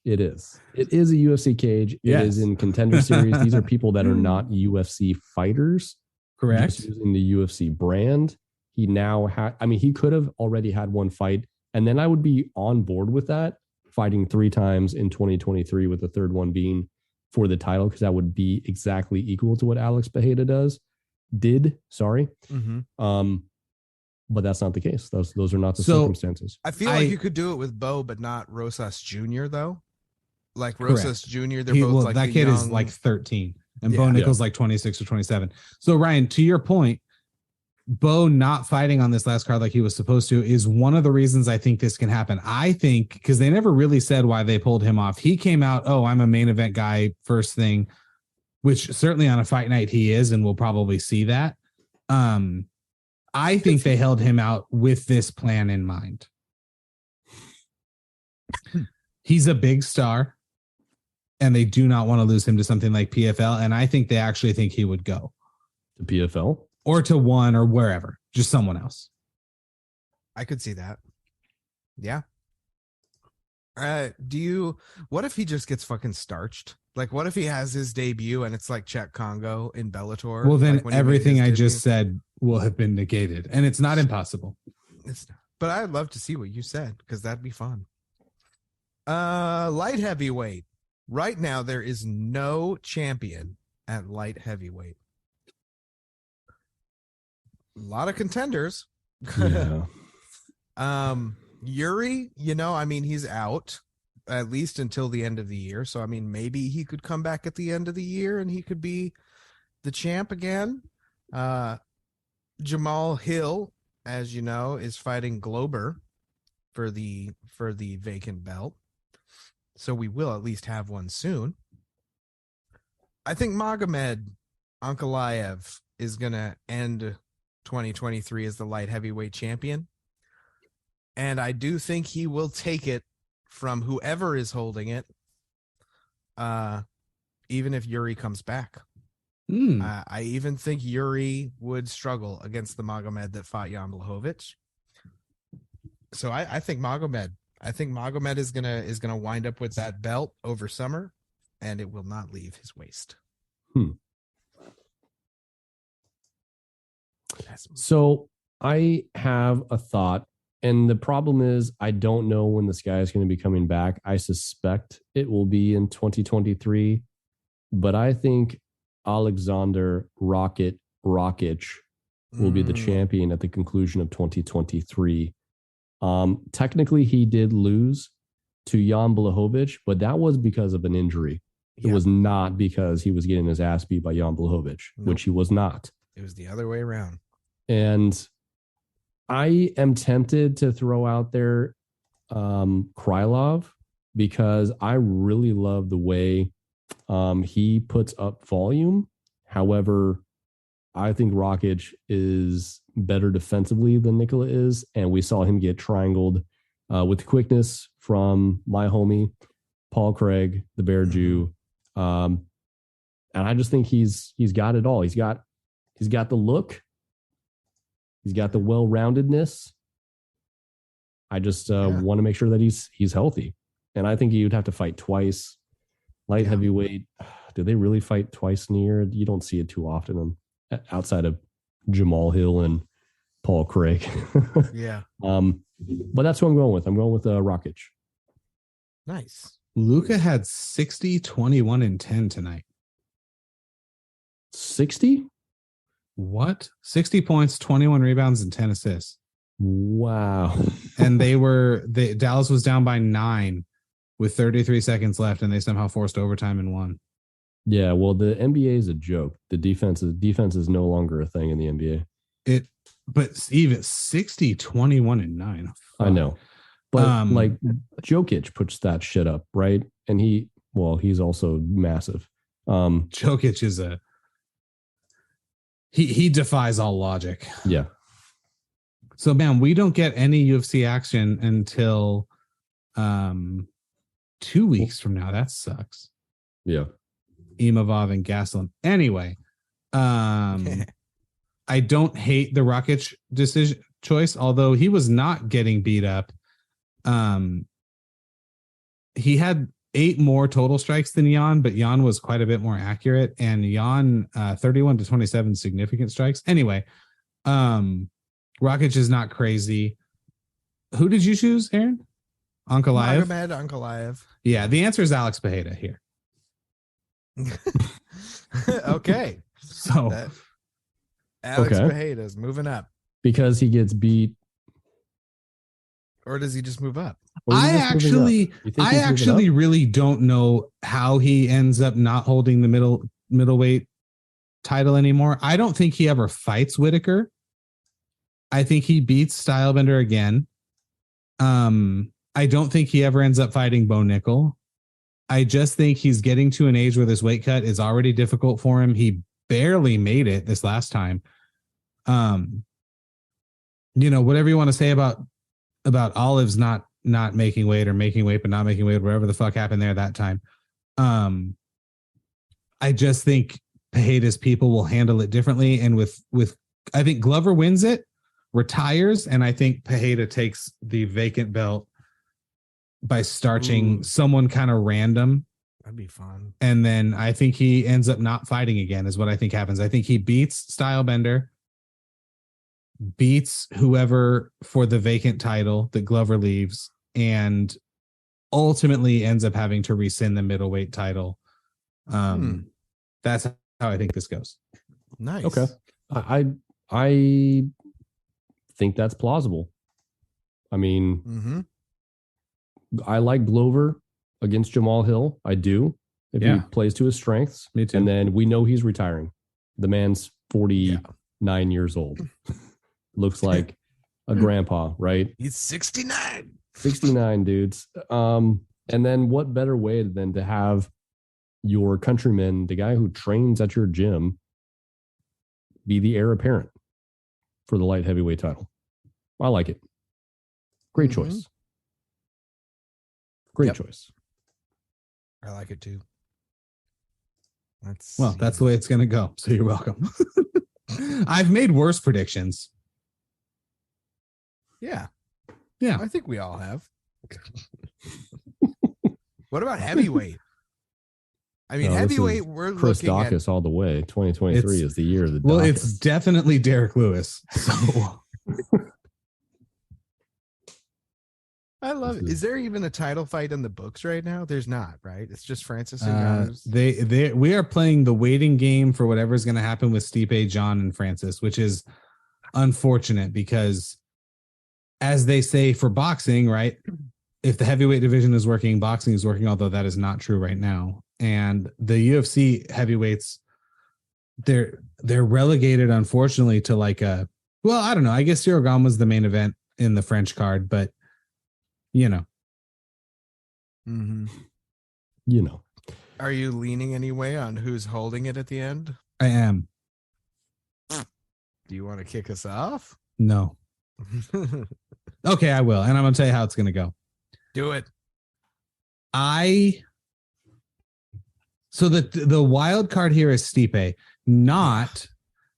It is. It is a UFC cage.
Yes.
It is in Contender Series. These are people that are not UFC fighters.
Correct.
Just using the UFC brand. He now he could have already had one fight, and then I would be on board with that. fighting 3 times in 2023 with the third one being for the title, because that would be exactly equal to what Alex Bejeda did. But that's not the case. Those are not the circumstances.
I feel like you could do it with Bo, but not Rosas Jr. though. Like
Correct.
Rosas Jr., they're both like
that kid
young...
is like 13, and Bo Nickel's like 26 or 27. So Ryan, to your point, Bo not fighting on this last card like he was supposed to is one of the reasons I think this can happen. I think because they never really said why they pulled him off. He came out, oh, I'm a main event guy first thing, which certainly on a fight night he is, and we'll probably see that. I think they held him out with this plan in mind. He's a big star, and they do not want to lose him to something like PFL. And I think they actually think he would go
to PFL
or to one or wherever, just someone else.
I could see that. Yeah. What if he just gets fucking starched? Like, what if he has his debut and it's like Czech Congo in Bellator?
Well, then
like
everything I just said will have been negated, and it's not impossible.
But I'd love to see what you said, because that'd be fun. Light heavyweight. Right now, there is no champion at light heavyweight. A lot of contenders.
Yeah.
Yuri, he's out at least until the end of the year. So, maybe he could come back at the end of the year and he could be the champ again. Jamal Hill, as you know, is fighting Glober for the vacant belt. So we will at least have one soon. I think Magomed Ankalaev is going to end 2023 as the light heavyweight champion. And I do think he will take it from whoever is holding it, even if Yuri comes back. I even think Yuri would struggle against the Magomed that fought Jan Blachowicz. So I think Magomed is gonna wind up with that belt over summer, and it will not leave his waist.
So I have a thought, and the problem is I don't know when this guy is going to be coming back. I suspect it will be in 2023, but I think Alexander Rakic will be the champion at the conclusion of 2023. Technically, he did lose to Jan Blachowicz, but that was because of an injury. It was not because he was getting his ass beat by Jan Blachowicz, which he was not.
It was the other way around.
And I am tempted to throw out there Krylov, because I really love the way he puts up volume. However, I think Rakic is better defensively than Nikola is, and we saw him get triangled with quickness from my homie Paul Craig, the Bear Jew, and I just think he's got it all. He's got the look, he's got the well-roundedness. I just want to make sure that he's healthy, and I think you'd have to fight twice. Light heavyweight, do they really fight twice in a year? You don't see it too often outside of Jamal Hill and Paul Craig.
Yeah.
But that's who I'm going with. I'm going with Rakic.
Nice.
Luka had 60, 21, and 10 tonight.
60?
What? 60 points, 21 rebounds, and 10 assists.
Wow.
And Dallas was down by 9 with 33 seconds left, and they somehow forced overtime and won.
Yeah, well, the NBA is a joke. The defense is no longer a thing in the NBA.
But even 60, 21, and 9. Fuck.
I know. But like Jokic puts that shit up, right? And he's also massive.
Jokic is he defies all logic.
Yeah.
So man, we don't get any UFC action until 2 weeks from now. That sucks.
Yeah.
Imavov and Gastelum. Anyway, I don't hate the Rakic decision choice, although he was not getting beat up. He had 8 more total strikes than Jan, but Jan was quite a bit more accurate, and Jan 31-27 significant strikes. Anyway, Rakic is not crazy. Who did you choose, Aaron? Ankalaev.
Magomed Ankalaev.
Yeah, the answer is Alex Pereira here.
Okay.
So
Alex
Okay.
Pereira is moving up.
Because he gets beat.
Or does he just move up?
Or is he just moving up? You think
I
he's moving
actually
up?
really don't know how he ends up not holding the middleweight title anymore. I don't think he ever fights Whitaker. I think he beats Stylebender again. I don't think he ever ends up fighting Bo Nickel. I just think he's getting to an age where this weight cut is already difficult for him. He barely made it this last time. Whatever you want to say about Olive's not making weight or making weight but not making weight, whatever the fuck happened there that time. I just think Pereira's people will handle it differently, and with I think Glover wins it, retires, and I think Pereira takes the vacant belt by starching someone kind of random.
That'd be fun.
And then I think he ends up not fighting again is what I think happens. I think he beats Stylebender, beats whoever for the vacant title that Glover leaves, and ultimately ends up having to rescind the middleweight title. That's how I think this goes.
Nice.
Okay. I think that's plausible. I mean, I like Glover against Jamal Hill. I do. If he plays to his strengths.
Me too.
And then we know he's retiring. The man's 49 years old. Looks like a grandpa, right?
He's 69.
69 dudes. And then what better way than to have your countryman, the guy who trains at your gym, be the heir apparent for the light heavyweight title. I like it. Great choice. Great choice.
I like it too.
That's the way it's going to go. So you're welcome. I've made worse predictions.
Yeah.
Yeah.
I think we all have. What about heavyweight? I mean, heavyweight, we're
Chris
looking
Dawkins all the way. 2023 is the year of the
Well,
Dawkins.
it's definitely Derek Lewis. So
I love it. Is there even a title fight in the books right now? There's not, right? It's just Francis and John's.
we are playing the waiting game for whatever's going to happen with Stipe, John, and Francis, which is unfortunate because, as they say for boxing, right? If the heavyweight division is working, boxing is working, although that is not true right now. And the UFC heavyweights, they're relegated, unfortunately, to like I don't know. I guess Cyril Gane was the main event in the French card, but
Are you leaning anyway on who's holding it at the end?
I am.
Do you want to kick us off?
No. Okay, I will. And I'm going to tell you how it's going to go.
Do it.
So the wild card here is Stipe, not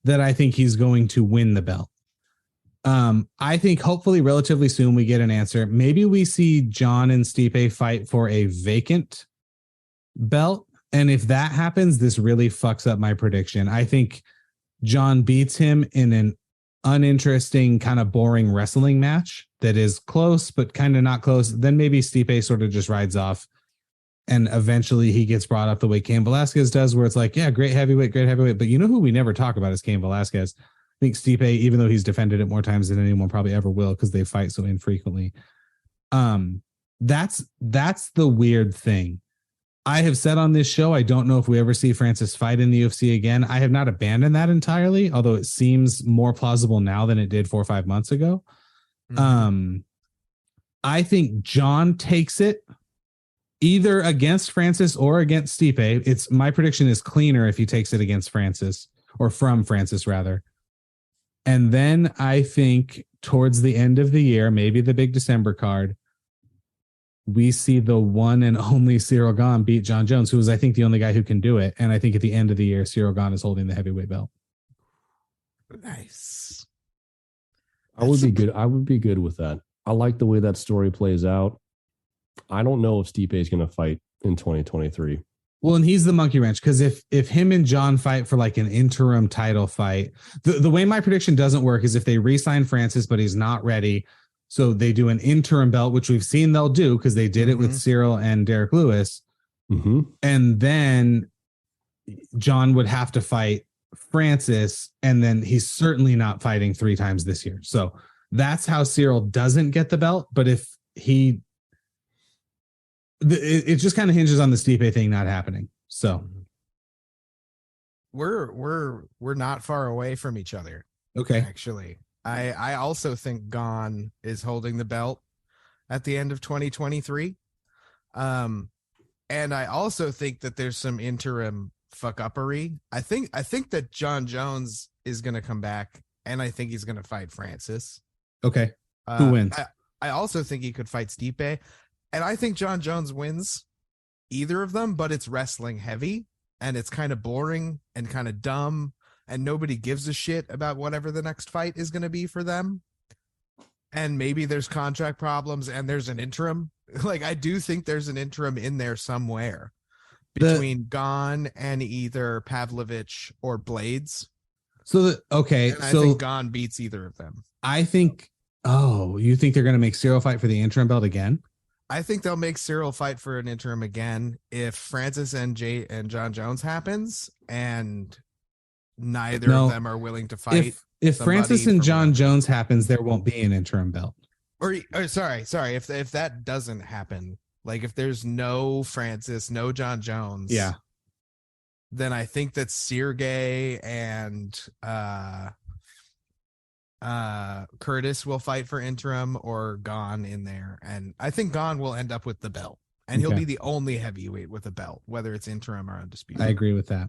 that I think he's going to win the belt. I think hopefully relatively soon we get an answer. Maybe we see John and Stipe fight for a vacant belt. And if that happens, this really fucks up my prediction. I think John beats him in an uninteresting, kind of boring wrestling match that is close, but kind of not close. Then maybe Stipe sort of just rides off and eventually he gets brought up the way Cain Velasquez does, where it's like, yeah, great heavyweight. But you know who we never talk about is Cain Velasquez. I think Stipe, even though he's defended it more times than anyone probably ever will, because they fight so infrequently. That's the weird thing. I have said on this show, I don't know if we ever see Francis fight in the UFC again. I have not abandoned that entirely, although it seems more plausible now than it did 4 or 5 months ago. I think John takes it either against Francis or against Stipe. My prediction is cleaner if he takes it against Francis, or from Francis rather. And then I think towards the end of the year, maybe the big December card, we see the one and only Cyril Gane beat John Jones, who is, I think, the only guy who can do it. And I think at the end of the year, Cyril Gane is holding the heavyweight belt.
Nice.
I would be good. I would be good with that. I like the way that story plays out. I don't know if Stipe is going to fight in 2023.
Well, and he's the monkey wrench, because if him and John fight for like an interim title fight, the way my prediction doesn't work is if they re-sign Francis, but he's not ready. So they do an interim belt, which we've seen they'll do because they did it with Cyril and Derek Lewis. And then John would have to fight Francis, and then he's certainly not fighting 3 times this year. So that's how Cyril doesn't get the belt. But if it just kind of hinges on the Stipe thing not happening. So
we're not far away from each other.
Okay.
Actually, I also think Gon is holding the belt at the end of 2023. And I also think that there's some interim fuck-uppery. I think that John Jones is going to come back, and I think he's going to fight Francis.
Okay. Who wins?
I also think he could fight Stipe, and I think John Jones wins either of them, but it's wrestling heavy, and it's kind of boring and kind of dumb, and nobody gives a shit about whatever the next fight is going to be for them. And maybe there's contract problems, and there's an interim. Like, I do think there's an interim in there somewhere between Gon and either Pavlovich or Blades.
So, I
think Gon beats either of them.
I think, you think they're going to make Cyril fight for the interim belt again?
I think they'll make Cyril fight for an interim again if Francis and John Jones happens, and neither of them are willing to fight.
If Francis and John Jones happens, there won't be an interim belt. Or
sorry. If that doesn't happen, like if there's no Francis, no John Jones, then I think that Sergey and Curtis will fight for interim, or Gon in there, and I think Gon will end up with the belt, and he'll be the only heavyweight with a belt, whether it's interim or undisputed.
I agree with that.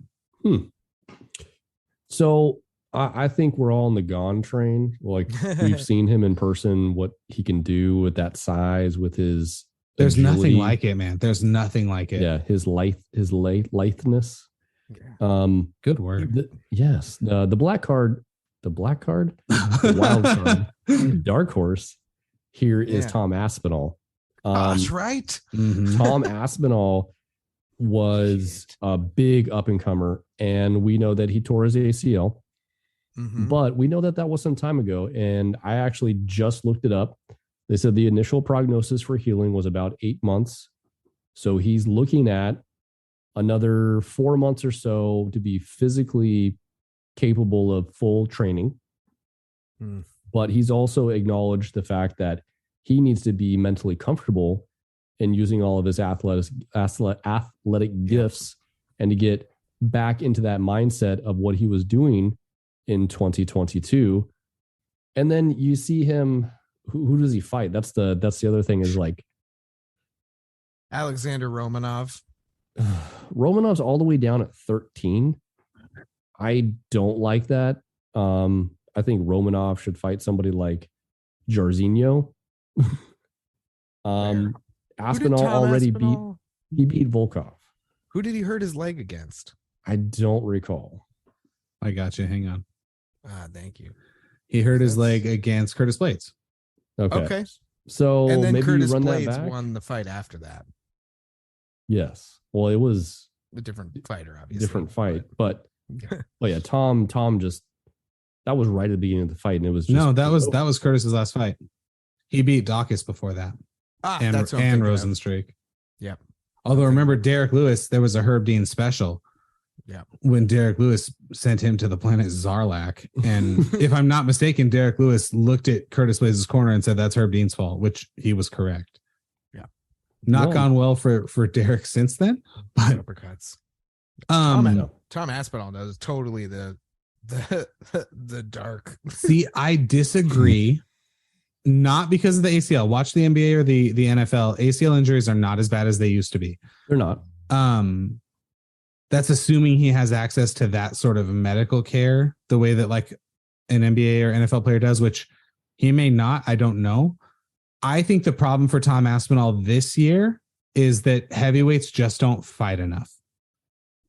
So I think we're all on the Gon train. Like, we've seen him in person, what he can do with that size, with his
There's
agility.
nothing like it, man. There's nothing like it.
Yeah, his litheness.
Good word.
Yes. The black card, the wild card, dark horse here is Tom Aspinall.
That's right.
Tom Aspinall was a big up and comer, and we know that he tore his ACL. But we know that was some time ago, and I actually just looked it up. They said the initial prognosis for healing was about 8 months. So he's looking at another 4 months or so to be physically capable of full training. But he's also acknowledged the fact that he needs to be mentally comfortable in using all of his athletic gifts, and to get back into that mindset of what he was doing in 2022. And then you see him, who does he fight? That's the other thing, is like
Alexander Romanov.
Romanov's all the way down at 13. I don't like that. I think Romanov should fight somebody like Jairzinho. Aspinall already beat Volkov.
Who did he hurt his leg against?
I don't recall.
I got you. Hang on.
Thank you.
He hurt his leg against Curtis Blades.
Okay. So
and then
maybe
Curtis
run
Blades
that back.
won the fight after that.
Yes. Well, it was
a different fighter, obviously.
Different fight, but yeah, Tom just, that was right at the beginning of the fight, and it was just,
that was Curtis's last fight. He beat Dawkins before that. And Rosenstreich.
Yep.
Although remember Derek Lewis, there was a Herb Dean special.
Yeah.
When Derek Lewis sent him to the planet Zarlak. And if I'm not mistaken, Derek Lewis looked at Curtis Blades' corner and said, that's Herb Dean's fault, which he was correct.
Yeah.
Not gone well for Derek since then. But
uppercuts. Tom Aspinall does totally the dark.
See, I disagree. Not because of the ACL. Watch the NBA or the NFL. ACL injuries are not as bad as they used to be.
They're not.
That's assuming he has access to that sort of medical care the way that like an NBA or NFL player does, which he may not. I don't know. I think the problem for Tom Aspinall this year is that heavyweights just don't fight enough.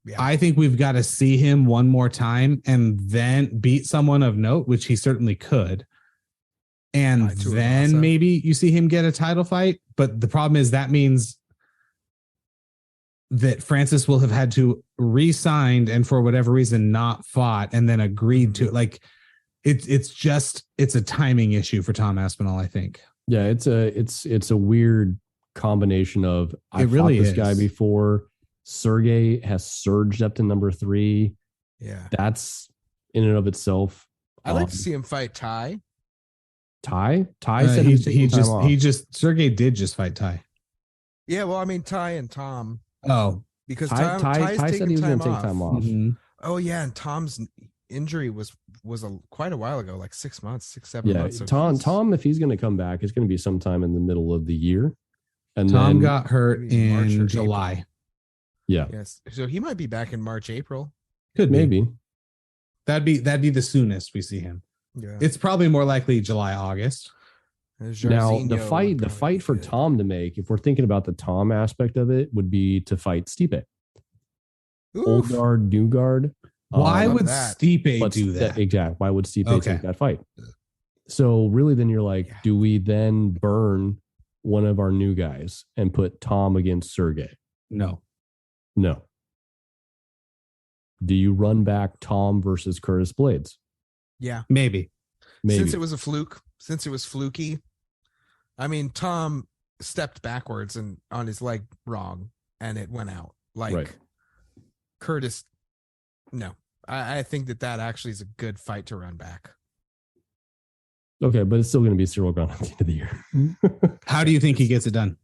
Yeah. I think we've got to see him one more time and then beat someone of note, which he certainly could. And then maybe you see him get a title fight. But the problem is that means that Francis will have had to re-signed and for whatever reason not fought and then agreed to it. Like it's a timing issue for Tom Aspinall, I think.
Yeah, it's a weird combination of I've fought
really
this
is.
guy before. Sergey has surged up to number 3.
Yeah.
That's in and of itself.
I'd like to see him fight Ty.
Ty said he's taking time off.
Sergey did just fight Ty.
Yeah, well, I mean Ty and Tom.
Oh,
because
Ty said he was going to take time off.
Mm-hmm.
Oh yeah, and Tom's injury was quite a while ago, like 6 months, 6-7 months. So
Tom, if he's going to come back, it's going to be sometime in the middle of the year. And
Tom got hurt in July.
April.
Yeah.
Yes. So he might be back in March, April.
Could
maybe.
That'd be the soonest we see him.
Yeah.
It's probably more likely July, August.
Now the fight for Tom to make, if we're thinking about the Tom aspect of it, would be to fight Stipe. Old guard, new guard.
Why would Stipe do that?
Exactly. Why would Stipe take that fight? So really, then you're like, do we then burn one of our new guys and put Tom against Sergey?
No.
Do you run back Tom versus Curtis Blades?
Yeah,
maybe.
Since it was a fluke, since it was fluky. I mean, Tom stepped backwards and on his leg wrong, and it went out. Like Curtis, no. I think that actually is a good fight to run back.
Okay, but it's still going to be Cyril Gane at the end of the year.
How do you think he gets it done?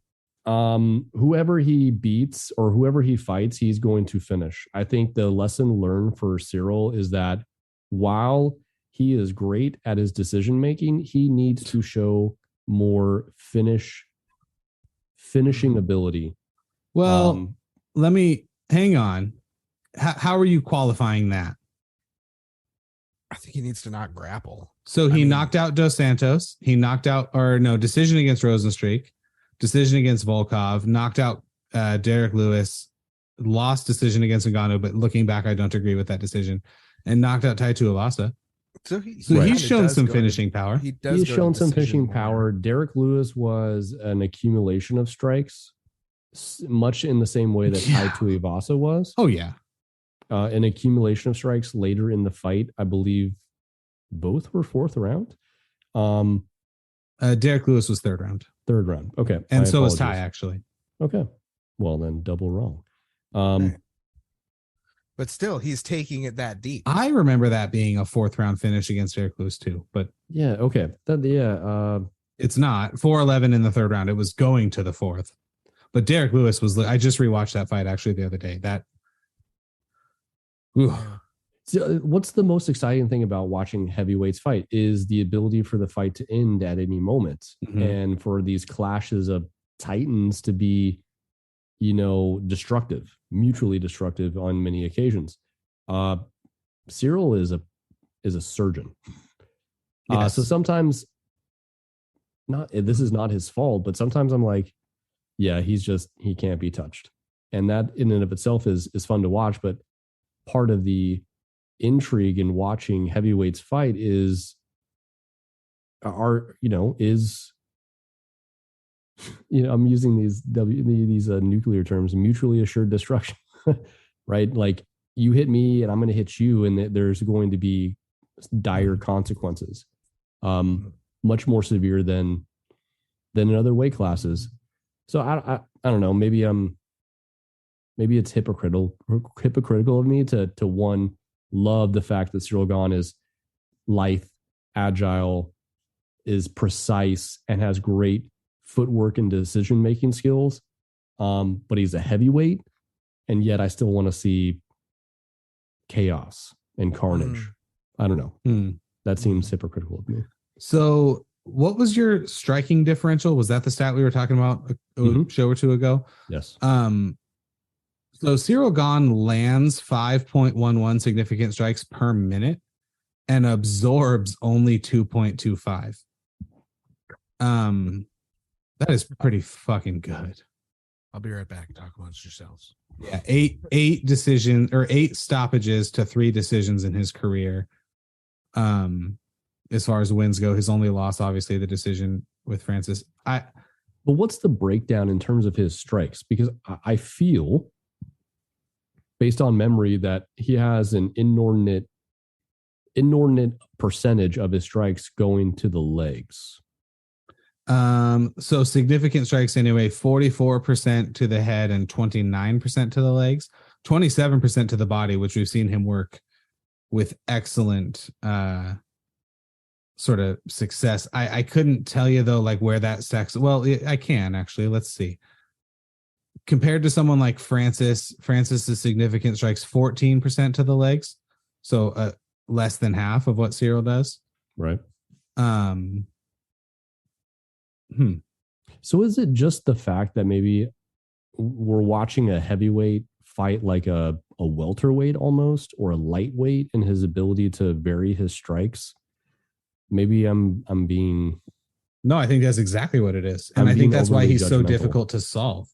Whoever he beats or whoever he fights, he's going to finish. I think the lesson learned for Cyril is that while he is great at his decision making, he needs to show more finishing ability.
Well, let me hang on. How are you qualifying that?
I think he needs to not grapple.
So he knocked out Dos Santos. He knocked out, decision against Rosenstreich, decision against Volkov, knocked out Derek Lewis, lost decision against Ngannou, but looking back, I don't agree with that decision, and knocked out Tai Tuivasa.
So
he's shown some finishing power.
He's shown some finishing power. Derek Lewis was an accumulation of strikes, much in the same way that Tai Tuivasa was.
Oh, yeah.
An accumulation of strikes later in the fight. I believe both were 4th round.
Derek Lewis was 3rd round.
3rd round. Okay.
And so was Ty, actually.
Okay. Well, then double wrong.
But still, he's taking it that deep.
I remember that being a 4th round finish against Derek Lewis too, but
yeah, okay.
It's not 4-11 in the 3rd round. It was going to the 4th, but Derek Lewis was. I just rewatched that fight actually the other day.
What's the most exciting thing about watching heavyweights fight is the ability for the fight to end at any moment, and for these clashes of titans to be, destructive, mutually destructive on many occasions. Cyril is a surgeon.
Yes.
So sometimes this is not his fault, but sometimes I'm like, yeah, he can't be touched. And that in and of itself is fun to watch. But part of the intrigue in watching heavyweights fight is I'm using these nuclear terms, mutually assured destruction, right? Like you hit me and I'm going to hit you, and there's going to be dire consequences, much more severe than in other weight classes. So I don't know, maybe it's hypocritical of me to one, love the fact that Cyril Gane is lithe, agile, is precise, and has great footwork and decision-making skills. But he's a heavyweight, and yet I still want to see chaos and carnage. I don't know. That seems hypocritical of me.
So what was your striking differential? Was that the stat we were talking about a show or two ago?
Yes.
So Cyril Gane lands 5.11 significant strikes per minute and absorbs only 2.25. That is pretty fucking good.
I'll be right back. Talk amongst yourselves.
Yeah, eight decisions or 8 stoppages to 3 decisions in his career. As far as wins go, his only loss, obviously, the decision with Francis.
But what's the breakdown in terms of his strikes? Because I feel, based on memory, that he has an inordinate percentage of his strikes going to the legs.
So significant strikes anyway, 44% to the head and 29% to the legs, 27% to the body, which we've seen him work with excellent sort of success. I couldn't tell you though, like where that stacks. Well, I can actually. Let's see. Compared to someone like Francis's significant strikes 14% to the legs, so less than half of what Cyril does.
Right.
Hmm.
So is it just the fact that maybe we're watching a heavyweight fight like a welterweight almost, or a lightweight in his ability to vary his strikes? Maybe I'm being...
No, I think that's exactly what it is. And I think that's why he's so difficult to solve.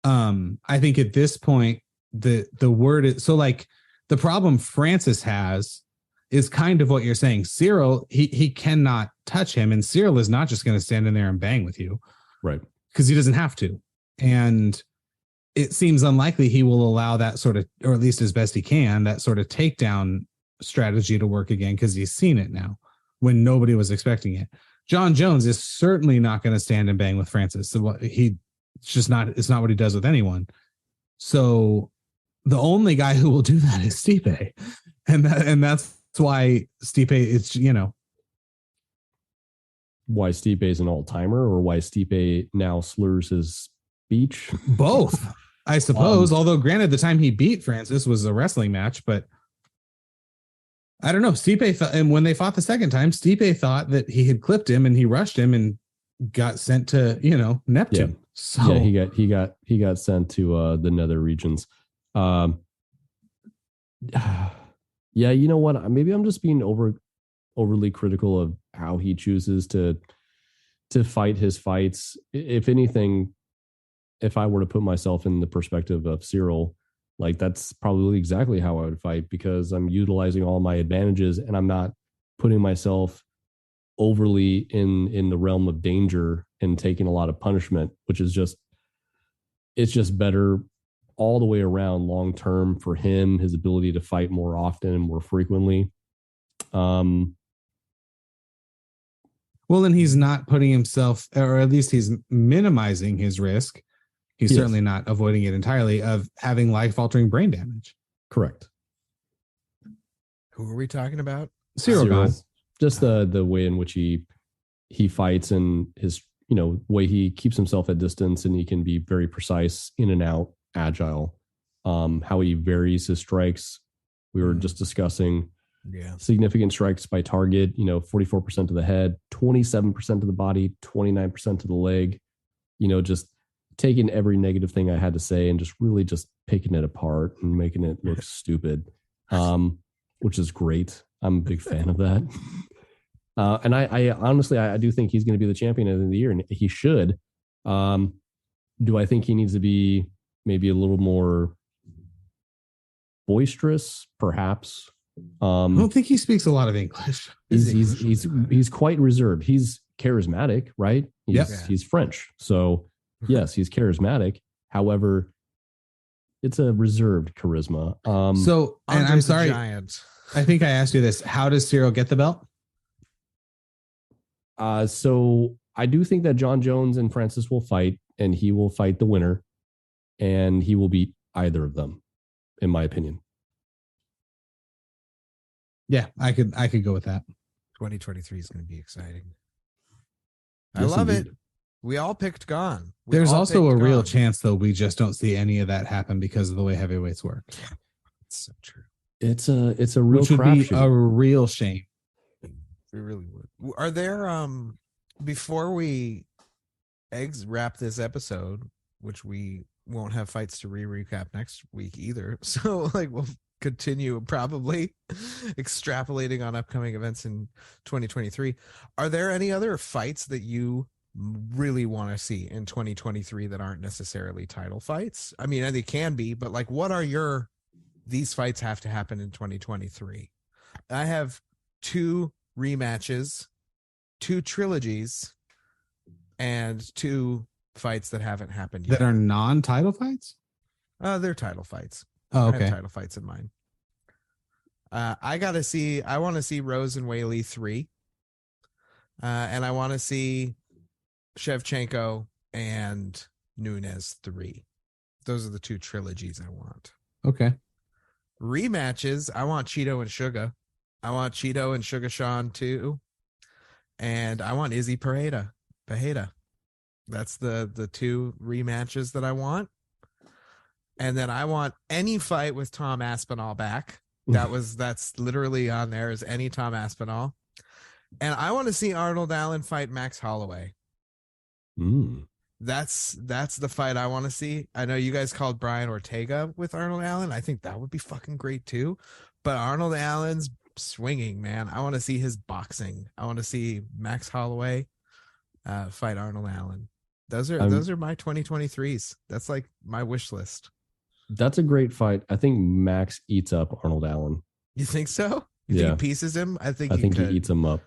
I think at this point, the word is so like the problem Francis has is kind of what you're saying. Cyril, he cannot touch him, and Cyril is not just going to stand in there and bang with you.
Right.
Because he doesn't have to. And it seems unlikely he will allow that sort of, or at least as best he can, that sort of takedown strategy to work again, because he's seen it now when nobody was expecting it. John Jones is certainly not going to stand and bang with Francis. So it's not what he does with anyone. So the only guy who will do that is Stipe. And that's why Stipe, it's,
why Stipe is an all-timer, or why Stipe now slurs his speech?
Both, I suppose. Although granted, the time he beat Francis was a wrestling match, but I don't know. Stipe and when they fought the second time, Stipe thought that he had clipped him and he rushed him and got sent to, Neptune.
Yeah.
So
yeah, he got sent to the nether regions. Yeah, you know what? Maybe I'm just being overly critical of how he chooses to fight his fights. If anything, if I were to put myself in the perspective of Cyril, like that's probably exactly how I would fight, because I'm utilizing all my advantages and I'm not putting myself overly in the realm of danger and taking a lot of punishment, which is it's just better all the way around long term for him, his ability to fight more often and more frequently.
Well, and he's not putting himself, or at least he's minimizing his risk. He's certainly not avoiding it entirely, of having life-altering brain damage.
Correct.
Who are we talking about?
Cyril.
Just the way in which he fights, and his way he keeps himself at distance, and he can be very precise, in and out, agile. How he varies his strikes. We were just discussing.
Yeah.
Significant strikes by target, 44% to the head, 27% to the body, 29% to the leg. Just taking every negative thing I had to say and just really just picking it apart and making it look stupid, which is great. I'm a big fan of that. And I honestly, I do think he's going to be the champion at the end of the year, and he should. Do I think he needs to be maybe a little more boisterous? Perhaps.
I don't think he speaks a lot of English.
He's quite reserved. He's charismatic, right? He's French. So yes, he's charismatic. However, it's a reserved charisma.
And I'm sorry, I think I asked you this. How does Cyril get the belt?
So I do think that John Jones and Francis will fight, and he will fight the winner, and he will beat either of them, in my opinion.
Yeah, I could go with that.
2023 is going to be exciting.
Yes,
I love
indeed.
it. We all picked Gone.
There's also a real chance, though, we just don't see any of that happen because of the way heavyweights work.
It's so true.
It's a real
Which would be a real shame.
We really would. Are there before we wrap this episode, which we won't have fights to recap next week either, so like we'll continue probably extrapolating on upcoming events in 2023. Are there any other fights that you really want to see in 2023 that aren't necessarily title fights? I mean, they can be, but like, what are these fights have to happen in 2023? I have 2 rematches, 2 trilogies, and 2 fights that haven't happened yet.
That are non-title fights?
They're title fights.
Oh, okay.
I have title fights in mind. I want to see Rose and Whaley 3. And I want to see Shevchenko, and Nunes 3. Those are the 2 trilogies I want.
Okay.
Rematches, I want Cheeto and Suga. I want Cheeto and Sugar Sean too. And I want Izzy Pereira. That's the 2 rematches that I want. And then I want any fight with Tom Aspinall back. That's literally on there, is any Tom Aspinall. And I want to see Arnold Allen fight Max Holloway. That's the fight I want to see. I know you guys called Brian Ortega with Arnold Allen. I think that would be fucking great too. But Arnold Allen's swinging, man. I want to see his boxing. I want to see Max Holloway fight Arnold Allen. Those are my 2023s. That's like my wish list.
That's a great fight. I think Max eats up Arnold Allen.
You think so? You think he pieces him? I think he
eats him up.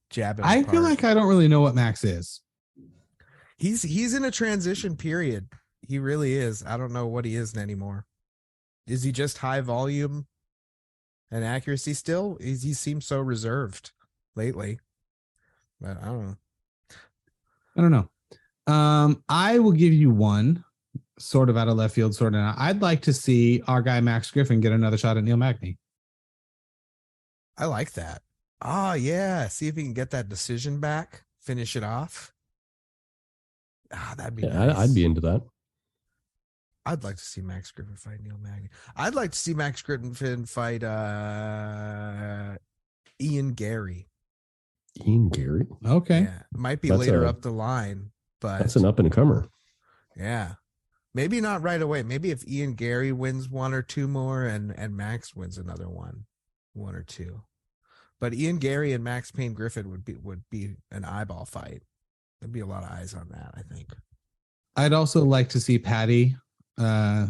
Jab him
I
apart.
feel like I don't really know what Max is.
He's in a transition period. He really is. I don't know what he is anymore. Is he just high volume and accuracy still? He seems so reserved lately. But I don't know.
I will give you one sort of out of left field, sort of not. I'd like to see our guy Max Griffin get another shot at Neil Magny.
I like that. Oh, yeah. See if he can get that decision back, finish it off. That'd be nice.
I'd be into that.
I'd like to see Max Griffin fight Neil Magny. I'd like to see Max Griffin fight Ian Gary.
Ian Gary?
Okay.
Yeah. It might be later up the line, but
that's an up and comer.
Yeah. Maybe not right away. Maybe if Ian Gary wins 1 or 2 more and Max wins another 1 or 2. But Ian Gary and Max Payne Griffin would be an eyeball fight. There'd be a lot of eyes on that, I think.
I'd also like to see Patty fight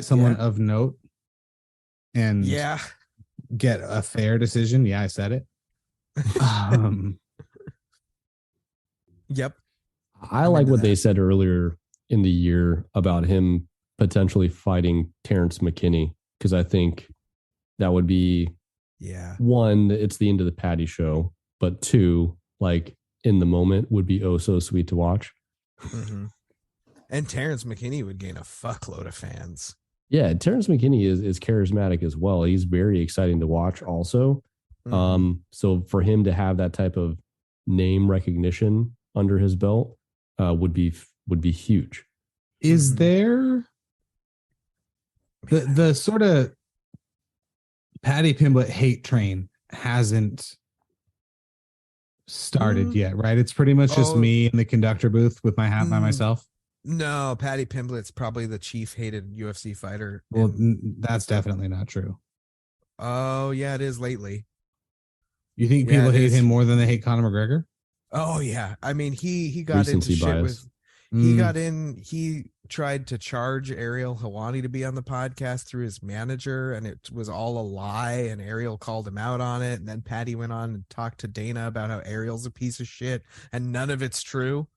someone of note and get a fair decision. Yeah, I said it.
Yep.
I like what they said earlier in the year about him potentially fighting Terrence McKinney, because I think that would be, one, it's the end of the Patty show, but 2, like in the moment, would be oh so sweet to watch.
Mm-hmm. And Terrence McKinney would gain a fuckload of fans.
Yeah, Terrence McKinney is charismatic as well. He's very exciting to watch also. Mm-hmm. So for him to have that type of name recognition under his belt would be huge.
Is there the sort of Paddy Pimblett hate train hasn't started yet, right? It's pretty much just me in the conductor booth with my hat by myself.
No, Paddy Pimblett's probably the chief hated UFC fighter.
Well, that's definitely not true.
Oh, yeah, it is lately.
You think people hate him more than they hate Conor McGregor?
Oh, yeah. I mean, he got
Recency
into
bias.
shit with... He tried to charge Ariel Helwani to be on the podcast through his manager, and it was all a lie, and Ariel called him out on it, and then Paddy went on and talked to Dana about how Ariel's a piece of shit, and none of it's true.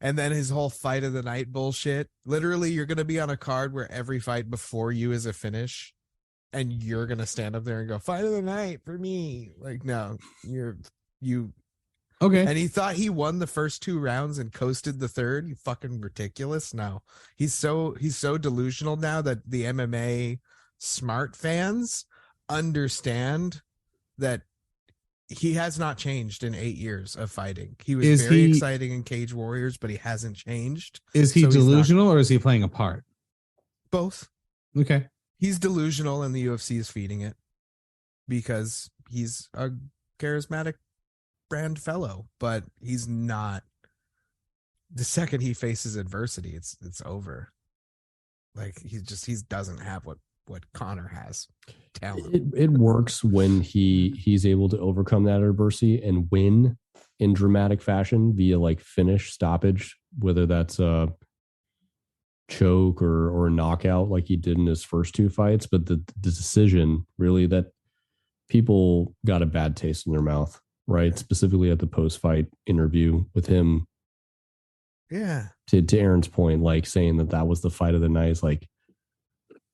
And then his whole fight of the night bullshit. Literally, you're going to be on a card where every fight before you is a finish, and you're going to stand up there and go, fight of the night for me. Like, no, you.
Okay.
And he thought he won the first 2 rounds and coasted the third. You fucking ridiculous. No, he's so delusional now that the MMA smart fans understand that he has not changed in 8 years of fighting. He was very exciting in Cage Warriors, but he hasn't changed.
Is he delusional or is he playing a part?
Both.
Okay.
He's delusional and the UFC is feeding it because he's a charismatic brand fellow, but he's not. The second he faces adversity, it's over. Like he doesn't have what Conor has. Talent.
It works when he's able to overcome that adversity and win in dramatic fashion via like finish, stoppage, whether that's a choke or a knockout like he did in his first 2 fights. But the decision, really, that people got a bad taste in their mouth, right? Specifically at the post-fight interview with him.
Yeah.
To Aaron's point, like saying that was the fight of the night. It's like,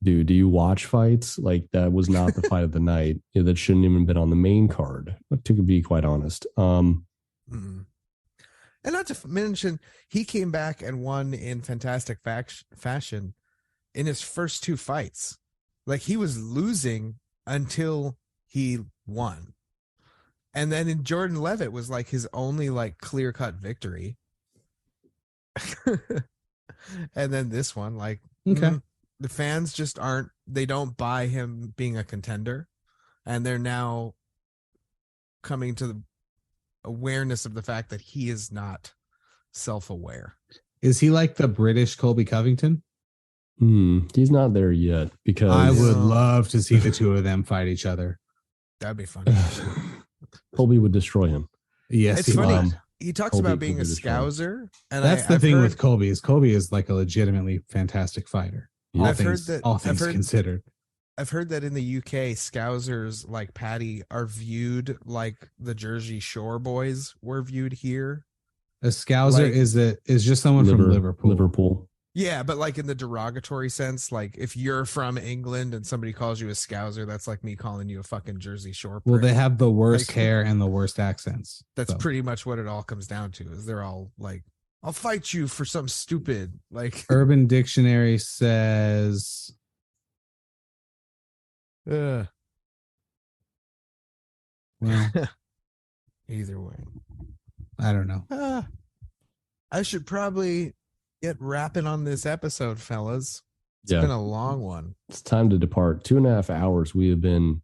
dude, do you watch fights? Like that was not the fight of the night. That shouldn't even been on the main card, to be quite honest.
And not to mention, he came back and won in fantastic fashion in his first 2 fights. Like, he was losing until he won. And then in Jordan Levitt was like his only like clear-cut victory. And then this one, like,
Okay.
The fans just they don't buy him being a contender. And they're now coming to the awareness of the fact that he is not self-aware.
Is he like the British Colby Covington?
He's not there yet because
I would love to see the two of them fight each other.
That'd be funny.
Colby would destroy him.
Yes,
It's
he
funny.
would.
He talks
Colby
about being a
would destroy him.
scouser, and
That's the
I've
thing
heard,
with Colby is like a legitimately fantastic fighter. All
I've
things,
heard that-
all
I've
things
heard-
considered.
I've heard that in the UK, scousers like Patty are viewed like the Jersey Shore boys were viewed here.
A scouser
like-
is just someone from Liverpool.
Liverpool.
Yeah, but like in the derogatory sense, like if you're from England and somebody calls you a scouser, that's like me calling you a fucking Jersey Shore prick.
Well, they have the worst
Like-
hair and the worst accents.
That's
so.
pretty much what it all comes down to. Is they're all like, "I'll fight you for something stupid." Like,
Urban Dictionary says
ugh.
well,
Either way,
I don't know.
I should probably get wrapping on this episode, fellas. It's
Yeah.
been a long one.
It's time to depart. 2.5 hours. We have been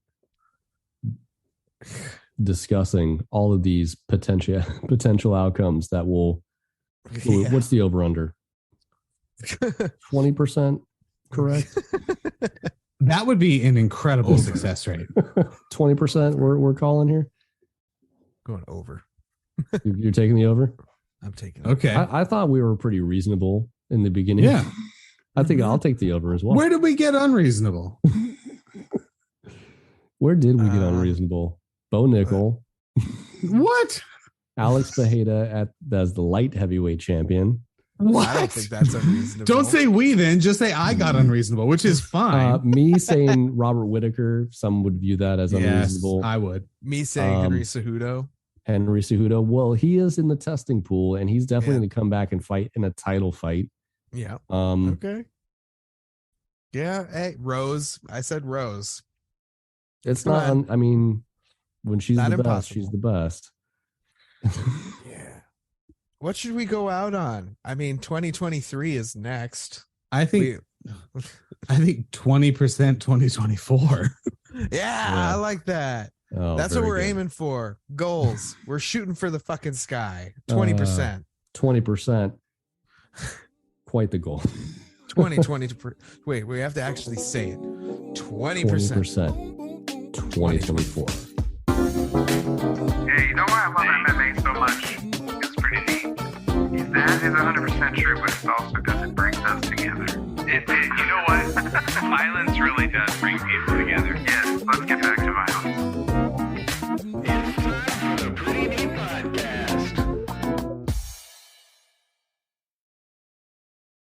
discussing all of these potential outcomes that will.
Yeah.
What's the over under? 20%, correct?
That would be an incredible
Over.
success rate.
20%. We're calling here.
Going over.
You're taking the over.
I'm taking it.
Okay.
I thought we were pretty reasonable in the beginning.
Yeah.
I think I'll take the over as well.
Where did we get unreasonable?
Where did we get unreasonable? Bo Nickel,
What?
Alex Bejeda as the light heavyweight champion.
What?
I don't think that's unreasonable.
Don't say we then. Just say I got unreasonable, which is fine.
Me saying Robert Whitaker, some would view that as
Yes,
unreasonable.
I would.
Me saying Henry Cejudo.
Henry Cejudo, well, he is in the testing pool, and he's definitely
Yeah.
going to come back and fight in a title fight.
Yeah.
Um,
Okay. Yeah. Hey, Rose. I said Rose.
It's
Come
not.
on.
I mean, when she's
Not
the best,
impossible.
she's the best.
Yeah. What should we go out on? I mean, 2023 is next.
I think 20% 2024.
Yeah, I like that.
Oh,
That's what
very
we're
good.
aiming for. Goals. We're shooting for the fucking sky. 20%.
20%. Quite the goal.
20. Wait, we have to actually say it. 20%.
2024.
Yeah, you know why I love MMA so much? It's pretty neat. That is 100% true, but it's also because it brings us together. You know what? Violence really does bring people together. Yes, let's get